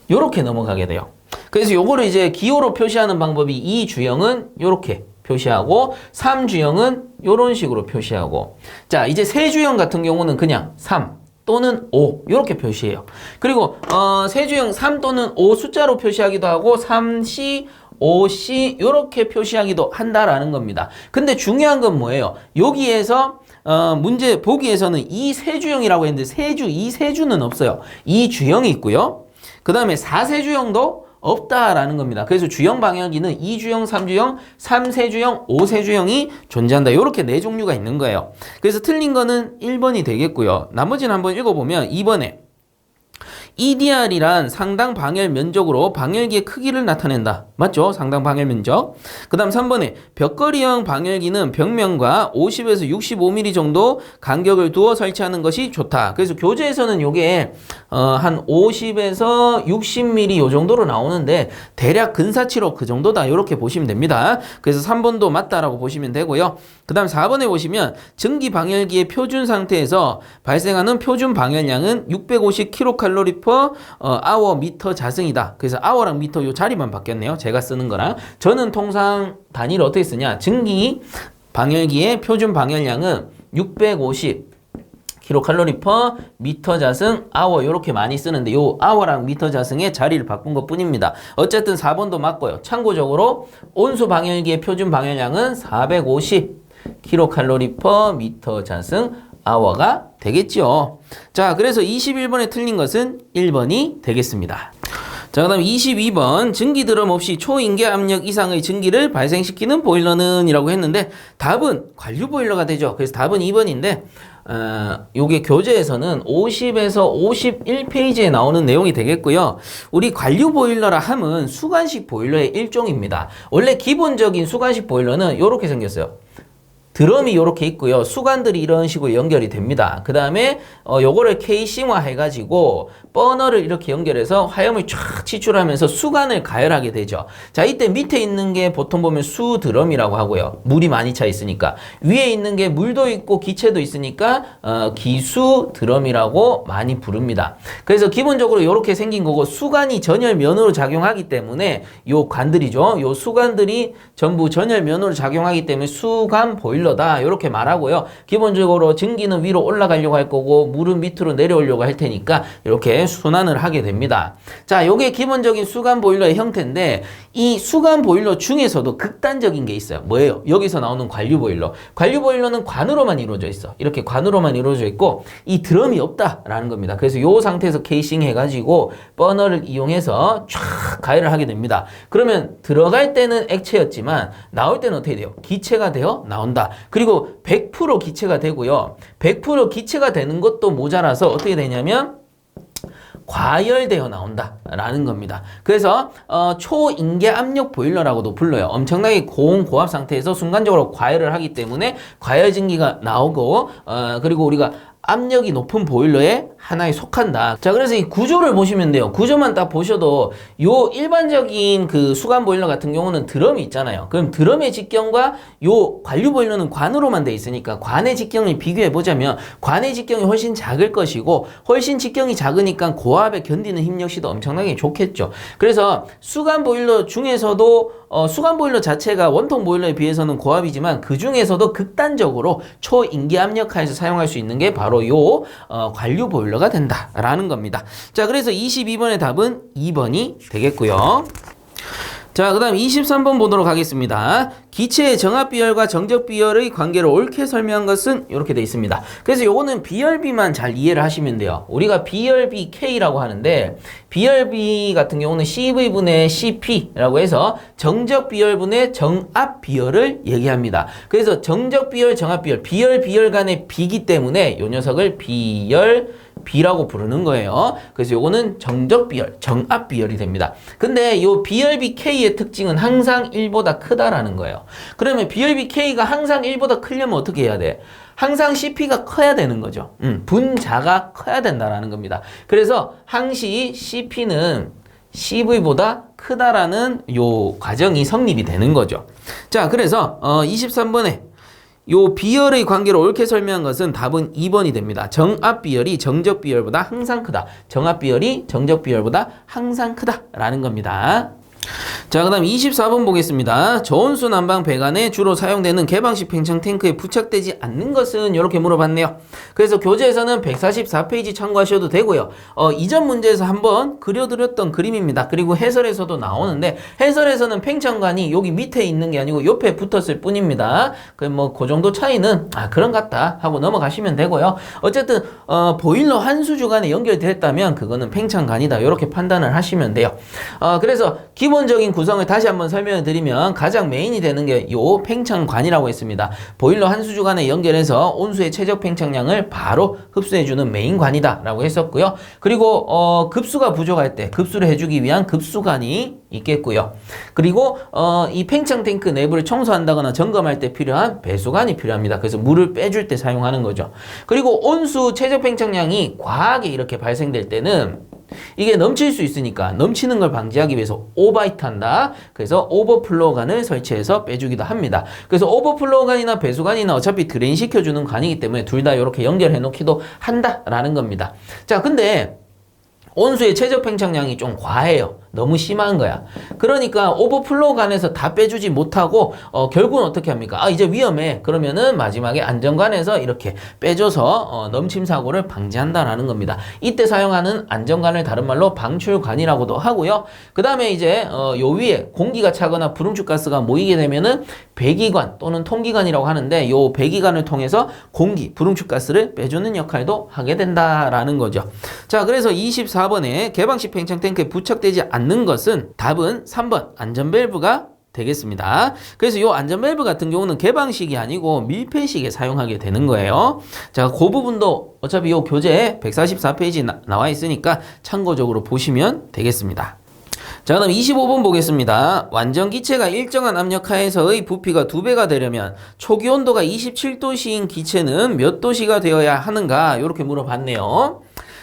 Speaker 1: 요렇게 넘어가게 돼요. 그래서 요거를 이제 기호로 표시하는 방법이 2주형은 요렇게 표시하고 3주형은 요런 식으로 표시하고, 자 이제 세주형 같은 경우는 그냥 3 또는 5 이렇게 표시해요. 그리고 세주형 3 또는 5 숫자로 표시하기도 하고 3C 5C 이렇게 표시하기도 한다라는 겁니다. 근데 중요한 건 뭐예요? 여기에서 문제 보기에서는 2세주형이라고 했는데 세주, 2세주는 없어요. 2주형이 있고요. 그 다음에 4세주형도 없다라는 겁니다. 그래서 주형 방열기는 2주형, 3주형, 3세주형, 5세주형이 존재한다. 이렇게 네 종류가 있는 거예요. 그래서 틀린 거는 1번이 되겠고요. 나머지는 한번 읽어보면 2번에 EDR이란 상당 방열 면적으로 방열기의 크기를 나타낸다. 맞죠? 상당 방열 면적. 그 다음 3번에 벽걸이형 방열기는 벽면과 50에서 65mm 정도 간격을 두어 설치하는 것이 좋다. 그래서 교재에서는 요게 한 50에서 60mm 요 정도로 나오는데 대략 근사치로 그 정도다. 이렇게 보시면 됩니다. 그래서 3번도 맞다라고 보시면 되고요. 그 다음 4번에 보시면 전기 방열기의 표준 상태에서 발생하는 표준 방열량은 650kcal per hour 미터 자승이다. 그래서 hour랑 미터 요 자리만 바뀌었네요. 제가 쓰는 거랑. 저는 통상 단위를 어떻게 쓰냐. 전기 방열기의 표준 방열량은 650 kcal per 미터 자승 hour 이렇게 많이 쓰는데 요 hour랑 미터 자승의 자리를 바꾼 것 뿐입니다. 어쨌든 4번도 맞고요. 참고적으로 온수 방열기의 표준 방열량은 450 kcal per 미터 자승 hour가 되겠죠. 자, 그래서 21번에 틀린 것은 1번이 되겠습니다. 자, 그 다음 22번 전기 드럼 없이 초인계 압력 이상의 전기를 발생시키는 보일러는 이라고 했는데 답은 관류 보일러가 되죠. 그래서 답은 2번인데 요게 교재에서는 50에서 51페이지에 나오는 내용이 되겠고요. 우리 관류 보일러라 함은 수관식 보일러의 일종입니다. 원래 기본적인 수관식 보일러는 이렇게 생겼어요. 드럼이 이렇게 있고요. 수관들이 이런 식으로 연결이 됩니다. 그 다음에 요거를 케이싱화 해가지고 버너를 이렇게 연결해서 화염을 쫙 치출하면서 수관을 가열하게 되죠. 자, 이때 밑에 있는 게 보통 보면 수드럼이라고 하고요. 물이 많이 차 있으니까. 위에 있는 게 물도 있고 기체도 있으니까 기수드럼이라고 많이 부릅니다. 그래서 기본적으로 이렇게 생긴 거고 수관이 전열면으로 작용하기 때문에 요 관들이죠. 요 수관들이 전부 전열면으로 작용하기 때문에 수관 보일러다 이렇게 말하고요. 기본적으로 전기는 위로 올라가려고 할 거고 물은 밑으로 내려오려고 할 테니까 이렇게 순환을 하게 됩니다. 자, 요게 기본적인 수관 보일러의 형태인데 이 수관 보일러 중에서도 극단적인 게 있어요. 뭐예요? 여기서 나오는 관류 보일러. 관류 보일러는 관으로만 이루어져 있어. 이렇게 관으로만 이루어져 있고 이 드럼이 없다라는 겁니다. 그래서 요 상태에서 케이싱 해가지고 버너를 이용해서 쫙 가열을 하게 됩니다. 그러면 들어갈 때는 액체였지만 나올 때는 어떻게 돼요? 기체가 되어 나온다. 그리고 100% 기체가 되고요. 100% 기체가 되는 것도 모자라서 어떻게 되냐면 과열되어 나온다라는 겁니다. 그래서 초인계 압력 보일러라고도 불러요. 엄청나게 고온 고압 상태에서 순간적으로 과열을 하기 때문에 과열 전기가 나오고 그리고 우리가 압력이 높은 보일러에 하나에 속한다. 자, 그래서 이 구조를 보시면 돼요. 구조만 딱 보셔도 요 일반적인 그 수간 보일러 같은 경우는 드럼이 있잖아요. 그럼 드럼의 직경과 요 관류 보일러는 관으로만 돼 있으니까 관의 직경을 비교해 보자면 관의 직경이 훨씬 작을 것이고 훨씬 직경이 작으니까 고압에 견디는 힘 역시도 엄청나게 좋겠죠. 그래서 수간 보일러 중에서도 수간 보일러 자체가 원통 보일러에 비해서는 고압이지만 그 중에서도 극단적으로 초인기 압력하에서 사용할 수 있는 게 바로 요 관류 보일러가 된다라는 겁니다. 자, 그래서 22번의 답은 2번이 되겠고요. 자, 그 다음 23번 보도록 하겠습니다. 기체의 정압 비열과 정적 비열의 관계를 옳게 설명한 것은 이렇게 돼 있습니다. 그래서 요거는 비열비만 잘 이해를 하시면 돼요. 우리가 비열비 K라고 하는데 비열비 같은 경우는 CV분의 CP라고 해서 정적 비열분의 정압 비열을 얘기합니다. 그래서 정적 비열, 정압 비열, 비열, 비열 간의 비기 때문에 요 녀석을 비열비라고 부르는 거예요. 그래서 요거는 정적 비열, 정압 비열이 됩니다. 근데 요 비열비 K의 특징은 항상 1보다 크다라는 거예요. 그러면 비열비 K가 항상 1보다 크려면 어떻게 해야 돼? 항상 CP가 커야 되는 거죠. 분자가 커야 된다라는 겁니다. 그래서 항시 CP는 CV보다 크다라는 요 과정이 성립이 되는 거죠. 자, 그래서 23번에 요 비열의 관계를 옳게 설명한 것은 답은 2번이 됩니다. 정압 비열이 정적 비열보다 항상 크다. 정압 비열이 정적 비열보다 항상 크다라는 겁니다. 자, 그 다음 24번 보겠습니다. 저온수 난방 배관에 주로 사용되는 개방식 팽창 탱크에 부착되지 않는 것은 이렇게 물어봤네요. 그래서 교재에서는 144페이지 참고하셔도 되고요. 이전 문제에서 한번 그려드렸던 그림입니다. 그리고 해설에서도 나오는데 해설에서는 팽창관이 여기 밑에 있는 게 아니고 옆에 붙었을 뿐입니다. 그 정도 차이는 그런 것 같다 하고 넘어가시면 되고요. 어쨌든 보일러 한 수주 간에 연결됐다면 그거는 팽창관이다 이렇게 판단을 하시면 돼요. 그래서 기본적인 구성을 다시 한번 설명을 드리면 가장 메인이 되는 게 요 팽창관이라고 했습니다. 보일러 한 수주 간에 연결해서 온수의 최적 팽창량을 바로 흡수해주는 메인관이다 라고 했었고요. 그리고 급수가 부족할 때 급수를 해주기 위한 급수관이 있겠고요. 그리고 이 팽창 탱크 내부를 청소한다거나 점검할 때 필요한 배수관이 필요합니다. 그래서 물을 빼줄 때 사용하는 거죠. 그리고 온수 최적 팽창량이 과하게 이렇게 발생될 때는 이게 넘칠 수 있으니까 넘치는 걸 방지하기 위해서 오버히트 한다. 그래서 오버플로우관을 설치해서 빼주기도 합니다. 그래서 오버플로우관이나 배수관이나 어차피 드레인 시켜주는 관이기 때문에 둘 다 이렇게 연결해 놓기도 한다라는 겁니다. 자, 근데 온수의 최적 팽창량이 좀 과해요. 너무 심한 거야. 그러니까 오버플로우관에서 다 빼주지 못하고 결국은 어떻게 합니까? 이제 위험해. 그러면은 마지막에 안전관에서 이렇게 빼줘서 넘침 사고를 방지한다라는 겁니다. 이때 사용하는 안전관을 다른 말로 방출관이라고도 하고요. 그 다음에 이제 요 위에 공기가 차거나 불응축가스가 모이게 되면은 배기관 또는 통기관이라고 하는데 요 배기관을 통해서 공기, 불응축가스를 빼주는 역할도 하게 된다라는 거죠. 자, 그래서 24번에 개방식 팽창 탱크에 부착되지 않는 것은 답은 3번 안전밸브가 되겠습니다. 그래서 이 안전밸브 같은 경우는 개방식이 아니고 밀폐식에 사용하게 되는 거예요. 자, 그 부분도 어차피 이 교재에 144페이지 나와 있으니까 참고적으로 보시면 되겠습니다. 자, 그다음 25번 보겠습니다. 완전 기체가 일정한 압력 하에서의 부피가 2배가 되려면 초기 온도가 27도씨인 기체는 몇 도씨가 되어야 하는가 이렇게 물어봤네요.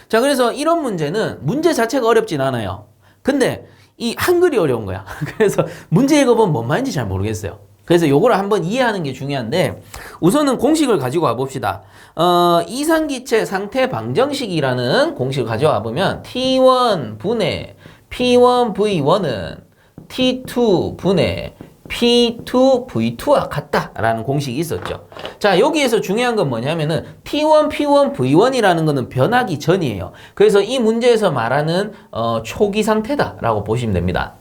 Speaker 1: 자, 그래서 이런 문제는 문제 자체가 어렵진 않아요. 근데 이 한글이 어려운 거야. 그래서 문제 읽어보면 뭔 말인지 잘 모르겠어요. 그래서 요거를 한번 이해하는 게 중요한데 우선은 공식을 가지고 와봅시다. 이상기체 상태 방정식이라는 공식을 가져와 보면 T1 분의 P1V1은 T2 분의 P2V2와 같다라는 공식이 있었죠. 자, 여기에서 중요한 건 뭐냐면은 T1, P1, V1이라는 거는 변하기 전이에요. 그래서 이 문제에서 말하는 초기 상태다라고 보시면 됩니다.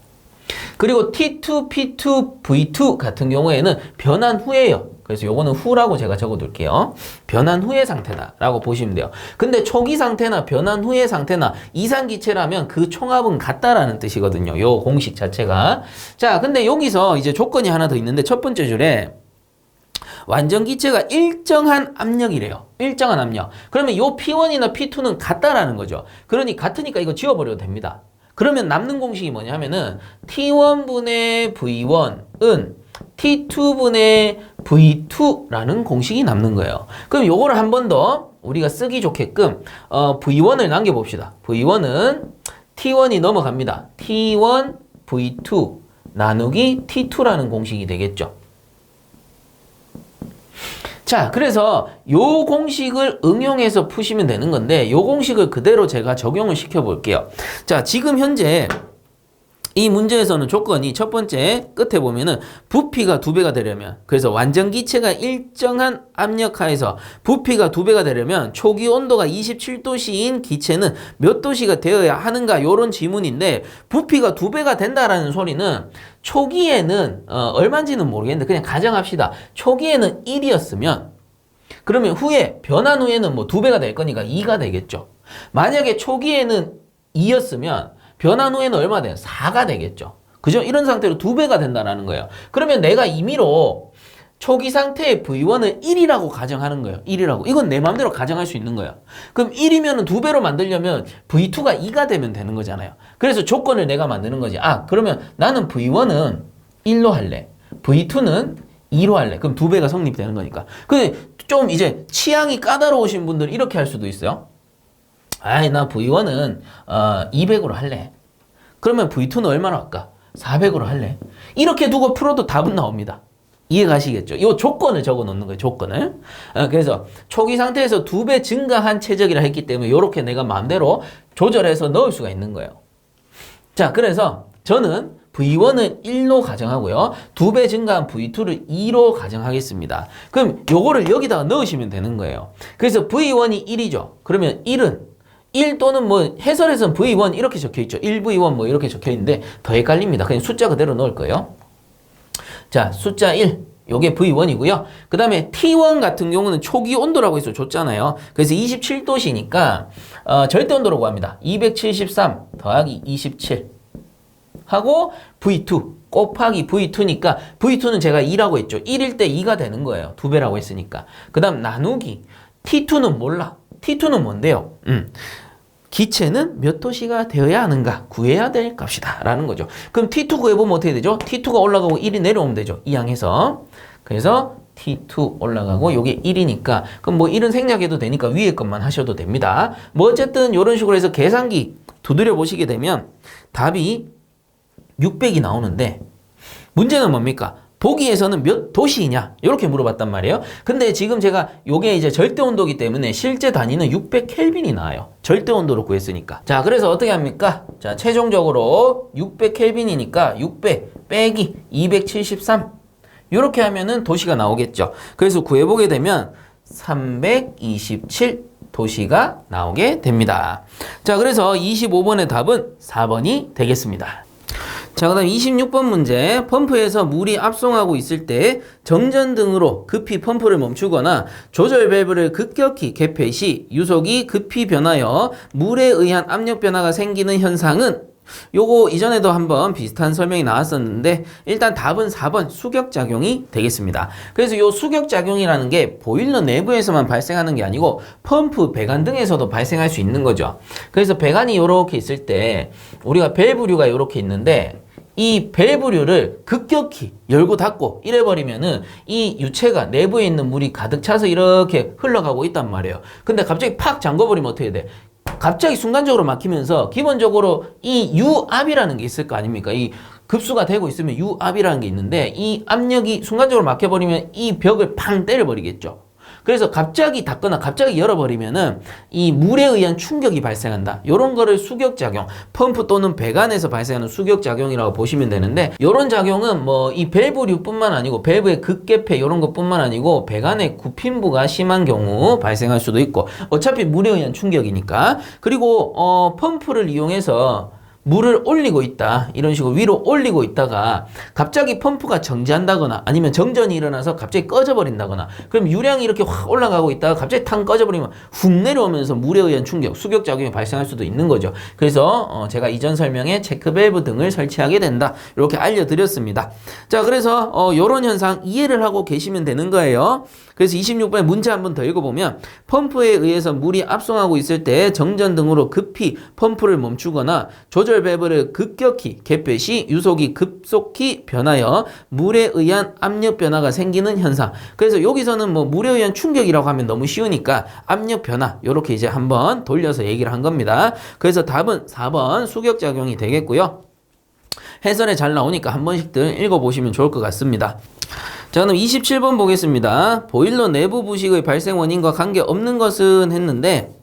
Speaker 1: 그리고 T2, P2, V2 같은 경우에는 변한 후예요. 그래서 요거는 후라고 제가 적어둘게요. 변한 후의 상태다라고 보시면 돼요. 근데 초기 상태나 변한 후의 상태나 이상기체라면 그 총합은 같다라는 뜻이거든요. 요 공식 자체가. 자, 근데 여기서 이제 조건이 하나 더 있는데 첫 번째 줄에 완전 기체가 일정한 압력이래요. 일정한 압력. 그러면 요 P1이나 P2는 같다라는 거죠. 그러니 같으니까 이거 지워버려도 됩니다. 그러면 남는 공식이 뭐냐면은 T1분의 V1은 T2분의 V2라는 공식이 남는 거예요. 그럼 요거를 한 번 더 우리가 쓰기 좋게끔 V1을 남겨봅시다. V1은 T1이 넘어갑니다. T1 V2 나누기 T2라는 공식이 되겠죠. 자, 그래서 요 공식을 응용해서 푸시면 되는 건데 요 공식을 그대로 제가 적용을 시켜 볼게요. 자, 지금 현재 이 문제에서는 조건이 첫 번째 끝에 보면은 부피가 2배가 되려면, 그래서 완전 기체가 일정한 압력 하에서 부피가 2배가 되려면 초기 온도가 27도씨인 기체는 몇 도씨가 되어야 하는가, 요런 지문인데 부피가 2배가 된다라는 소리는 초기에는 얼마인지는 모르겠는데 그냥 가정합시다. 초기에는 1이었으면 그러면 후에 변한 후에는 뭐 2배가 될 거니까 2가 되겠죠. 만약에 초기에는 2였으면 변한 후에는 얼마 돼요? 4가 되겠죠. 그죠? 이런 상태로 2배가 된다는 거예요. 그러면 내가 임의로 초기 상태의 V1을 1이라고 가정하는 거예요. 1이라고. 이건 내 마음대로 가정할 수 있는 거예요. 그럼 1이면 2배로 만들려면 V2가 2가 되면 되는 거잖아요. 그래서 조건을 내가 만드는 거지. 아, 그러면 나는 V1은 1로 할래. V2는 2로 할래. 그럼 2배가 성립되는 거니까. 근데 좀 이제 취향이 까다로우신 분들은 이렇게 할 수도 있어요. 아이, 나 V1은 200으로 할래. 그러면 V2는 얼마나 할까? 400으로 할래. 이렇게 두고 풀어도 답은 나옵니다. 이해 가시겠죠? 이 조건을 적어 놓는 거예요. 조건을. 그래서 초기 상태에서 2배 증가한 최적이라 했기 때문에 이렇게 내가 마음대로 조절해서 넣을 수가 있는 거예요. 자, 그래서 저는 V1은 1로 가정하고요. 2배 증가한 V2를 2로 가정하겠습니다. 그럼 요거를 여기다가 넣으시면 되는 거예요. 그래서 V1이 1이죠. 그러면 1은 1 또는 뭐 해설에서는 V1 이렇게 적혀있죠. 1V1 뭐 이렇게 적혀있는데 더 헷갈립니다. 그냥 숫자 그대로 넣을 거예요. 자, 숫자 1. 요게 V1이고요. 그 다음에 T1 같은 경우는 초기 온도라고 해서 줬잖아요. 그래서 27도씨니까 절대 온도로 구합니다. 273 더하기 27 하고 V2 곱하기 V2니까 V2는 제가 2라고 했죠. 1일 때 2가 되는 거예요. 2배라고 했으니까. 그 다음 나누기. T2는 몰라. T2는 뭔데요? 기체는 몇 도씨가 되어야 하는가 구해야 될 값이다 라는 거죠. 그럼 T2 구해보면 어떻게 되죠? T2가 올라가고 1이 내려오면 되죠. 이 항에서. 그래서 T2 올라가고 요게 1이니까 그럼 뭐 1은 생략해도 되니까 위에 것만 하셔도 됩니다. 뭐 어쨌든 이런 식으로 해서 계산기 두드려 보시게 되면 답이 600이 나오는데 문제는 뭡니까? 보기에서는 몇 도시이냐 이렇게 물어봤단 말이에요. 근데 지금 제가 요게 이제 절대 온도기 때문에 실제 단위는 600켈빈이 나와요. 절대 온도로 구했으니까. 자, 그래서 어떻게 합니까? 자, 최종적으로 600켈빈이니까 600 빼기 273 이렇게 하면은 도시가 나오겠죠. 그래서 구해보게 되면 327 도시가 나오게 됩니다. 자, 그래서 25번의 답은 4번이 되겠습니다. 자, 그 다음 26번 문제. 펌프에서 물이 압송하고 있을 때 정전 등으로 급히 펌프를 멈추거나 조절 밸브를 급격히 개폐 시 유속이 급히 변하여 물에 의한 압력 변화가 생기는 현상은, 요거 이전에도 한번 비슷한 설명이 나왔었는데 일단 답은 4번 수격작용이 되겠습니다. 그래서 요 수격작용이라는 게 보일러 내부에서만 발생하는 게 아니고 펌프, 배관 등에서도 발생할 수 있는 거죠. 그래서 배관이 이렇게 있을 때 우리가 밸브류가 이렇게 있는데 이 밸브류를 급격히 열고 닫고 이래버리면은 이 유체가 내부에 있는 물이 가득 차서 이렇게 흘러가고 있단 말이에요. 근데 갑자기 팍 잠궈버리면 어떻게 돼? 갑자기 순간적으로 막히면서 기본적으로 이 유압이라는 게 있을 거 아닙니까? 이 급수가 되고 있으면 유압이라는 게 있는데 이 압력이 순간적으로 막혀버리면 이 벽을 팡 때려버리겠죠. 그래서 갑자기 닫거나 갑자기 열어버리면은 이 물에 의한 충격이 발생한다. 요런 거를 수격작용, 펌프 또는 배관에서 발생하는 수격작용이라고 보시면 되는데 요런 작용은 뭐 이 밸브류뿐만 아니고 밸브의 극개폐 요런 것뿐만 아니고 배관의 굽힘부가 심한 경우 발생할 수도 있고 어차피 물에 의한 충격이니까. 그리고 펌프를 이용해서 물을 올리고 있다. 이런 식으로 위로 올리고 있다가 갑자기 펌프가 정지한다거나 아니면 정전이 일어나서 갑자기 꺼져버린다거나 그럼 유량이 이렇게 확 올라가고 있다가 갑자기 탕 꺼져버리면 훅 내려오면서 물에 의한 충격, 수격작용이 발생할 수도 있는 거죠. 그래서 제가 이전 설명에 체크밸브 등을 설치하게 된다. 이렇게 알려드렸습니다. 자, 그래서 이런 현상 이해를 하고 계시면 되는 거예요. 그래서 26번에 문제 한번 더 읽어보면 펌프에 의해서 물이 압송하고 있을 때 정전 등으로 급히 펌프를 멈추거나 조절 고철 배부를 급격히 개폐 시 유속이 급속히 변하여 물에 의한 압력 변화가 생기는 현상. 그래서 여기서는 뭐 물에 의한 충격이라고 하면 너무 쉬우니까 압력 변화 이렇게 이제 한번 돌려서 얘기를 한 겁니다. 그래서 답은 4번 수격작용이 되겠고요. 해설에 잘 나오니까 한 번씩들 읽어보시면 좋을 것 같습니다. 자, 그럼 27번 보겠습니다. 보일러 내부 부식의 발생 원인과 관계없는 것은 했는데,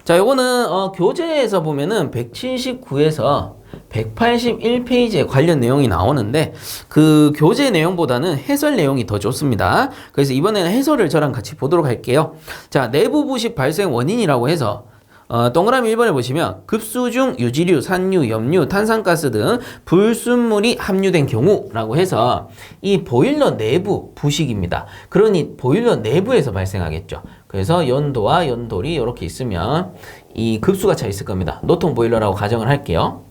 Speaker 1: 자, 요거는 교재에서 보면은 179에서 181페이지에 관련 내용이 나오는데 그 교재 내용보다는 해설 내용이 더 좋습니다. 그래서 이번에는 해설을 저랑 같이 보도록 할게요. 자, 내부 부식 발생 원인이라고 해서 동그라미 1번에 보시면 급수 중 유지류, 산유, 염류, 탄산가스 등 불순물이 함유된 경우라고 해서 이 보일러 내부 부식입니다. 그러니 보일러 내부에서 발생하겠죠. 그래서 연도와 연돌이 이렇게 있으면 이 급수가 차 있을 겁니다. 노통 보일러라고 가정을 할게요.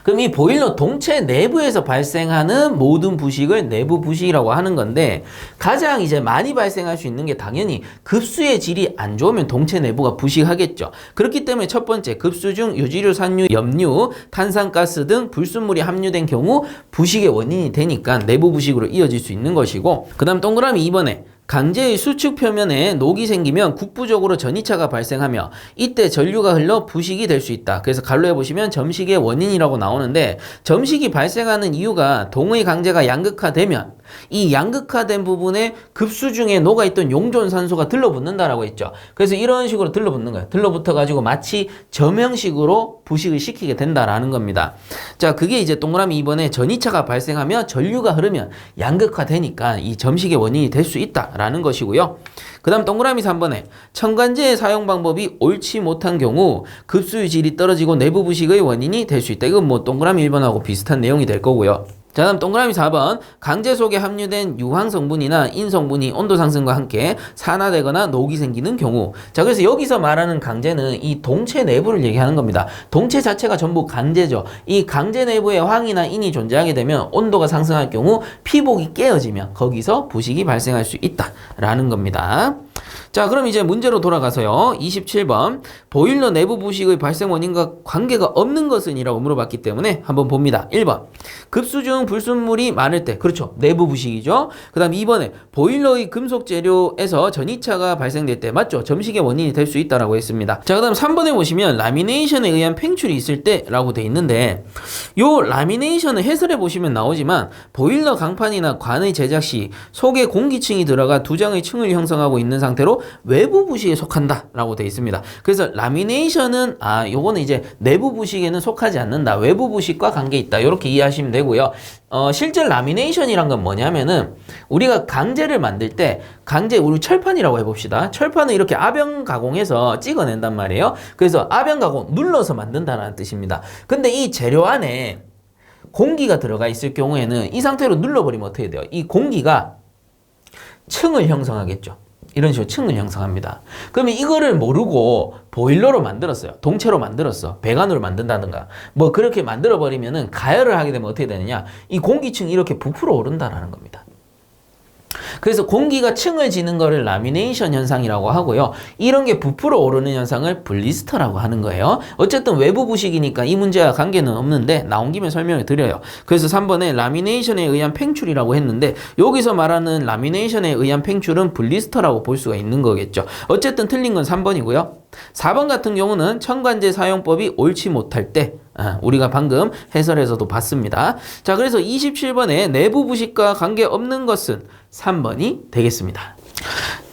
Speaker 1: 그럼 이 보일러 동체 내부에서 발생하는 모든 부식을 내부 부식이라고 하는 건데 가장 이제 많이 발생할 수 있는 게 당연히 급수의 질이 안 좋으면 동체 내부가 부식하겠죠. 그렇기 때문에 첫 번째 급수 중 유지류, 산유, 염류, 탄산가스 등 불순물이 함유된 경우 부식의 원인이 되니까 내부 부식으로 이어질 수 있는 것이고 그 다음 동그라미 2번에 강제의 수축 표면에 녹이 생기면 국부적으로 전이차가 발생하며 이때 전류가 흘러 부식이 될 수 있다. 그래서 갈로에 보시면 점식의 원인이라고 나오는데 점식이 발생하는 이유가 동의 강제가 양극화되면 이 양극화된 부분에 급수 중에 녹아있던 용존산소가 들러붙는다라고 했죠. 그래서 이런 식으로 들러붙는 거예요. 들러붙어가지고 마치 점형식으로 부식을 시키게 된다라는 겁니다. 자, 그게 이제 동그라미 2번에 전이차가 발생하며 전류가 흐르면 양극화되니까 이 점식의 원인이 될 수 있다라는 것이고요. 그 다음 동그라미 3번에 첨간제의 사용 방법이 옳지 못한 경우 급수의 질이 떨어지고 내부 부식의 원인이 될 수 있다. 이건 뭐 동그라미 1번하고 비슷한 내용이 될 거고요. 자, 다음 동그라미 4번 강제 속에 함유된 유황 성분이나 인 성분이 온도 상승과 함께 산화되거나 녹이 생기는 경우. 자, 그래서 여기서 말하는 강제는 이 동체 내부를 얘기하는 겁니다. 동체 자체가 전부 강제죠. 이 강제 내부에 황이나 인이 존재하게 되면 온도가 상승할 경우 피복이 깨어지면 거기서 부식이 발생할 수 있다라는 겁니다. 자, 그럼 이제 문제로 돌아가서요. 27번 보일러 내부 부식의 발생 원인과 관계가 없는 것은 이라고 물어봤기 때문에 한번 봅니다. 1번 급수 중 불순물이 많을 때, 그렇죠, 내부 부식이죠. 그 다음 2번에 보일러의 금속 재료에서 전이차가 발생될 때, 맞죠, 점식의 원인이 될 수 있다라고 했습니다. 자, 그 다음 3번에 보시면 라미네이션에 의한 팽출이 있을 때 라고 돼 있는데 요 라미네이션을 해설해 보시면 나오지만 보일러 강판이나 관의 제작 시 속에 공기층이 들어가 두 장의 층을 형성하고 있는 상태로 외부 부식에 속한다 라고 되어 있습니다. 그래서 라미네이션은 요거는 이제 내부 부식에는 속하지 않는다, 외부 부식과 관계 있다, 이렇게 이해하시면 되고요. 실제 라미네이션이란 건 뭐냐면은 우리가 강제를 만들 때 우리 철판이라고 해봅시다. 철판을 이렇게 압연 가공해서 찍어낸단 말이에요. 그래서 압연 가공, 눌러서 만든다는 뜻입니다. 근데 이 재료 안에 공기가 들어가 있을 경우에는 이 상태로 눌러버리면 어떻게 돼요? 이 공기가 층을 형성하겠죠. 이런 식으로 층을 형성합니다. 그러면 이거를 모르고 보일러로 만들었어요. 동체로 만들었어. 배관으로 만든다든가 뭐 그렇게 만들어버리면은 가열을 하게 되면 어떻게 되느냐, 이 공기층이 이렇게 부풀어 오른다라는 겁니다. 그래서 공기가 층을 지는 거를 라미네이션 현상이라고 하고요. 이런 게 부풀어 오르는 현상을 블리스터라고 하는 거예요. 어쨌든 외부 부식이니까 이 문제와 관계는 없는데 나온 김에 설명을 드려요. 그래서 3번에 라미네이션에 의한 팽출이라고 했는데 여기서 말하는 라미네이션에 의한 팽출은 블리스터라고 볼 수가 있는 거겠죠. 어쨌든 틀린 건 3번이고요. 4번 같은 경우는 첨간제 사용법이 옳지 못할 때, 우리가 방금 해설에서도 봤습니다. 자, 그래서 27번에 내부 부식과 관계없는 것은 3번이 되겠습니다.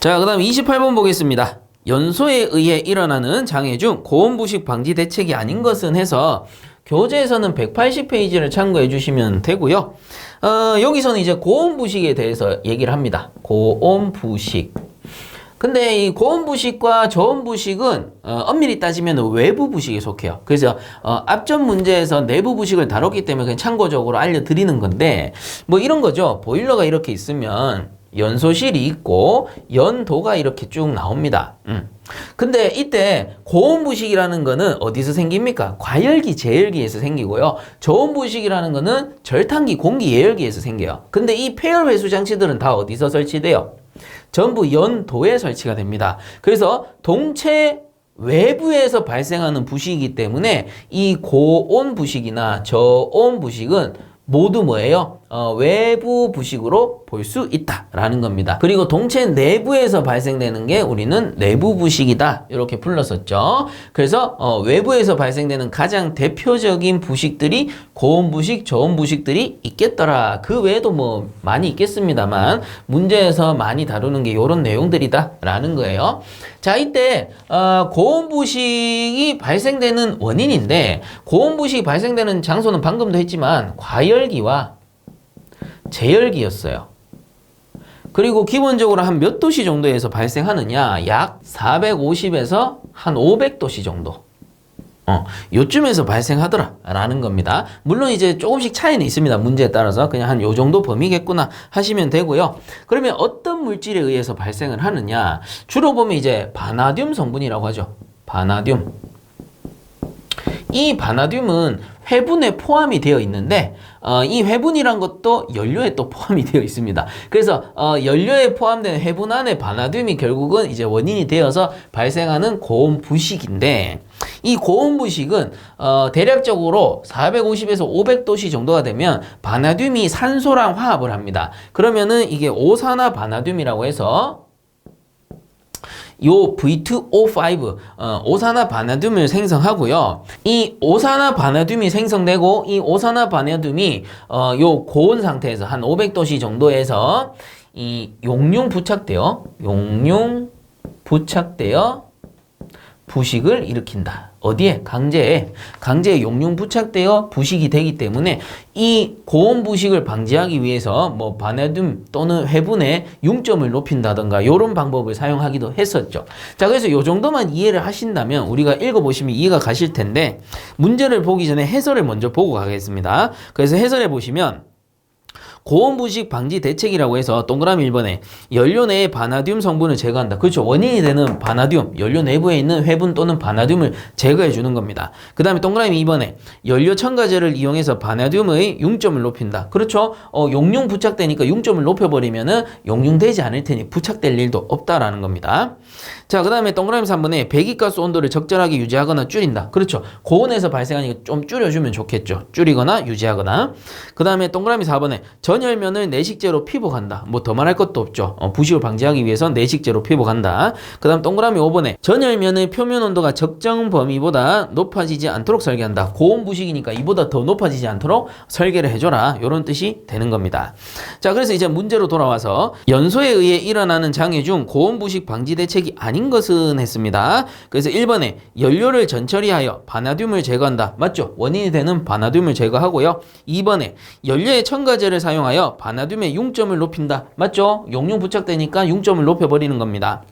Speaker 1: 자, 그 다음 28번 보겠습니다. 연소에 의해 일어나는 장애 중 고온 부식 방지 대책이 아닌 것은 해서 교재에서는 180페이지를 참고해 주시면 되고요. 여기서는 이제 고온 부식에 대해서 얘기를 합니다. 고온 부식. 근데 이 고온 부식과 저온 부식은 엄밀히 따지면 외부 부식에 속해요. 그래서 앞전 문제에서 내부 부식을 다뤘기 때문에 그냥 참고적으로 알려드리는 건데 뭐 이런 거죠. 보일러가 이렇게 있으면 연소실이 있고 연도가 이렇게 쭉 나옵니다. 근데 이때 고온 부식이라는 거는 어디서 생깁니까? 과열기, 제열기에서 생기고요. 저온 부식이라는 거는 절탄기, 공기 예열기에서 생겨요. 근데 이 폐열 회수 장치들은 다 어디서 설치돼요? 전부 연도에 설치가 됩니다. 그래서 동체 외부에서 발생하는 부식이기 때문에 이 고온 부식이나 저온 부식은 모두 뭐예요? 외부 부식으로 볼 수 있다라는 겁니다. 그리고 동체 내부에서 발생되는 게 우리는 내부 부식이다 이렇게 불렀었죠. 그래서 외부에서 발생되는 가장 대표적인 부식들이 고온 부식, 저온 부식들이 있겠더라. 그 외에도 뭐 많이 있겠습니다만 문제에서 많이 다루는 게 이런 내용들이다라는 거예요. 자, 이때 고온 부식이 발생되는 원인인데 고온 부식이 발생되는 장소는 방금도 했지만 과열기와 제열기였어요. 그리고 기본적으로 한 몇 도씨 정도에서 발생하느냐? 약 450에서 한 500도씨 정도. 요쯤에서 발생하더라 라는 겁니다. 물론 이제 조금씩 차이는 있습니다. 문제에 따라서 그냥 한 요 정도 범위겠구나 하시면 되고요. 그러면 어떤 물질에 의해서 발생을 하느냐? 주로 보면 이제 바나듐 성분이라고 하죠. 바나듐. 이 바나듐은 회분에 포함이 되어 있는데 이 회분이란 것도 연료에 또 포함이 되어 있습니다. 그래서 연료에 포함된 회분 안에 바나듐이 결국은 이제 원인이 되어서 발생하는 고온 부식인데 이 고온 부식은 대략적으로 450에서 500도씨 정도가 되면 바나듐이 산소랑 화합을 합니다. 그러면은 이게 오산화 바나듐이라고 해서 요 V2O5 오산화 바나듐을 생성하고요. 이 오산화 바나듐이 생성되고 이 오산화 바나듐이 요 고온 상태에서 한 500도씨 정도에서 이 용융 부착되어 부식을 일으킨다. 어디에? 강제에 용융 부착되어 부식이 되기 때문에 이 고온 부식을 방지하기 위해서 뭐 바나듐 또는 회분의 융점을 높인다던가 이런 방법을 사용하기도 했었죠. 자, 그래서 요 정도만 이해를 하신다면 우리가 읽어보시면 이해가 가실 텐데 문제를 보기 전에 해설을 먼저 보고 가겠습니다. 그래서 해설해 보시면 고온 부식 방지 대책이라고 해서 동그라미 1번에 연료 내의 바나듐 성분을 제거한다. 그렇죠. 원인이 되는 바나듐, 연료 내부에 있는 회분 또는 바나듐을 제거해 주는 겁니다. 그 다음에 동그라미 2번에 연료 첨가제를 이용해서 바나듐의 융점을 높인다. 그렇죠. 용융 부착되니까 융점을 높여버리면은 용융되지 않을 테니 부착될 일도 없다라는 겁니다. 자, 그 다음에 동그라미 3번에 배기가스 온도를 적절하게 유지하거나 줄인다. 그렇죠. 고온에서 발생하니까 좀 줄여주면 좋겠죠. 줄이거나 유지하거나. 그 다음에 동그라미 4번에 전열면을 내식제로 피복한다. 뭐 더 말할 것도 없죠. 부식을 방지하기 위해서 내식제로 피복한다. 그 다음 동그라미 5번에 전열면의 표면 온도가 적정 범위보다 높아지지 않도록 설계한다. 고온 부식이니까 이보다 더 높아지지 않도록 설계를 해줘라. 이런 뜻이 되는 겁니다. 자, 그래서 이제 문제로 돌아와서 연소에 의해 일어나는 장애 중 고온 부식 방지 대책이 아닌 것은 했습니다. 그래서 1번에 연료를 전처리하여 바나듐을 제거한다. 맞죠? 원인이 되는 바나듐을 제거하고요. 2번에 연료에 첨가제를 사용하여 바나듐의 융점을 높인다. 맞죠? 용융 부착되니까 융점을 높여버리는 겁니다.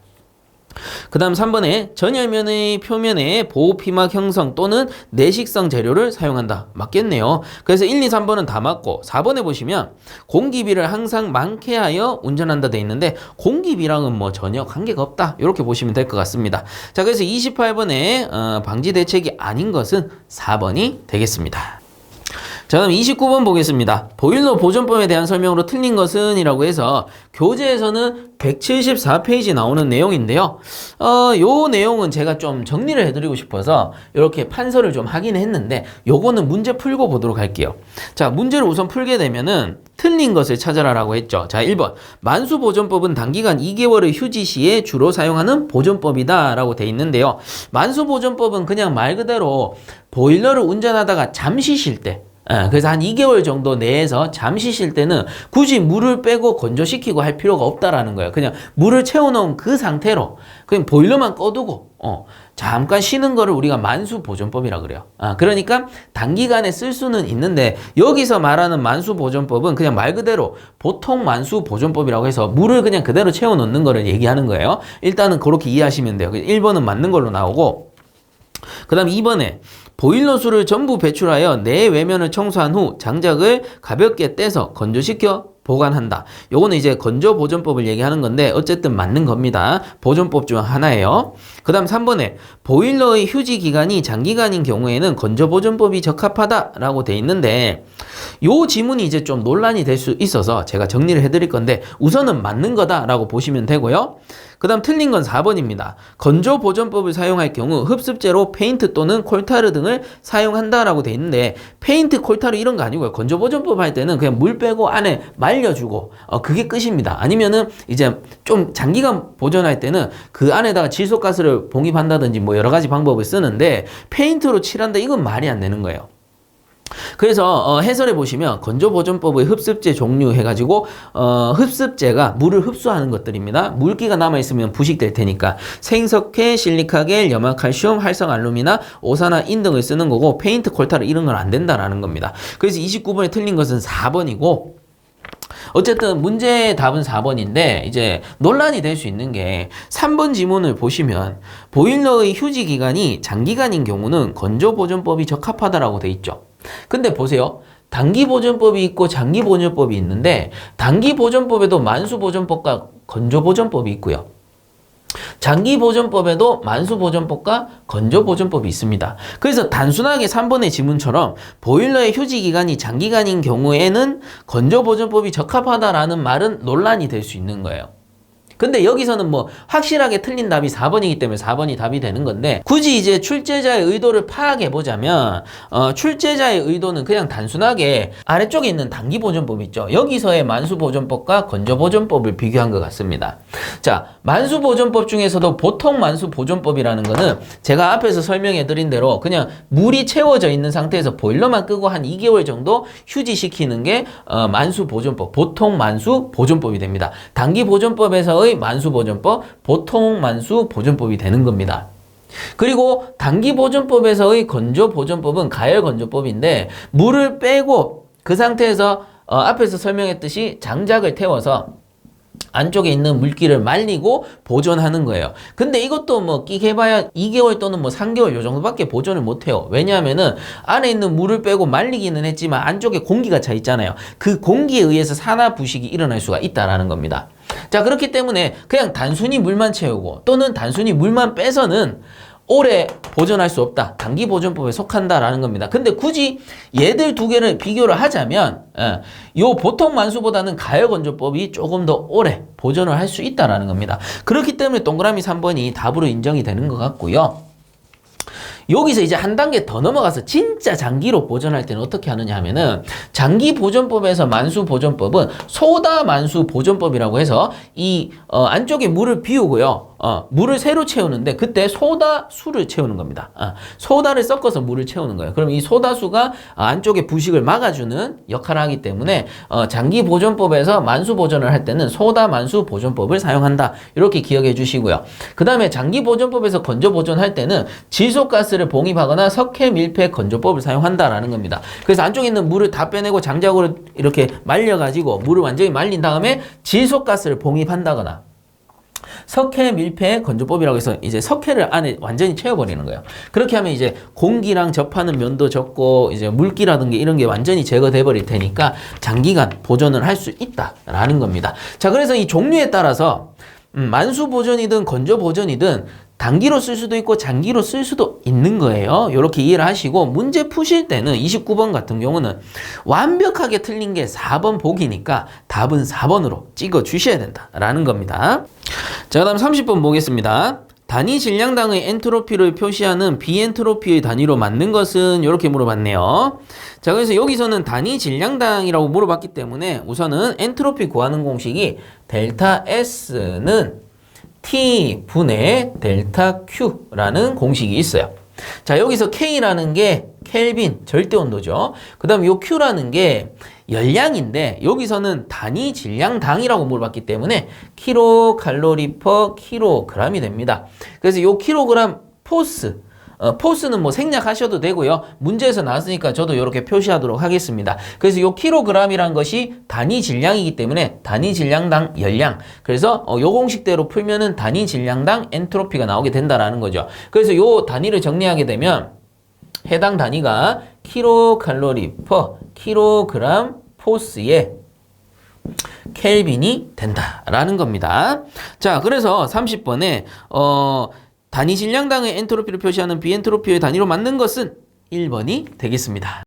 Speaker 1: 그 다음 3번에 전열면의 표면에 보호피막 형성 또는 내식성 재료를 사용한다. 맞겠네요. 그래서 1, 2, 3번은 다 맞고 4번에 보시면 공기비를 항상 많게 하여 운전한다 돼 있는데 공기비랑은 뭐 전혀 관계가 없다. 이렇게 보시면 될 것 같습니다. 자, 그래서 28번에 방지 대책이 아닌 것은 4번이 되겠습니다. 자, 그럼 29번 보겠습니다. 보일러 보존법에 대한 설명으로 틀린 것은 이라고 해서 교재에서는 174페이지 나오는 내용인데요. 요 내용은 제가 좀 정리를 해드리고 싶어서 이렇게 판서를 좀 하긴 했는데 요거는 문제 풀고 보도록 할게요. 자, 문제를 우선 풀게 되면은 틀린 것을 찾아라라고 했죠. 자, 1번 만수보존법은 단기간 2개월의 휴지 시에 주로 사용하는 보존법이다 라고 돼 있는데요. 만수보존법은 그냥 말 그대로 보일러를 운전하다가 잠시 쉴 때 그래서 한 2개월 정도 내에서 잠시 쉴 때는 굳이 물을 빼고 건조시키고 할 필요가 없다라는 거예요. 그냥 물을 채워놓은 그 상태로 그냥 보일러만 꺼두고 잠깐 쉬는 거를 우리가 만수보존법이라 그래요. 그러니까 단기간에 쓸 수는 있는데 여기서 말하는 만수보존법은 그냥 말 그대로 보통 만수보존법이라고 해서 물을 그냥 그대로 채워놓는 거를 얘기하는 거예요. 일단은 그렇게 이해하시면 돼요. 1번은 맞는 걸로 나오고 그 다음 2번에 보일러수를 전부 배출하여 내외면을 청소한 후 장작을 가볍게 떼서 건조시켜 보관한다. 요거는 이제 건조보존법을 얘기하는 건데 어쨌든 맞는 겁니다. 보존법 중 하나예요. 그 다음 3번에 보일러의 휴지 기간이 장기간인 경우에는 건조보존법이 적합하다라고 돼 있는데 요 지문이 이제 좀 논란이 될 수 있어서 제가 정리를 해드릴 건데 우선은 맞는 거다라고 보시면 되고요. 그 다음 틀린 건 4번입니다. 건조보존법을 사용할 경우 흡습제로 페인트 또는 콜타르 등을 사용한다라고 돼 있는데 페인트, 콜타르 이런 거 아니고요. 건조보존법 할 때는 그냥 물 빼고 안에 말려주고 그게 끝입니다. 아니면은 이제 좀 장기간 보존할 때는 그 안에다가 질소가스를 봉입한다든지 뭐 여러 가지 방법을 쓰는데 페인트로 칠한다 이건 말이 안 되는 거예요. 그래서 해설해 보시면 건조보존법의 흡습제 종류 해가지고 흡습제가 물을 흡수하는 것들입니다. 물기가 남아있으면 부식될 테니까 생석회, 실리카겔, 염화칼슘, 활성알루미나, 오산화인 등을 쓰는 거고 페인트, 콜타르 이런 건 안 된다라는 겁니다. 그래서 29번에 틀린 것은 4번이고 어쨌든 문제의 답은 4번인데 이제 논란이 될 수 있는 게 3번 지문을 보시면 보일러의 휴지 기간이 장기간인 경우는 건조보존법이 적합하다라고 돼 있죠. 근데 보세요. 단기보존법이 있고 장기보존법이 있는데 단기보존법에도 만수보존법과 건조보존법이 있고요. 장기보존법에도 만수보존법과 건조보존법이 있습니다. 그래서 단순하게 3번의 지문처럼 보일러의 휴지기간이 장기간인 경우에는 건조보존법이 적합하다라는 말은 논란이 될 수 있는 거예요. 근데 여기서는 뭐 확실하게 틀린 답이 4번이기 때문에 4번이 답이 되는 건데 굳이 이제 출제자의 의도를 파악해 보자면 출제자의 의도는 그냥 단순하게 아래쪽에 있는 단기보존법 있죠. 여기서의 만수보존법과 건조보존법을 비교한 것 같습니다. 자, 만수보존법 중에서도 보통 만수보존법이라는 거는 제가 앞에서 설명해 드린 대로 그냥 물이 채워져 있는 상태에서 보일러만 끄고 한 2개월 정도 휴지시키는 게 만수보존법, 보통 만수보존법이 됩니다. 단기보존법에서의 만수보존법, 보통 만수보존법이 되는 겁니다. 그리고 단기보존법에서의 건조보존법은 가열건조법인데 물을 빼고 그 상태에서 앞에서 설명했듯이 장작을 태워서 안쪽에 있는 물기를 말리고 보존하는 거예요. 근데 이것도 뭐 끽 해봐야 2개월 또는 뭐 3개월 요 정도밖에 보존을 못해요. 왜냐하면은 안에 있는 물을 빼고 말리기는 했지만 안쪽에 공기가 차 있잖아요. 그 공기에 의해서 산화 부식이 일어날 수가 있다라는 겁니다. 자, 그렇기 때문에 그냥 단순히 물만 채우고 또는 단순히 물만 빼서는 오래 보존할 수 없다. 단기보존법에 속한다라는 겁니다. 근데 굳이 얘들 두 개를 비교를 하자면 요 보통 만수보다는 가열건조법이 조금 더 오래 보존을 할 수 있다라는 겁니다. 그렇기 때문에 동그라미 3번이 답으로 인정이 되는 것 같고요. 여기서 이제 한 단계 더 넘어가서 진짜 장기로 보존할 때는 어떻게 하느냐 하면은 장기보존법에서 만수보존법은 소다만수보존법이라고 해서 이 안쪽에 물을 비우고요. 물을 새로 채우는데 그때 소다수를 채우는 겁니다. 소다를 섞어서 물을 채우는 거예요. 그럼 이 소다수가 안쪽에 부식을 막아주는 역할을 하기 때문에 장기보존법에서 만수보존을 할 때는 소다만수보존법을 사용한다. 이렇게 기억해 주시고요. 그 다음에 장기보존법에서 건조보존할 때는 질소가스를 봉입하거나 석회 밀폐 건조법을 사용한다라는 겁니다. 그래서 안쪽에 있는 물을 다 빼내고 장작으로 이렇게 말려가지고 물을 완전히 말린 다음에 질소가스를 봉입한다거나 석회 밀폐 건조법이라고 해서 이제 석회를 안에 완전히 채워버리는 거예요. 그렇게 하면 이제 공기랑 접하는 면도 적고 이제 물기라든가 이런 게 완전히 제거돼 버릴 테니까 장기간 보존을 할 수 있다라는 겁니다. 자, 그래서 이 종류에 따라서 만수 보존이든 건조 보존이든 단기로 쓸 수도 있고 장기로 쓸 수도 있는 거예요. 이렇게 이해를 하시고 문제 푸실 때는 29번 같은 경우는 완벽하게 틀린 게 4번 보기니까 답은 4번으로 찍어 주셔야 된다라는 겁니다. 자, 그다음 30번 보겠습니다. 단위 질량당의 엔트로피를 표시하는 비엔트로피의 단위로 맞는 것은 이렇게 물어봤네요. 자, 그래서 여기서는 단위 질량당이라고 물어봤기 때문에 우선은 엔트로피 구하는 공식이 델타 S는 T분의 델타 Q라는 공식이 있어요. 자, 여기서 K라는 게 켈빈, 절대온도죠. 그 다음 요 Q라는 게 열량인데 여기서는 단위 질량당이라고 물어봤기 때문에 킬로칼로리 퍼 킬로그램이 됩니다. 그래서 요 킬로그램 포스, 포스는 뭐 생략하셔도 되고요. 문제에서 나왔으니까 저도 이렇게 표시하도록 하겠습니다. 그래서 요 킬로그램이란 것이 단위 질량이기 때문에 단위 질량당 열량. 그래서 요 공식대로 풀면은 단위 질량당 엔트로피가 나오게 된다라는 거죠. 그래서 요 단위를 정리하게 되면 해당 단위가 킬로칼로리 퍼 킬로그램 포스에 켈빈이 된다라는 겁니다. 자, 그래서 30번에 단위 질량당의 엔트로피를 표시하는 비엔트로피의 단위로 맞는 것은 1번이 되겠습니다.